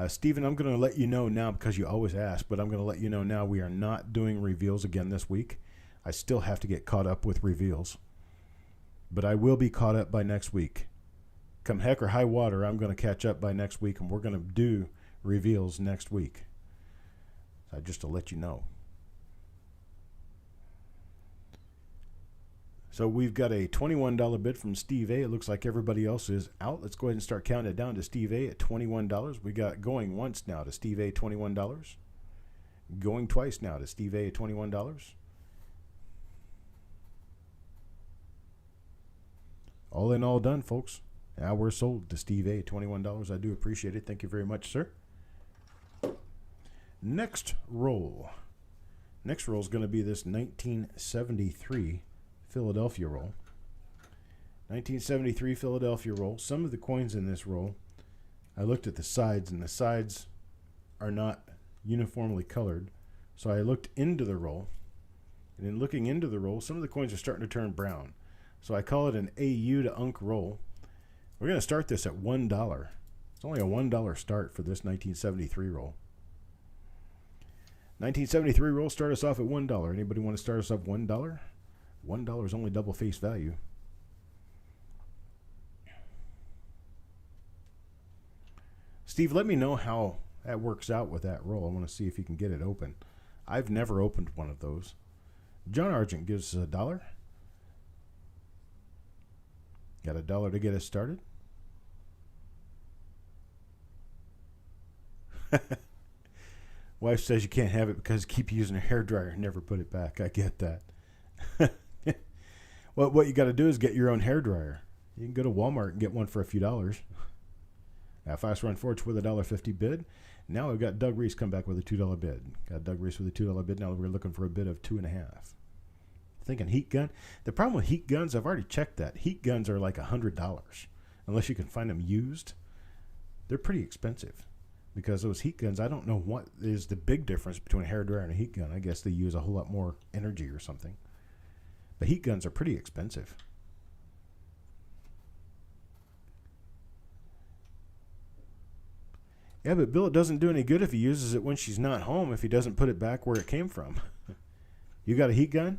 Steven, I'm going to let you know now, because you always ask, but I'm going to let you know now we are not doing reveals again this week. I still have to get caught up with reveals. But I will be caught up by next week. Come heck or high water, I'm going to catch up by next week, and we're going to do reveals next week. Just to let you know. So we've got a $21 bid from Steve A. It looks like everybody else is out. Let's go ahead and start counting it down to Steve A at $21. We got going once now to Steve A at $21. Going twice now to Steve A at $21. All in all done, folks. Now we're sold to Steve A at $21. I do appreciate it. Thank you very much, sir. Next roll. Next roll is going to be this 1973 Philadelphia roll. 1973 Philadelphia roll. Some of the coins in this roll, I looked at the sides, and the sides are not uniformly colored. So I looked into the roll, and in looking into the roll, some of the coins are starting to turn brown. So I call it an AU to UNC roll. We're going to start this at $1. It's only a $1 start for this 1973 roll. 1973 roll, start us off at $1. Anybody want to start us off $1? $1 is only double face value. Steve, let me know how that works out with that roll. I want to see if you can get it open. I've never opened one of those. John Argent gives us $1. Got $1 to get us started. Wife says you can't have it because keep using a hairdryer and never put it back. I get that. Well, what you got to do is get your own hairdryer. You can go to Walmart and get one for a few dollars. Fast Run Forge with a $1.50 bid. Now we've got Doug Reese come back with a $2 bid. Got Doug Reese with a $2 bid. Now we're looking for a bid of 2.5. Thinking heat gun. The problem with heat guns, I've already checked that. Heat guns are like $100. Unless you can find them used. They're pretty expensive. Because those heat guns, I don't know what is the big difference between a hairdryer and a heat gun. I guess they use a whole lot more energy or something. But heat guns are pretty expensive. Yeah, but Bill, it doesn't do any good if he uses it when she's not home if he doesn't put it back where it came from. You got a heat gun?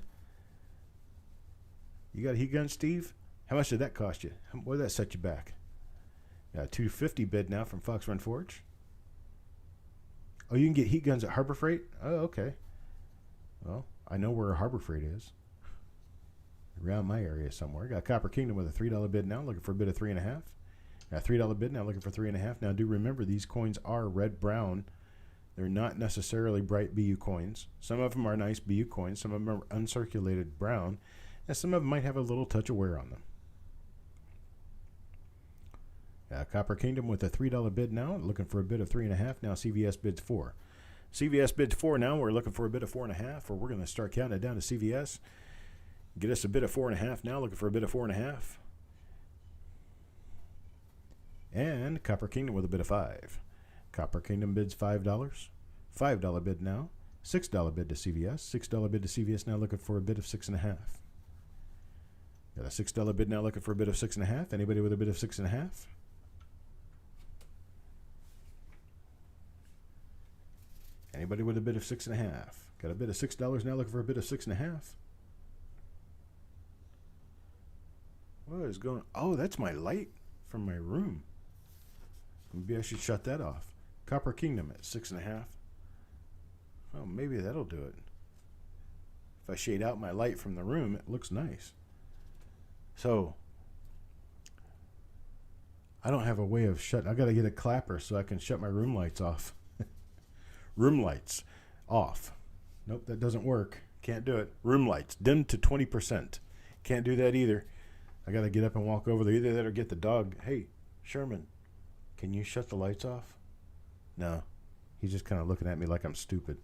You got a heat gun, Steve? How much did that cost you? What did that set you back? Got a $2.50 bid now from Fox Run Forge. Oh, you can get heat guns at Harbor Freight? Oh, okay. Well, I know where Harbor Freight is. Around my area somewhere. Got Copper Kingdom with a $3 bid now, looking for a bid of 3.5. Got a $3 bid now, looking for 3.5. Now, do remember these coins are red-brown. They're not necessarily bright BU coins. Some of them are nice BU coins. Some of them are uncirculated brown. And some of them might have a little touch of wear on them. Copper Kingdom with a $3 bid now, looking for a bid of 3.5. Now CVS bids 4. CVS bids 4 now. We're looking for a bid of 4.5, or we're going to start counting it down to CVS. Get us a bid of 4.5 now, looking for a bid of 4.5. And Copper Kingdom with a bid of 5. Copper Kingdom bids $5. $5 bid now. $6 bid to CVS. $6 bid to CVS now, looking for a bid of 6.5. Got a $6 bid now, looking for a bid of 6.5. Anybody with a bid of 6.5? Anybody with a bid of 6.5? Got a bid of $6 now, looking for a bid of 6.5. What is going on? Oh, that's my light from my room. Maybe I should shut that off. Copper Kingdom at 6.5. Oh, maybe that'll do it. If I shade out my light from the room, it looks nice. So, I don't have a way of shutting. I got to get a clapper so I can shut my room lights off. Room lights off. Nope, that doesn't work. Can't do it. Room lights dimmed to 20%. Can't do that either. I got to get up and walk over there. Either that or get the dog. Hey, Sherman, can you shut the lights off? No. He's just kind of looking at me like I'm stupid.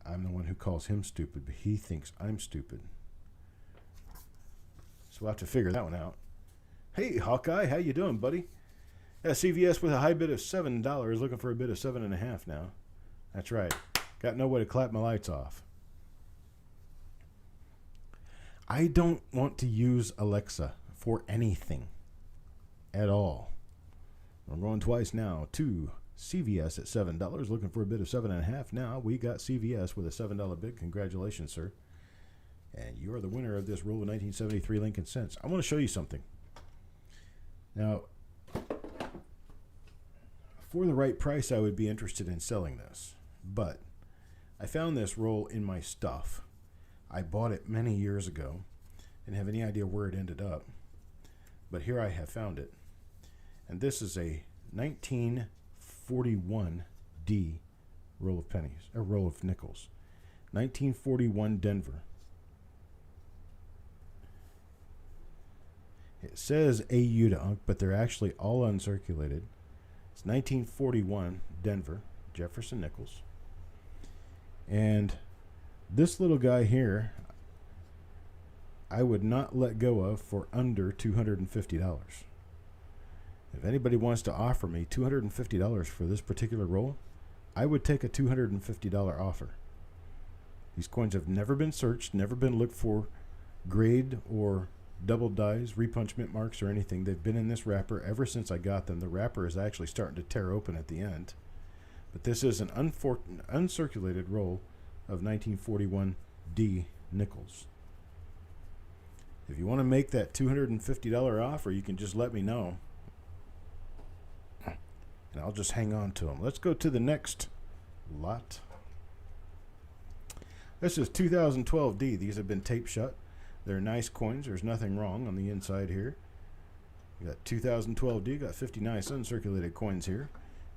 I'm the one who calls him stupid, but he thinks I'm stupid. So we'll have to figure that one out. Hey, Hawkeye, how you doing, buddy? CVS with a high bid of $7, looking for a bid of 7.5 now. That's right. Got no way to clap my lights off. I don't want to use Alexa for anything at all. I'm going twice now to CVS at $7, looking for a bid of 7.5. Now we got CVS with a $7 bid. Congratulations, sir. And you are the winner of this roll of 1973 Lincoln Cents. I want to show you something. Now, for the right price, I would be interested in selling this. But I found this roll in my stuff. I bought it many years ago. Didn't have any idea where it ended up. But here I have found it. And this is a 1941D roll of pennies, a roll of nickels. 1941 Denver. It says AU to UNC, but they're actually all uncirculated. It's 1941 Denver, Jefferson Nichols. And this little guy here, I would not let go of for under $250. If anybody wants to offer me $250 for this particular roll, I would take a $250 offer. These coins have never been searched, never been looked for grade or double dies, repunch mint marks, or anything. They've been in this wrapper ever since I got them. The wrapper is actually starting to tear open at the end. But this is an uncirculated roll of 1941 D nickels. If you want to make that $250 offer, you can just let me know. And I'll just hang on to them. Let's go to the next lot. This is 2012D. These have been taped shut. They're nice coins. There's nothing wrong on the inside here. You got 2012D. Got 50 nice uncirculated coins here.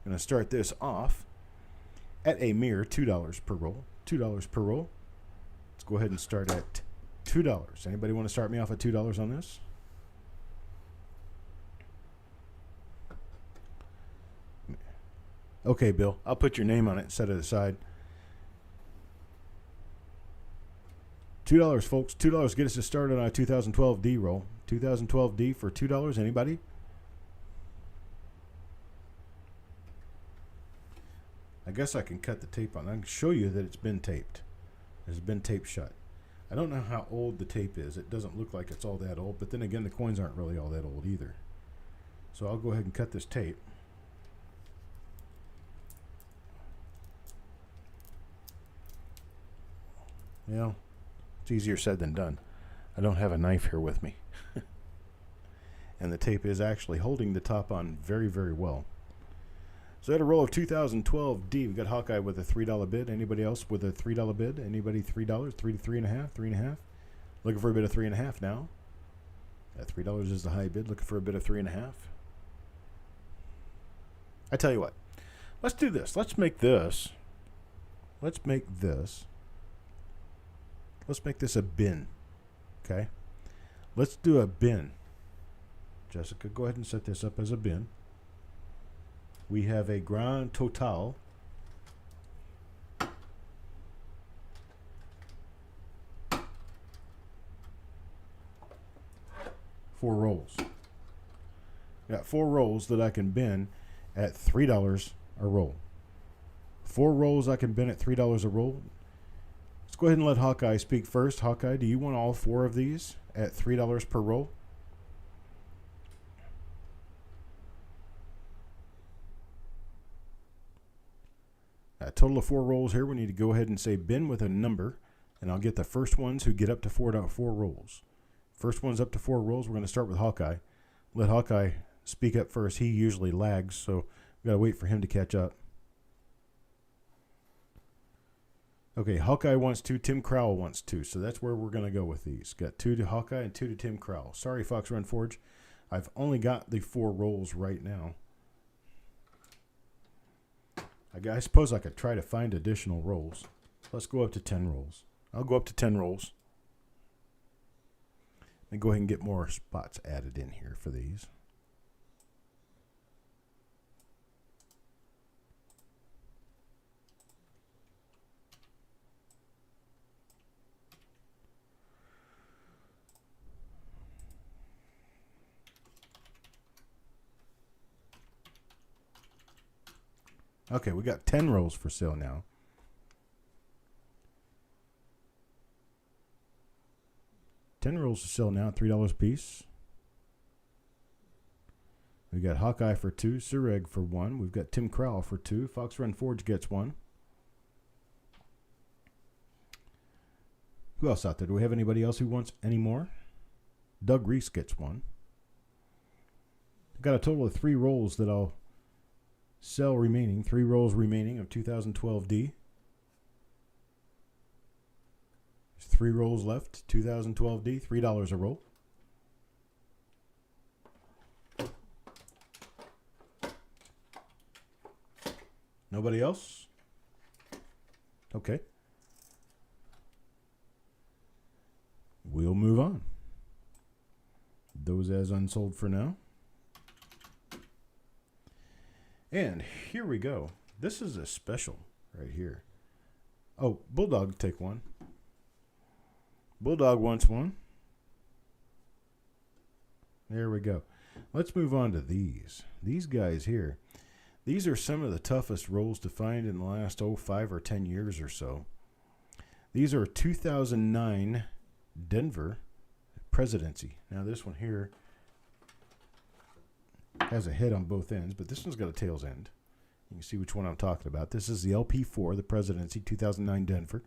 Going to start this off at a mere $2 per roll. $2 per roll. Let's go ahead and start at $2. Anybody want to start me off at $2 on this? Okay, Bill. I'll put your name on it and set it aside. $2, folks. $2 get us started on a 2012D roll. 2012D for $2. Anybody? I guess I can cut the tape on. I can show you that it's been taped. It's been taped shut. I don't know how old the tape is. It doesn't look like it's all that old, but then again, the coins aren't really all that old either. So I'll go ahead and cut this tape. Yeah, it's easier said than done. I don't have a knife here with me. And the tape is actually holding the top on very, very well. So I had a roll of 2012D. We got Hawkeye with a $3 bid. Anybody else with a $3 bid? Anybody $3? 3 to 3.5? 3.5? Looking for a bid of 3.5 now. That $3 is the high bid. Looking for a bid of 3.5. I tell you what. Let's do this. Let's make this. Let's make this. Let's make this a bin. Okay? Let's do a bin. Jessica, go ahead and set this up as a bin. We have a grand total four rolls. Got 4 rolls that I can bin at $3 a roll. 4 rolls I can bin at $3 a roll. Let's go ahead and let Hawkeye speak first. Hawkeye, do you want all 4 of these at $3 per roll? A total of 4 rolls here. We need to go ahead and say bin with a number, and I'll get the first ones who get up to 4 rolls. First one's up to 4 rolls. We're going to start with Hawkeye. Let Hawkeye speak up first. He usually lags, so we've got to wait for him to catch up. Okay, Hawkeye wants 2. Tim Crowell wants 2, so that's where we're going to go with these. Got 2 to Hawkeye and 2 to Tim Crowell. Sorry, Fox Run Forge. I've only got the 4 rolls right now. I suppose I could try to find additional rolls. Let's go up to 10 rolls. I'll go up to 10 rolls. And go ahead and get more spots added in here for these. Okay, we got 10 rolls for sale now. $10 rolls for sale now, $3 a piece. We got Hawkeye for 2, Sureg for 1. We've got Tim Crowell for 2. Fox Run Forge gets 1. Who else out there? Do we have anybody else who wants any more? Doug Reese gets 1. I've got a total of 3 rolls that I'll sell remaining. 3 rolls remaining of 2012D. There's 3 rolls left. 2012D, $3 a roll. Nobody else? Okay. We'll move on. Those as unsold for now. And here we go. This is a special right here. Oh, Bulldog, take 1. Bulldog wants 1. There we go. Let's move on to these. These guys here. These are some of the toughest rolls to find in the last 5 or 10 years or so. These are 2009 Denver Presidency. Now this one here has a head on both ends, but this one's got a tails end. You can see which one I'm talking about. This is the LP4, the Presidency, 2009 Denver.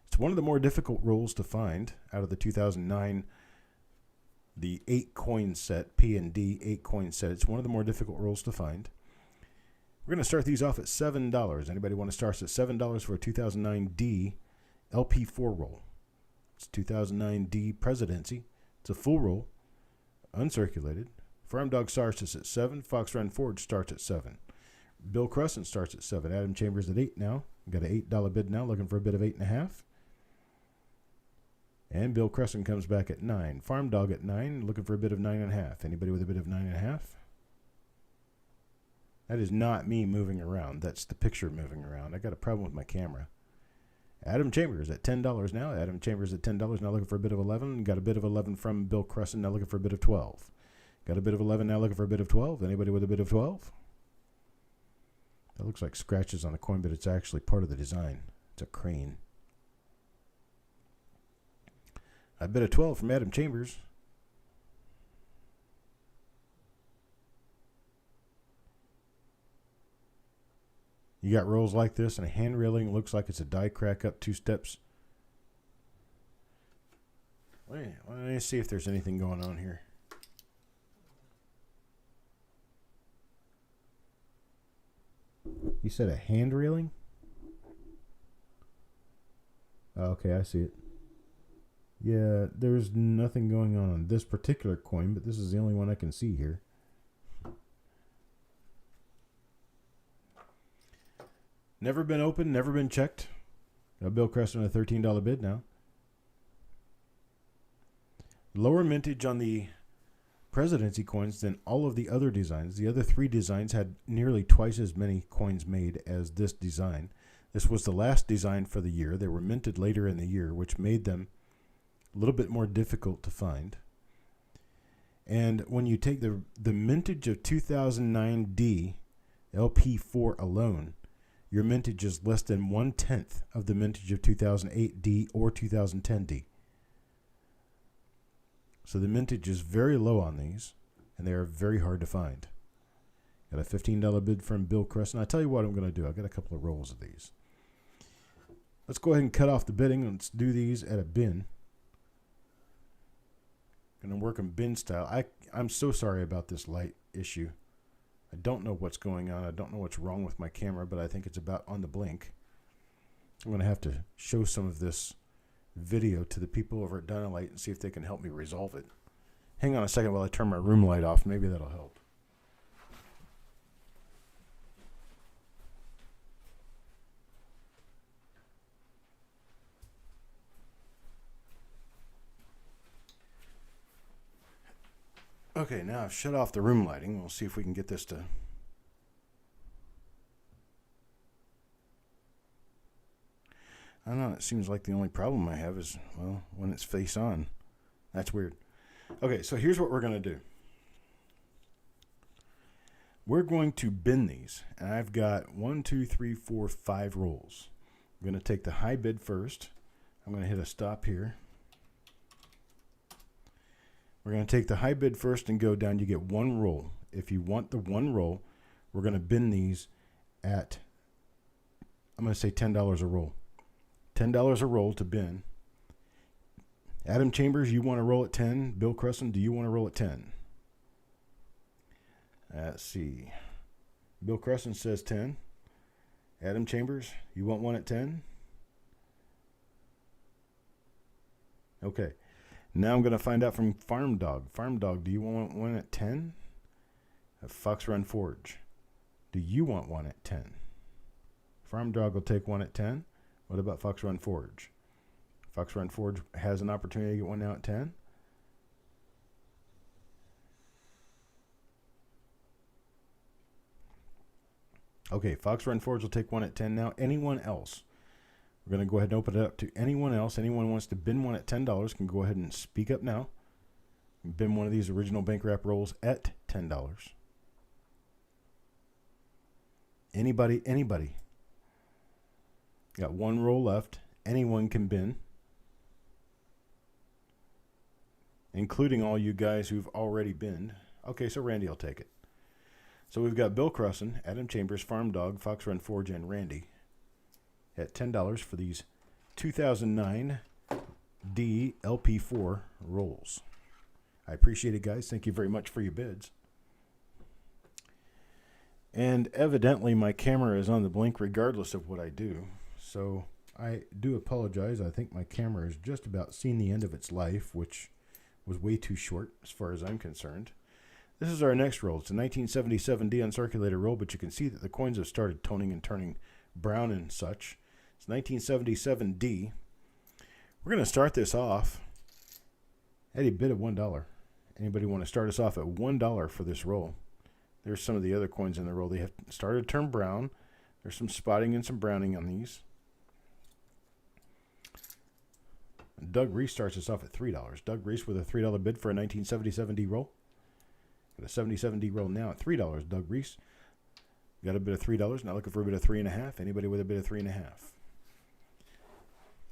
It's one of the more difficult rolls to find out of the 2009 the 8 coin set, P&D 8 coin set. It's one of the more difficult rolls to find. We're going to start these off at $7. Anybody want to start at $7 for a 2009 D LP4 roll? It's 2009 D Presidency. It's a full roll, uncirculated. Farm Dog starts us at 7. Fox Run Forge starts at 7. Bill Crescent starts at 7. Adam Chambers at 8 now. We've got an $8 bid now, looking for a bid of 8.5. And Bill Crescent comes back at 9. Farm Dog at 9, looking for a bid of 9.5. Anybody with a bid of 9.5? That is not me moving around. That's the picture moving around. I got a problem with my camera. Adam Chambers at $10 now. Adam Chambers at $10 now, looking for a bid of 11. Got a bid of 11 from Bill Crescent, now looking for a bid of 12. Got a bid of 11 now, looking for a bid of 12. Anybody with a bid of 12? That looks like scratches on a coin, but it's actually part of the design. It's a crane. I bid a 12 from Adam Chambers. You got rolls like this, and a hand railing looks like it's a die crack up 2 steps. Wait, let me see if there's anything going on here. You said a hand railing? Oh, okay, I see it. Yeah, there's nothing going on this particular coin, but this is the only one I can see here. Never been opened, never been checked. Bill Crescent a $13 bid now. Lower mintage on the Presidency coins than all of the other designs. The other 3 designs had nearly twice as many coins made as this design. This was the last design for the year. They were minted later in the year, which made them a little bit more difficult to find. And when you take the mintage of 2009 D LP4 alone, your mintage is less than 1/10 of the mintage of 2008 D or 2010 D. So the mintage is very low on these, and they are very hard to find. Got a $15 bid from Bill Crescent. I'll tell you what I'm going to do. I've got a couple of rolls of these. Let's go ahead and cut off the bidding. Let's do these at a bin. Going to work them bin style. I'm so sorry about this light issue. I don't know what's going on. I don't know what's wrong with my camera, but I think it's about on the blink. I'm going to have to show some of this video to the people over at Dynalight and see if they can help me resolve it. Hang on a second while I turn my room light off. Maybe that'll help. Okay, now I've shut off the room lighting. We'll see if we can get this to... I don't know, it seems like the only problem I have is, well, when it's face on. That's weird. Okay, so here's what we're going to do. We're going to bin these, and I've got 1, 2, 3, 4, 5 rolls. I'm going to take the high bid first. I'm going to hit a stop here. We're going to take the high bid first and go down. You get 1 roll. If you want the 1 roll, we're going to bin these at, I'm going to say $10 a roll. $10 a roll to bin. Adam Chambers, you want to roll at 10? Bill Crescent, do you want to roll at 10? Let's see. Bill Crescent says 10. Adam Chambers, you want one at 10? Okay. Now I'm going to find out from Farm Dog. Farm Dog, do you want one at 10? Fox Run Forge, do you want one at 10? Farm Dog will take one at 10. What about Fox Run Forge? Fox Run Forge has an opportunity to get one now at 10. Okay, Fox Run Forge will take one at 10 now. Anyone else? We're going to go ahead and open it up to anyone else. Anyone who wants to bin one at $10 can go ahead and speak up now. Bin one of these original bank wrap rolls at $10. Anybody? Got 1 roll left. Anyone can bin, including all you guys who've already binned. Okay, so Randy will take it. So we've got Bill Crescent, Adam Chambers, Farm Dog, Fox Run Forge, and Randy at $10 for these 2009 D LP4 rolls. I appreciate it, guys. Thank you very much for your bids. And evidently my camera is on the blink regardless of what I do. So I do apologize. I think my camera has just about seen the end of its life, which was way too short as far as I'm concerned. This is our next roll. It's a 1977D uncirculated roll, but you can see that the coins have started toning and turning brown and such. It's 1977D. We're going to start this off at a bid of $1. Anybody want to start us off at $1 for this roll? There's some of the other coins in the roll. They have started to turn brown. There's some spotting and some browning on these. Doug Reese starts us off at $3. Doug Reese with a $3 bid for a 1977D roll. Got a 77D roll now at $3. Doug Reese got a bid of $3. Now looking for a bid of $3.50. Anybody with a bid of $3.50?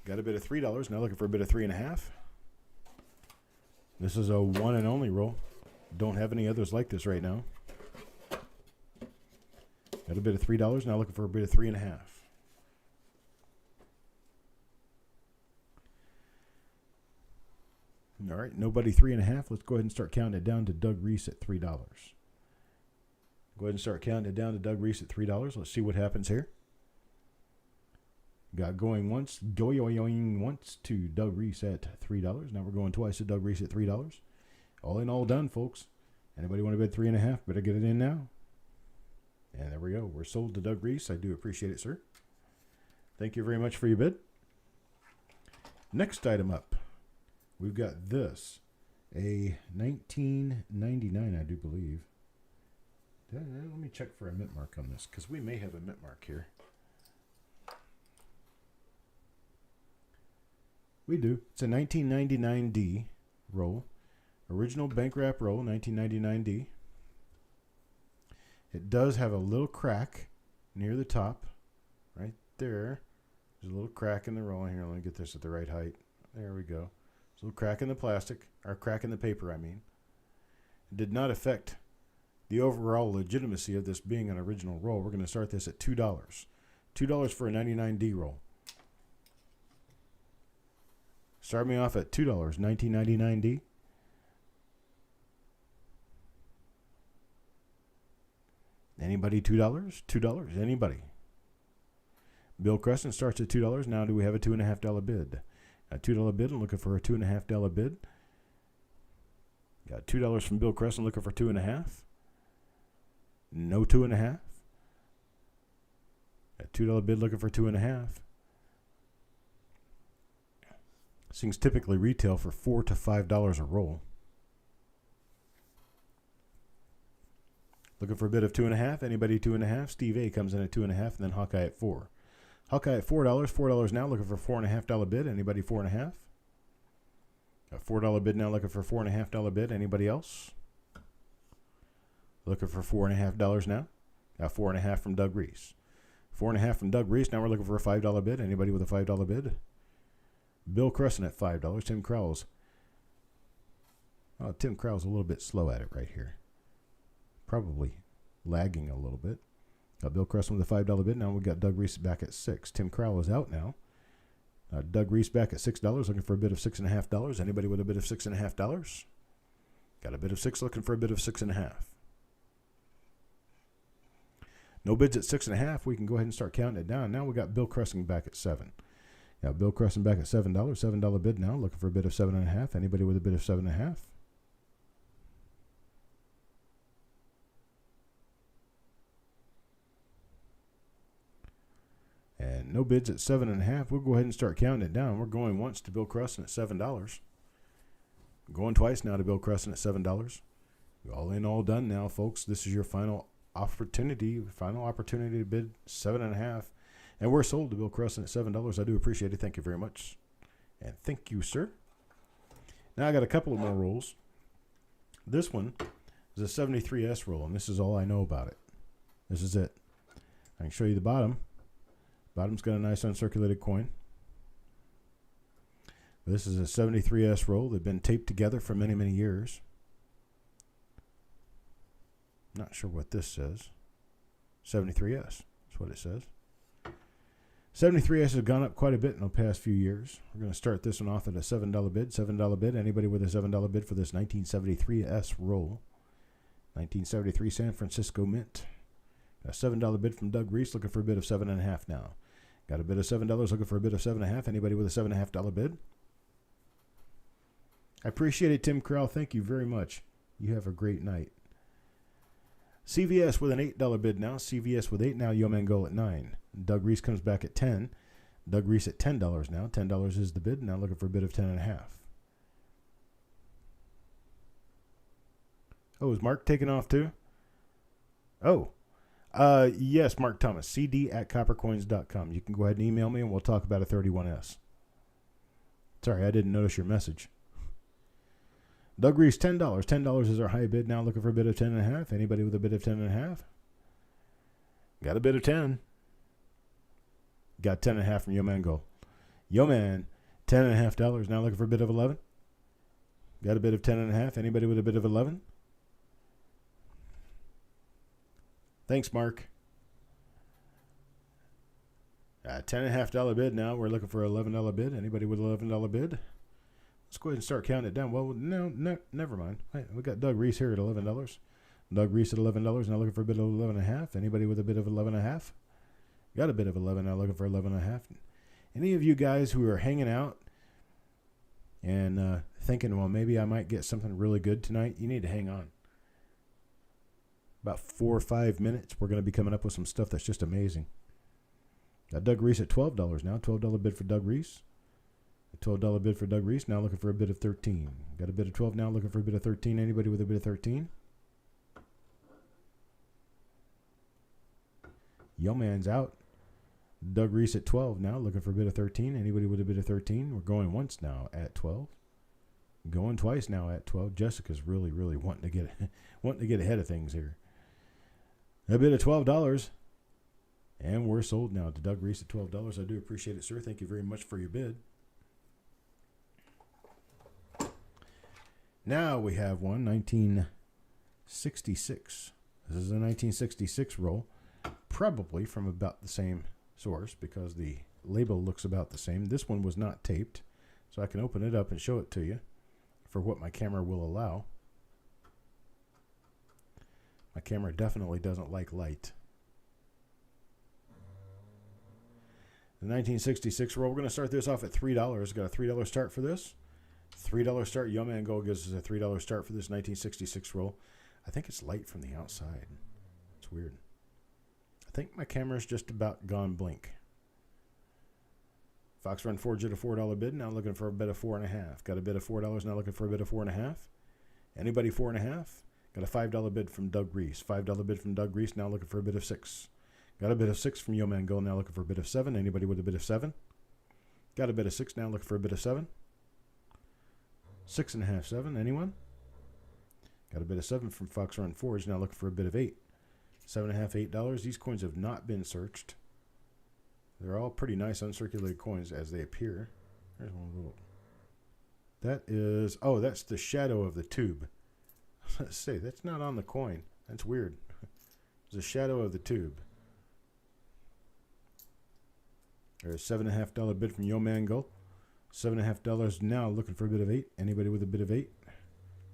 Got a bid of $3. Now looking for a bid of $3.50. This is a one and only roll. Don't have any others like this right now. Got a bid of $3. Now looking for a bid of $3.50. All right, nobody $3.50. Let's go ahead and start counting it down to Doug Reese at $3. Go ahead and start counting it down to Doug Reese at $3. Let's see what happens here. Got going once to Doug Reese at $3. Now we're going twice to Doug Reese at $3. All in, all done, folks. Anybody want to bid $3.50? Better get it in now. And there we go. We're sold to Doug Reese. I do appreciate it, sir. Thank you very much for your bid. Next item up. We've got this, a 1999, I do believe. Let me check for a mint mark on this, because we may have a mint mark here. We do. It's a 1999D roll. Original bank wrap roll, 1999D. It does have a little crack near the top, right there. There's a little crack in the roll here. Let me get this at the right height. There we go. So a little crack in the plastic, or crack in the paper, I mean. It did not affect the overall legitimacy of this being an original roll. We're going to start this at $2. $2 for a 99D roll. Start me off at $2, 1999D. Anybody $2? $2, anybody? Bill Crescent starts at $2. Now do we have a $2.50 bid? A $2 bid. I'm looking for a $2.50 bid. Got $2 from Bill Crescent looking for $2.50. No $2.50. A $2 bid looking for $2.50. These things typically retail for $4 to $5 a roll. Looking for a bid of $2.50. Anybody $2.50? Steve A comes in at $2.50, and then Hawkeye at $4. Hawkeye at $4. $4 now, looking for $4.50 bid. Anybody $4.50? A $4 bid now, looking for $4.50 bid. Anybody else? Looking for $4.50 now. Got $4.50 from Doug Reese. $4.50 from Doug Reese. Now we're looking for a $5 bid. Anybody with a $5 bid? Bill Crescent at $5. Tim Crowell's. Oh, Tim Crowell's a little bit slow at it right here. Probably lagging a little bit. Got Bill Crescent with a $5 bid. Now we've got Doug Reese back at $6. Tim Crowell is out now. Doug Reese back at $6, looking for a bid of $6.50. Anybody with a bid of $6.50? Got a bid of $6, looking for a bid of $6.50. No bids at $6.50. We can go ahead and start counting it down. Now we got Bill Crescent back at $7. Got Bill Crescent back at $7. $7 bid now, looking for a bid of $7.50. Anybody with a bid of $7.50? And no bids at $7.50. We'll go ahead and start counting it down. We're going once to Bill Crescent at $7. Going twice now to Bill Crescent at $7. All in, all done now, folks. This is your final opportunity to bid $7.50. And we're sold to Bill Crescent at $7. I do appreciate it. Thank you very much. And thank you, sir. Now I got a couple of more rolls. This one is a 73S roll, and this is all I know about it. This is it. I can show you the bottom. Bottom's got a nice uncirculated coin. This is a 73S roll. They've been taped together for many, many years. Not sure what this says. 73S. That's what it says. 73S has gone up quite a bit in the past few years. We're going to start this one off at a $7 bid. $7 bid. Anybody with a $7 bid for this 1973S roll? 1973 San Francisco Mint. Got a $7 bid from Doug Reese, looking for a bid of 7.5 now. Got a bid of $7, looking for a bid of 7.5. Anybody with a $7.5 bid? I appreciate it, Tim Crowell. Thank you very much. You have a great night. CVS with an $8 bid now. CVS with 8 now. Yo Man Goal at 9. Doug Reese comes back at 10. Doug Reese at $10 now. $10 is the bid. Now looking for a bid of 10.5. Oh, is Mark taking off too? Oh, yes, Mark Thomas. cd@coppercoins.com. You can go ahead and email me and we'll talk about a 31S. Sorry, I didn't notice your message. Doug Reese, $10. $10 is our high bid. Now looking for a bid of 10.5. Anybody with a bid of 10.5? Got a bid of 10. Got 10.5 from Yo Man Go. Yo Man, $10.5. Now looking for a bid of 11. Got a bid of 10.5. Anybody with a bid of 11? Thanks, Mark. $10.5 bid now. We're looking for an $11 bid. Anybody with an $11 bid? Let's go ahead and start counting it down. Well, no, never mind. We got Doug Reese here at $11. Doug Reese at $11. Now looking for a bid of 11.5. Anybody with a bid of 11.5? Got a bid of 11. Now looking for 11.5. Any of you guys who are hanging out and thinking, well, maybe I might get something really good tonight, you need to hang on. About 4 or 5 minutes, we're going to be coming up with some stuff that's just amazing. Got Doug Reese at $12 now. $12 bid for Doug Reese. A $12 bid for Doug Reese. Now looking for a bid of 13. Got a bid of 12 now. Looking for a bid of 13. Anybody with a bid of 13? Yo Man's out. Doug Reese at 12 now. Looking for a bid of 13. Anybody with a bid of 13? We're going once now at 12. Going twice now at 12. Jessica's really, really wanting to get ahead of things here. A bid of $12. And we're sold now to Doug Reese at $12. I do appreciate it, sir. Thank you very much for your bid. Now we have one, 1966. This is a 1966 roll, probably from about the same source because the label looks about the same. This one was not taped, so I can open it up and show it to you for what my camera will allow. My camera definitely doesn't like light. The 1966 roll, we're going to start this off at $3. Got a $3 start for this. $3 start. Yo Man Go gives us a $3 start for this 1966 roll. I think it's light from the outside. It's weird. I think my camera's just about gone blink. Fox Run forged at a $4 bid. Now looking for a bid of 4.5. Got a bid of $4. Now looking for a bid of 4.5. Anybody 4.5? Got a $5 bid from Doug Reese. $5 bid from Doug Reese. Now looking for a bid of 6. Got a bid of 6 from Yo Man Go. Now looking for a bid of 7. Anybody with a bid of 7? Got a bid of 6. Now looking for a bid of 7. 6.5, 7. Anyone? Got a bid of 7 from Fox Run Forge. Now looking for a bid of 8. 7.5, $8. These coins have not been searched. They're all pretty nice uncirculated coins as they appear. There's one little. That is, oh, that's the shadow of the tube. Let's see, that's not on the coin. That's weird. It's the shadow of the tube. There's a $7.5 bid from Yo Man Go. $7.5 now, looking for a bid of 8. Anybody with a bid of 8?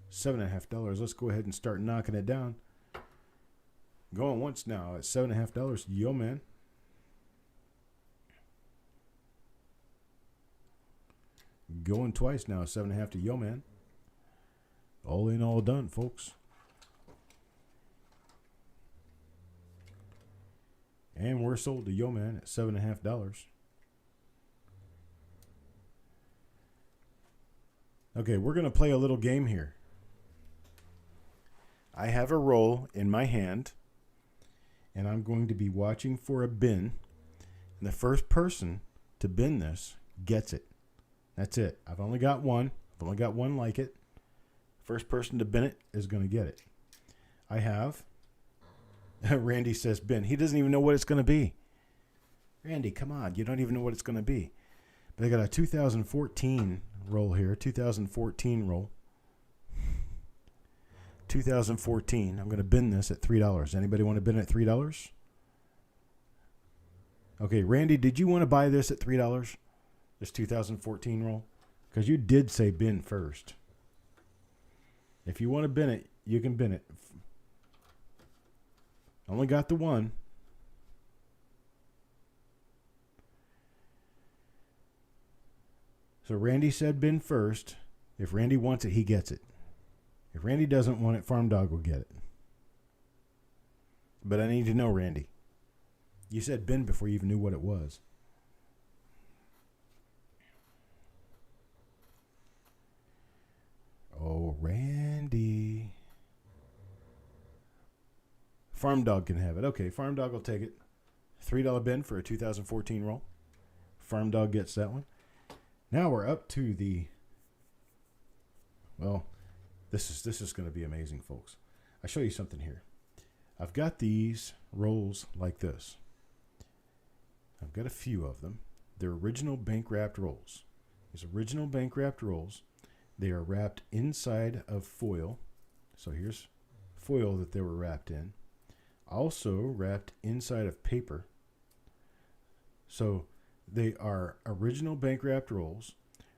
$7.5. Let's go ahead and start knocking it down. Going once now at $7.5. Yo Man. Going twice now, 7.5 to Yo Man. All in, all done, folks. And we're sold to Yo Man at $7.5. Okay, we're going to play a little game here. I have a roll in my hand, and I'm going to be watching for a bin. And the first person to bin this gets it. That's it. I've only got one. I've only got one like it. First person to bin it is going to get it. I have. Randy says bin. He doesn't even know what it's going to be. Randy, come on. You don't even know what it's going to be. But I got a 2014 roll here. 2014 roll. 2014. I'm going to bin this at $3. Anybody want to bin it at $3? Okay, Randy, did you want to buy this at $3? This 2014 roll? Because you did say bin first. If you want to bin it, you can bin it. Only got the one. So Randy said bin first. If Randy wants it, he gets it. If Randy doesn't want it, Farm Dog will get it. But I need to know, Randy. You said bin before you even knew what it was. Oh, Randy. Farm Dog can have it. Okay, Farm Dog will take it. $3 bin for a 2014 roll. Farm Dog gets that one. Now we're up to the... Well, this is going to be amazing, folks. I'll show you something here. I've got these rolls like this. I've got a few of them. They're original bank wrapped rolls. These original bank wrapped rolls, they are wrapped inside of foil. So here's foil that they were wrapped in. Also wrapped inside of paper. So they are original bank wrapped rolls,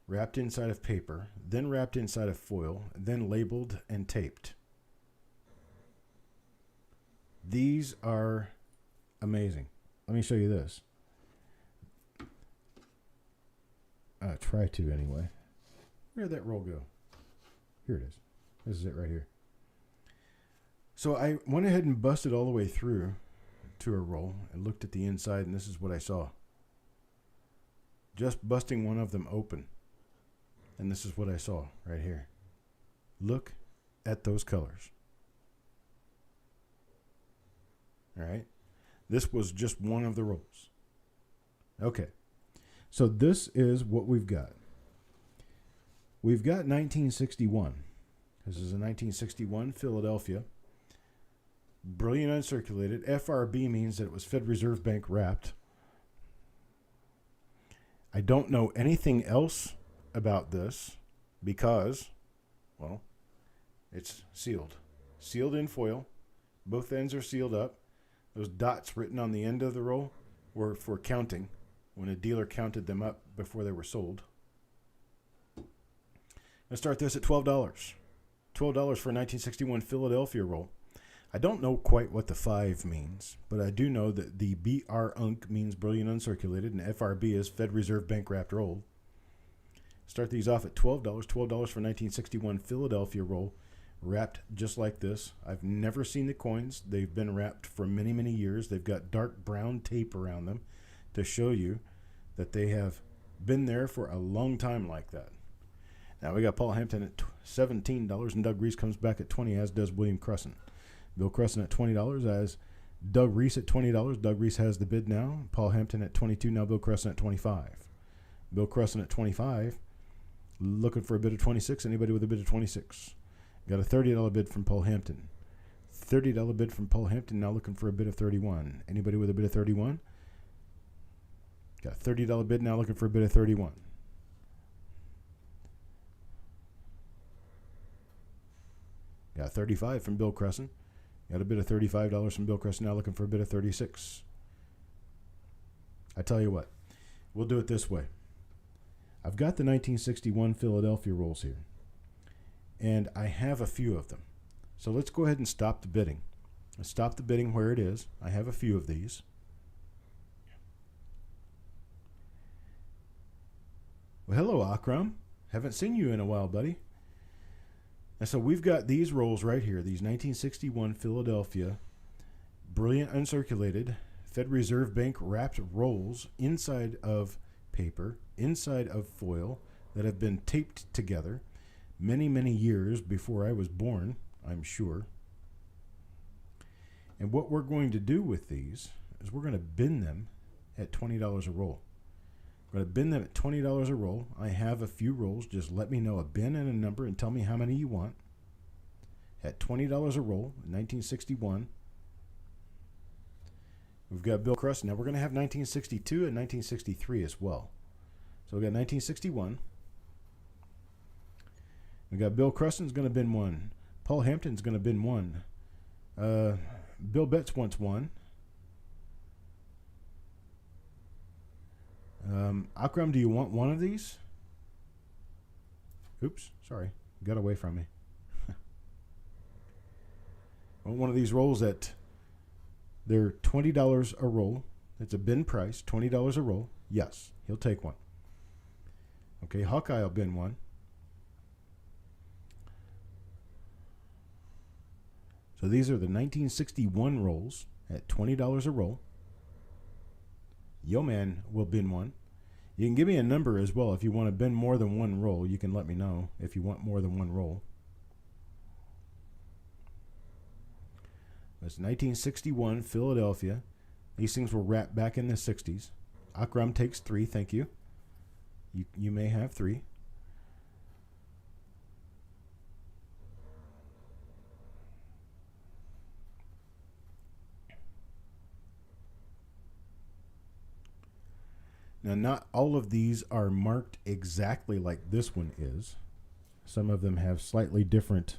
wrapped inside of paper, then wrapped inside of foil, then labeled and taped. These are amazing. Let me show you this. Try to anyway. Where'd that roll go? Here it is. This is it right here. So I went ahead and busted all the way through to a roll and looked at the inside, and this is what I saw. Just busting one of them open. And this is what I saw right here. Look at those colors. All right. This was just one of the rolls. Okay. So this is what we've got. We've got 1961. This is a 1961 Philadelphia. Brilliant uncirculated. FRB means that it was Fed Reserve Bank wrapped. I don't know anything else about this because, well, it's sealed. Sealed in foil. Both ends are sealed up. Those dots written on the end of the roll were for counting when a dealer counted them up before they were sold. Let's start this at $12. $12 for a 1961 Philadelphia roll. I don't know quite what the 5 means, but I do know that the BR Unc means brilliant uncirculated, and FRB is Fed Reserve Bank wrapped roll. Start these off at $12. $12 for 1961 Philadelphia roll, wrapped just like this. I've never seen the coins. They've been wrapped for many, many years. They've got dark brown tape around them to show you that they have been there for a long time like that. Now we got Paul Hampton at $17, and Doug Reese comes back at $20, as does William Crescent. Bill Crescent at $20, as Doug Reese at $20. Doug Reese has the bid now. Paul Hampton at $22, now Bill Crescent at $25. Bill Crescent at $25, looking for a bid of $26. Anybody with a bid of $26? Got a $30 bid from Paul Hampton. $30 bid from Paul Hampton, now looking for a bid of $31. Anybody with a bid of $31? Got a $30 bid, now looking for a bid of $31. Got 35 from Bill Crescent. Got a bid of $35 from Bill Crescent, now looking for a bid of $36. I tell you what, we'll do it this way. I've got the 1961 Philadelphia rolls here, and I have a few of them. So let's go ahead and stop the bidding. Let's stop the bidding where it is. I have a few of these. Well, hello, Akram. Haven't seen you in a while, buddy. And so we've got these rolls right here, these 1961 Philadelphia brilliant uncirculated Fed Reserve Bank wrapped rolls inside of paper, inside of foil, that have been taped together many, many years before I was born, I'm sure. And what we're going to do with these is we're going to bin them at $20 a roll. We're going to bin them at $20 a roll. I have a few rolls. Just let me know a bin and a number and tell me how many you want. At $20 a roll, 1961. We've got Bill Crescent. Now we're going to have 1962 and 1963 as well. So we got 1961. We got Bill Crescent's going to bin one. Paul Hampton's going to bin one. Bill Betts wants one. Akram, do you want one of these? Oops, sorry. Got away from me. Want one of these rolls that they're $20 a roll. It's a bin price, $20 a roll. Yes, he'll take one. Okay, Hawkeye will bin one. So these are the 1961 rolls at $20 a roll. Yo Man will bin one. You can give me a number as well. If you want to bin more than one roll, you can let me know if you want more than one roll. It's 1961 Philadelphia. These things were wrapped back in the 60s. Akram takes 3, thank you. You may have 3. Now, not all of these are marked exactly like this one is. Some of them have slightly different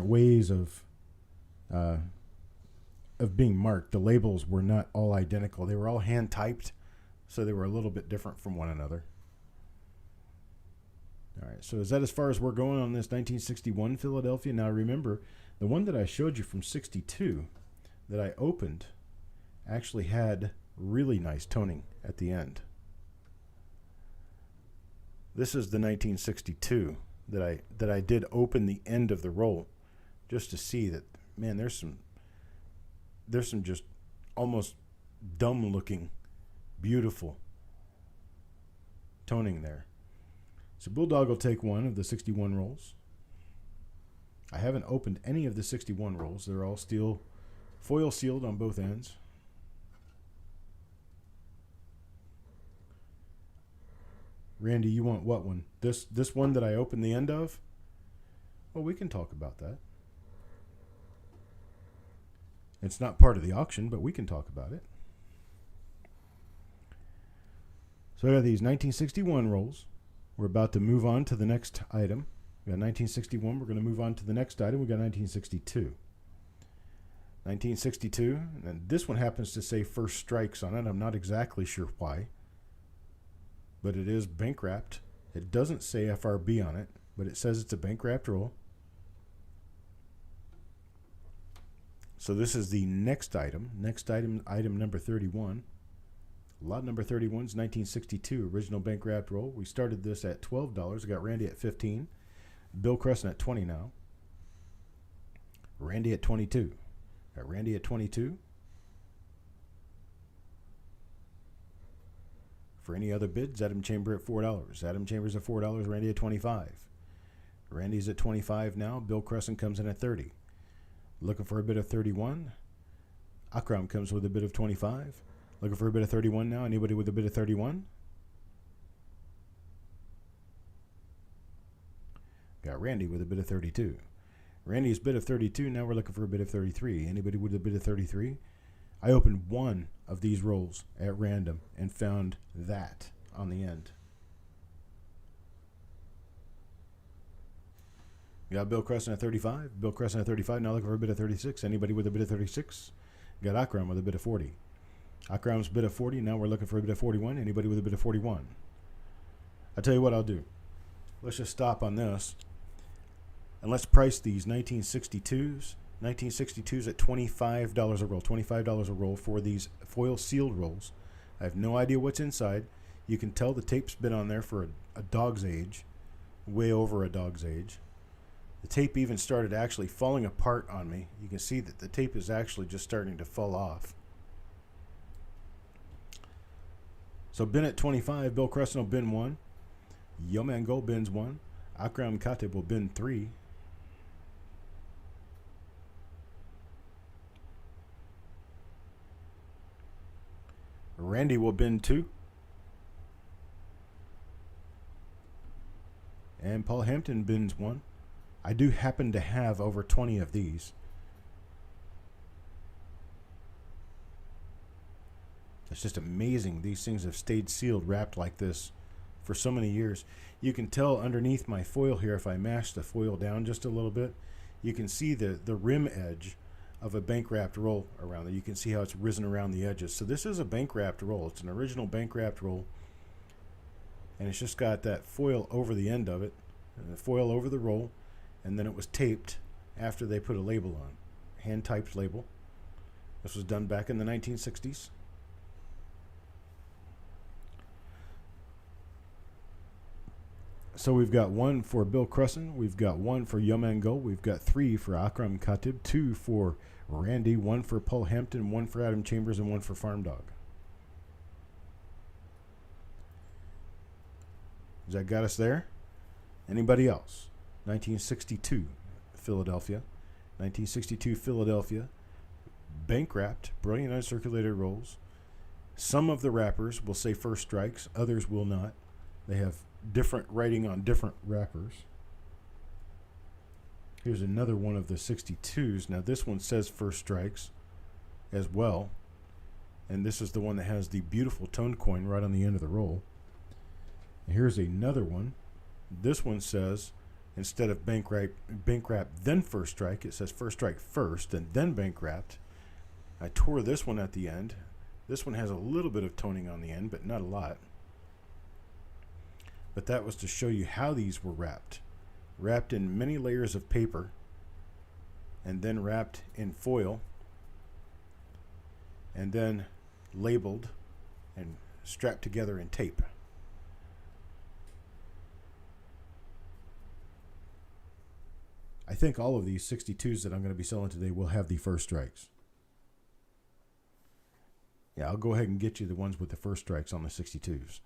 ways of being marked. The labels were not all identical. They were all hand typed, so they were a little bit different from one another. All right, so is that as far as we're going on this 1961 Philadelphia? Now remember, the one that I showed you from 62 that I opened actually had really nice toning at the end. This is the 1962 that I did open the end of the roll just to see that, man, there's some just almost dumb looking beautiful toning there. So Bulldog will take one of the 61 rolls. I haven't opened any of the 61 rolls. They're all steel foil sealed on both ends. Randy, you want what one? This one that I opened the end of? Well, we can talk about that. It's not part of the auction, but we can talk about it. So I got these 1961 rolls. We're about to move on to the next item. We got 1961. We're going to move on to the next item. We got 1962. 1962, and this one happens to say First Strikes on it. I'm not exactly sure why, but it is bank wrapped. It doesn't say FRB on it, but it says it's a bank wrapped roll. So this is the next item. Next item, item number 31. Lot number 31 is 1962 original bank wrapped roll. We started this at $12. I got Randy at 15. Bill Crescent at 20 now. Randy at 22. Got Randy at 22. For any other bids, Adam Chamber at $4. Adam Chambers at $4. Randy at 25. Randy's at 25 now. Bill Crescent comes in at 30. Looking for a bid of 31. Akram comes with a bid of 25. Looking for a bid of 31 now. Anybody with a bid of 31? Got Randy with a bid of 32. Randy's bid of 32. Now we're looking for a bid of 33. Anybody with a bid of 33? I opened one of these rolls at random and found that on the end. Got Bill Crescent at 35. Bill Crescent at 35. Now looking for a bid of 36. Anybody with a bid of 36? Got Akram with a bid of 40. Akram's bid of 40. Now we're looking for a bid of 41. Anybody with a bid of 41? I'll tell you what I'll do. Let's just stop on this. And let's price these 1962s. 1962s at $25 a roll. $25 a roll for these foil sealed rolls. I have no idea what's inside. You can tell the tape's been on there for a dog's age. Way over a dog's age. The tape even started actually falling apart on me. You can see that the tape is actually just starting to fall off. So bin at 25, Bill Crescent will bin 1. Yo Man Gold bins 1. Akram Katib will bin 3. Randy will bin 2. And Paul Hampton bins 1. I do happen to have over 20 of these. It's just amazing. These things have stayed sealed, wrapped like this for so many years. You can tell underneath my foil here, if I mash the foil down just a little bit, you can see the rim edge of a bank wrapped roll around there. You can see how it's risen around the edges. So this is a bank wrapped roll. It's an original bank wrapped roll, and it's just got that foil over the end of it, and the foil over the roll, and then it was taped after they put a label on, hand typed label. This was done back in the 1960s. So we've got one for Bill Crescent, we've got one for Yomango, we've got 3 for Akram Khatib, 2 for Randy, 1 for Paul Hampton, 1 for Adam Chambers, and 1 for Farm Dog. Does that got us there? Anybody else? 1962, Philadelphia. 1962, Philadelphia. Bank wrapped, brilliant uncirculated rolls. Some of the wrappers will say First Strikes, others will not. They have different writing on different wrappers. Here's another one of the 62s. Now this one says First Strikes as well, and this is the one that has the beautiful toned coin right on the end of the roll. And here's another one. This one says, instead of bank wrapped then First Strike, it says First Strike first and then bank wrapped. I tore this one at the end. This one has a little bit of toning on the end, but not a lot. But that was to show you how these were wrapped. Wrapped in many layers of paper, and then wrapped in foil, and then labeled and strapped together in tape. I think all of these 62s that I'm going to be selling today will have the First Strikes. Yeah, I'll go ahead and get you the ones with the First Strikes on the 62s.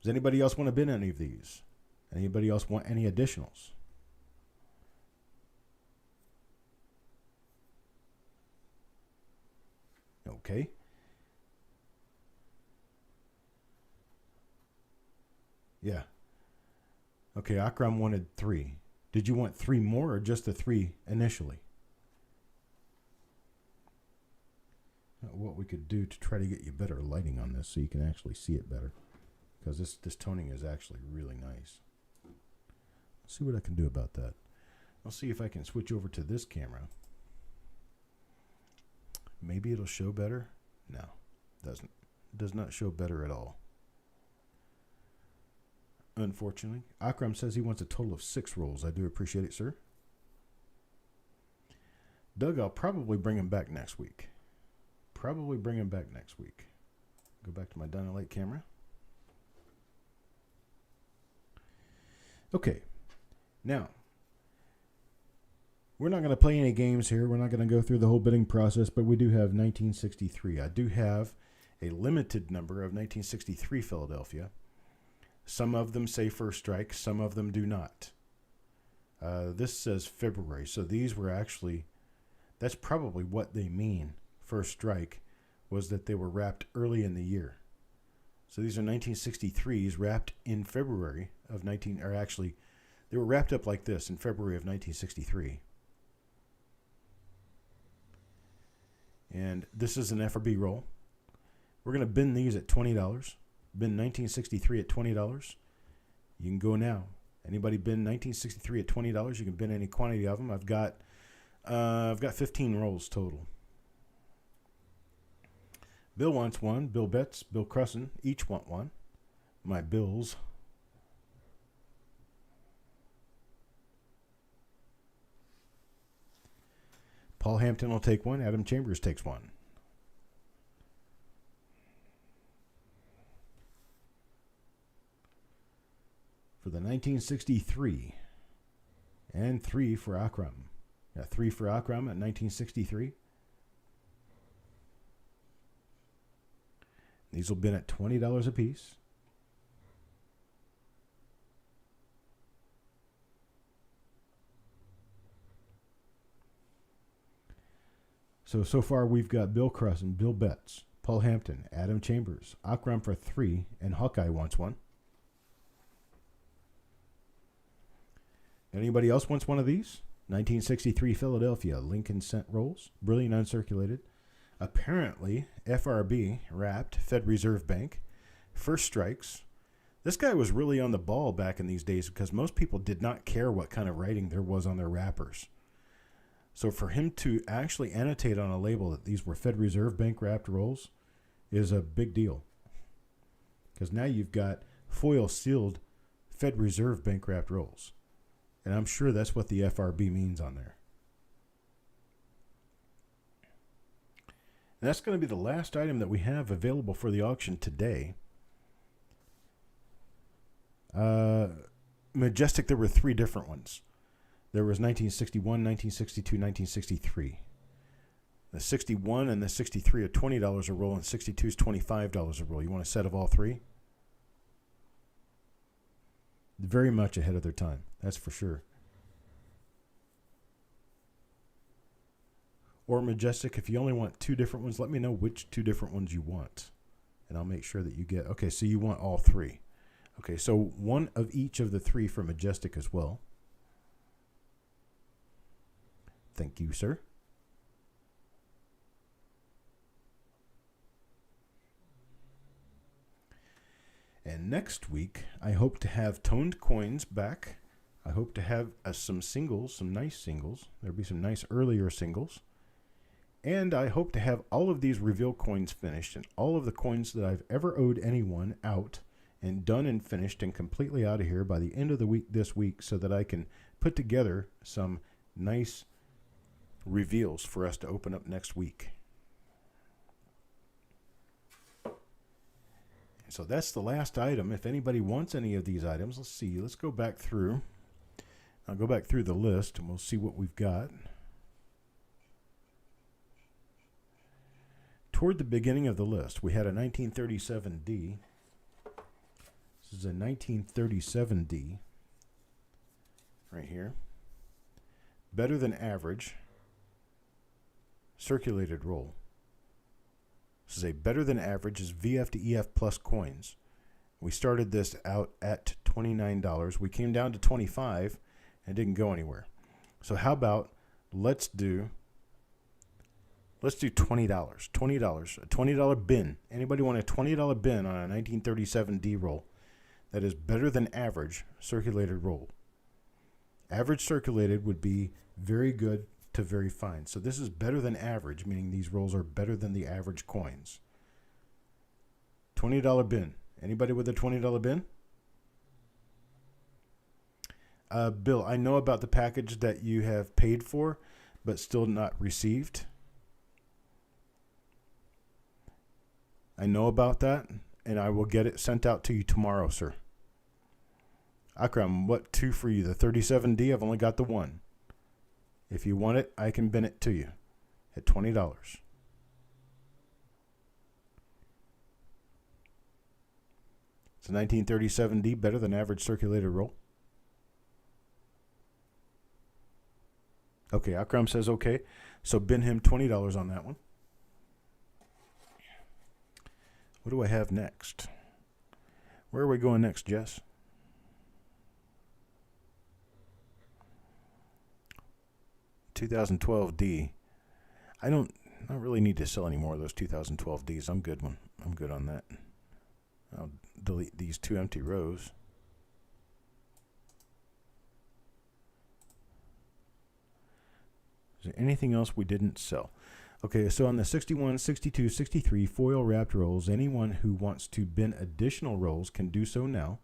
Does anybody else want to bid any of these? Anybody else want any additionals? Okay. Yeah. Okay, Akram wanted 3. Did you want 3 more or just the 3 initially? What we could do to try to get you better lighting on this so you can actually see it better. Because this toning is actually really nice. Let's see what I can do about that. I'll see if I can switch over to this camera. Maybe it'll show better. No, doesn't. It does not show better at all. Unfortunately. Akram says he wants a total of 6 rolls. I do appreciate it, sir. Doug, I'll probably bring him back next week. Probably bring him back next week. Go back to my Dynalite camera. Okay, now, we're not going to play any games here. We're not going to go through the whole bidding process, but we do have 1963. I do have a limited number of 1963 Philadelphia. Some of them say First Strike, some of them do not. This says February, so these were actually, that's probably what they mean, First Strike, was that they were wrapped early in the year. So these are 1963s wrapped in February of they were wrapped up like this in February of 1963. And this is an FRB roll. We're going to bin these at $20. Bin 1963 at $20. You can go now. Anybody bin 1963 at $20? You can bin any quantity of them. I've got 15 rolls total. Bill wants one. Bill Betts, Bill Crescent, each want one. My bills. Paul Hampton will take one. Adam Chambers takes one. For the 1963. And 3 for Akram. Got 3 for Akram at 1963. These will bin at $20 a piece. So far we've got Bill Crescent, Bill Betts, Paul Hampton, Adam Chambers, Akram for 3, and Hawkeye wants one. Anybody else wants one of these? 1963 Philadelphia Lincoln cent rolls, brilliant uncirculated. Apparently, FRB, wrapped, Fed Reserve Bank, First Strikes. This guy was really on the ball back in these days because most people did not care what kind of writing there was on their wrappers. So for him to actually annotate on a label that these were Fed Reserve bank wrapped rolls is a big deal. Because now you've got foil sealed Fed Reserve bank wrapped rolls. And I'm sure that's what the FRB means on there. And that's going to be the last item that we have available for the auction today. Majestic, there were 3 different ones. There was 1961, 1962, 1963. The 61 and the 63 are $20 a roll, and 62 is $25 a roll. You want a set of all 3? Very much ahead of their time, that's for sure. Or Majestic, if you only want 2 different ones, let me know which 2 different ones you want. And I'll make sure that you get... Okay, so you want all 3. Okay, so 1 of each of the 3 for Majestic as well. Thank you, sir. And next week, I hope to have toned coins back. I hope to have some singles, some nice singles. There'll be some nice earlier singles. And I hope to have all of these reveal coins finished and all of the coins that I've ever owed anyone out and done and finished and completely out of here by the end of the week this week, so that I can put together some nice reveals for us to open up next week. So that's the last item. If anybody wants any of these items, let's see. Let's go back through. I'll go back through the list and we'll see what we've got. Toward the beginning of the list, we had a 1937D. This is a 1937D right here. Better than average circulated roll. This is a better than average is VF to EF plus coins. We started this out at $29. We came down to $25 and didn't go anywhere. So how about let's do $20. $20. A $20 bin. Anybody want a $20 bin on a 1937D roll that is better than average circulated roll? Average circulated would be very good to very fine. So this is better than average, meaning these rolls are better than the average coins. $20 bin. Anybody with a $20 bin? Bill, I know about the package that you have paid for, but still not received. I know about that, and I will get it sent out to you tomorrow, sir. Akram, what 2 for you? The 37D, I've only got the 1. If you want it, I can bin it to you at $20. It's a 1937D, better than average circulated roll. Okay, Akram says okay. So bin him $20 on that one. What do I have next? Where are we going next, Jess? $2012D. I don't really need to sell any more of those 2012Ds. I'm good on that. I'll delete these 2 empty rows. Is there anything else we didn't sell? Okay, so on the 61, 62, 63 foil wrapped rolls, anyone who wants to bin additional rolls can do so now.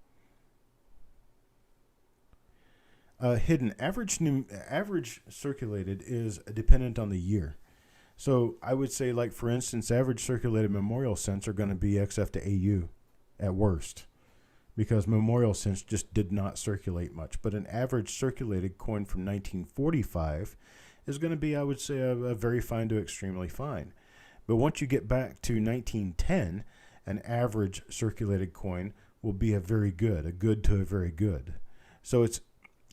Hidden average circulated is dependent on the year. So I would say, like for instance, average circulated memorial cents are going to be XF to AU at worst, because memorial cents just did not circulate much. But an average circulated coin from 1945 is going to be, I would say, a very fine to extremely fine. But once you get back to 1910, an average circulated coin will be a good to a very good. So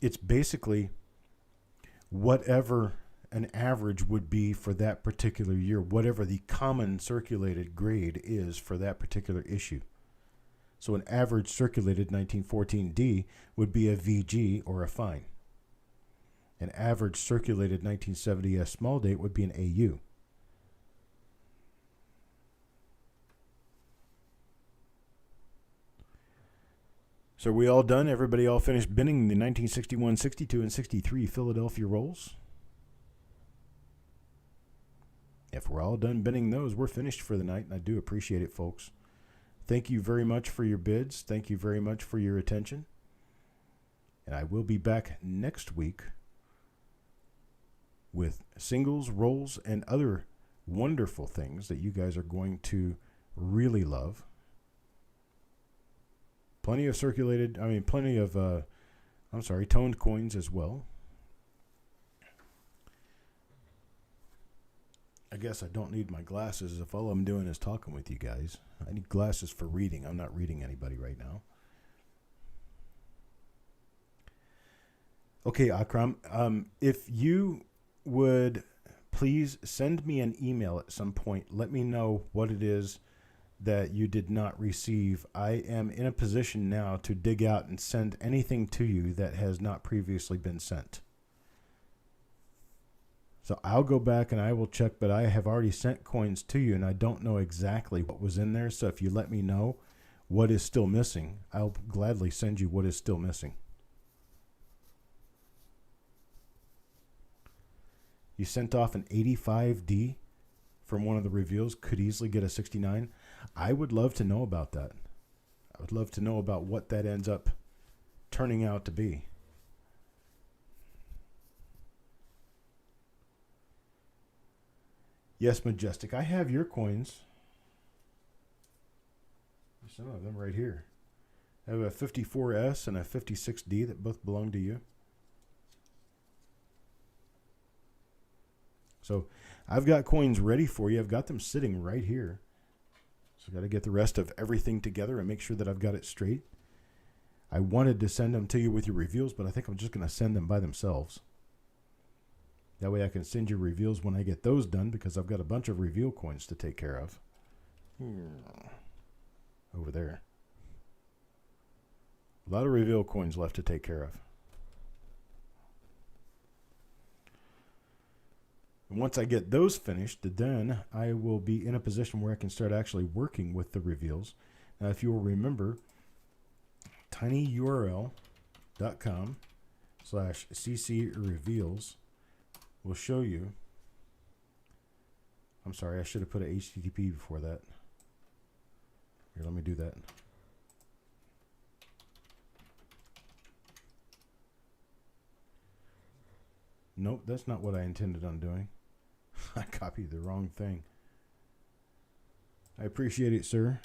it's basically whatever an average would be for that particular year, whatever the common circulated grade is for that particular issue. So an average circulated 1914D would be a VG or a fine. An average circulated 1970S small date would be an AU. So are we all done? Everybody all finished binning the 1961, 62, and 63 Philadelphia rolls? If we're all done bidding those, we're finished for the night, and I do appreciate it, folks. Thank you very much for your bids. Thank you very much for your attention. And I will be back next week with singles, rolls, and other wonderful things that you guys are going to really love. Plenty of toned coins as well. I guess I don't need my glasses if all I'm doing is talking with you guys. I need glasses for reading. I'm not reading anybody right now. Okay, Akram, if you would please send me an email at some point. Let me know what it is that you did not receive. I am in a position now to dig out and send anything to you that has not previously been sent. So I'll go back and I will check, but I have already sent coins to you and I don't know exactly what was in there. So if you let me know what is still missing, I'll gladly send you what is still missing. You sent off an 85D from one of the reveals, could easily get a 69. I would love to know about that. I would love to know about what that ends up turning out to be. Yes, Majestic, I have your coins. Some of them right here. I have a 54S and a 56D that both belong to you. So I've got coins ready for you. I've got them sitting right here. So I've got to get the rest of everything together and make sure that I've got it straight. I wanted to send them to you with your reveals, but I think I'm just going to send them by themselves. That way I can send you reveals when I get those done, because I've got a bunch of reveal coins to take care of. Over there. A lot of reveal coins left to take care of. And once I get those finished, then I will be in a position where I can start actually working with the reveals. Now, if you will remember, tinyurl.com/ccreveals will show you. I'm sorry, I should have put a HTTP before that. Here, let me do that. Nope, that's not what I intended on doing. I copied the wrong thing. I appreciate it, sir.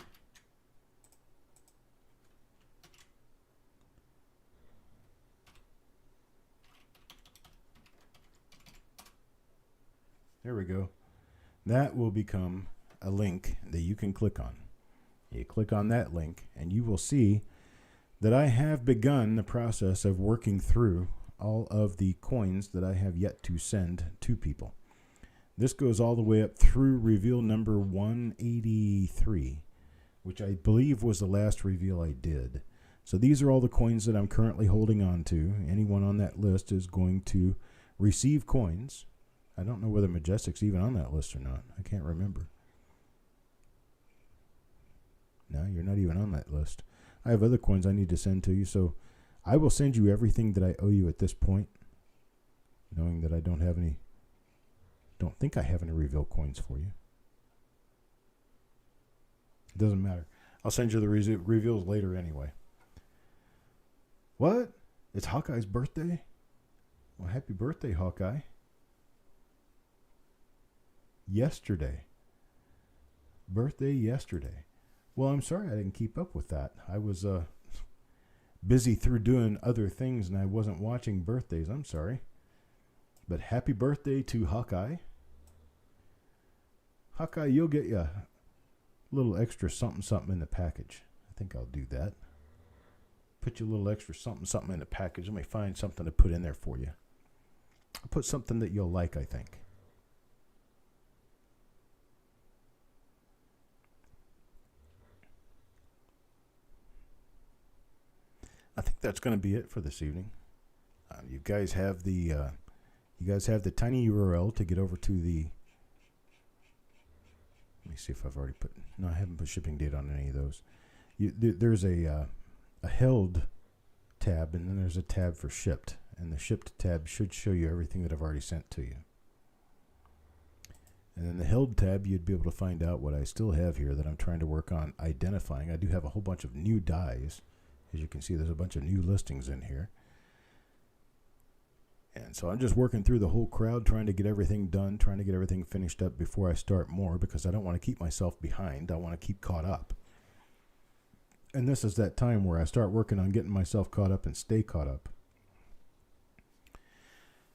There we go. That will become a link that you can click on. You click on that link and you will see that I have begun the process of working through all of the coins that I have yet to send to people. This goes all the way up through reveal number 183, which I believe was the last reveal I did. So these are all the coins that I'm currently holding on to. Anyone on that list is going to receive coins. I don't know whether Majestic's even on that list or not. I can't remember. No, you're not even on that list. I have other coins I need to send to you, so I will send you everything that I owe you at this point, knowing that I don't think I have any reveal coins for you. It doesn't matter. I'll send you the reveals later anyway. What? It's Hawkeye's birthday? Well, happy birthday, Hawkeye. Yesterday. Birthday yesterday. Well, I'm sorry I didn't keep up with that. I was busy through doing other things and I wasn't watching birthdays. I'm sorry. But happy birthday to Hawkeye. Hawkeye, you'll get you a little extra something in the package. I think I'll do that. Put you a little extra something in the package. Let me find something to put in there for you. I'll put something that you'll like, I think. I think that's going to be it for this evening. You guys have the tiny URL to get over to the. Let me see if I've already put. No, I haven't put shipping date on any of those. There's a held tab, and then there's a tab for shipped, and the shipped tab should show you everything that I've already sent to you. And in the held tab, you'd be able to find out what I still have here that I'm trying to work on identifying. I do have a whole bunch of new dies. As you can see, there's a bunch of new listings in here. And so I'm just working through the whole crowd, trying to get everything done, trying to get everything finished up before I start more, because I don't want to keep myself behind. I want to keep caught up. And this is that time where I start working on getting myself caught up and stay caught up.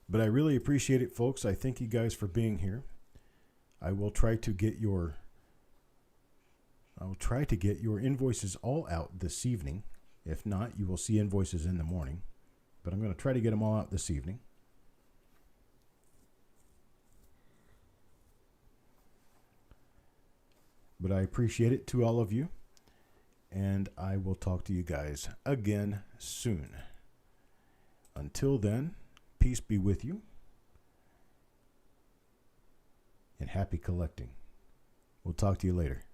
But I really appreciate it, folks. I thank you guys for being here. I will try to get your invoices all out this evening. If not, you will see invoices in the morning. But I'm going to try to get them all out this evening. But I appreciate it to all of you. And I will talk to you guys again soon. Until then, peace be with you. And happy collecting. We'll talk to you later.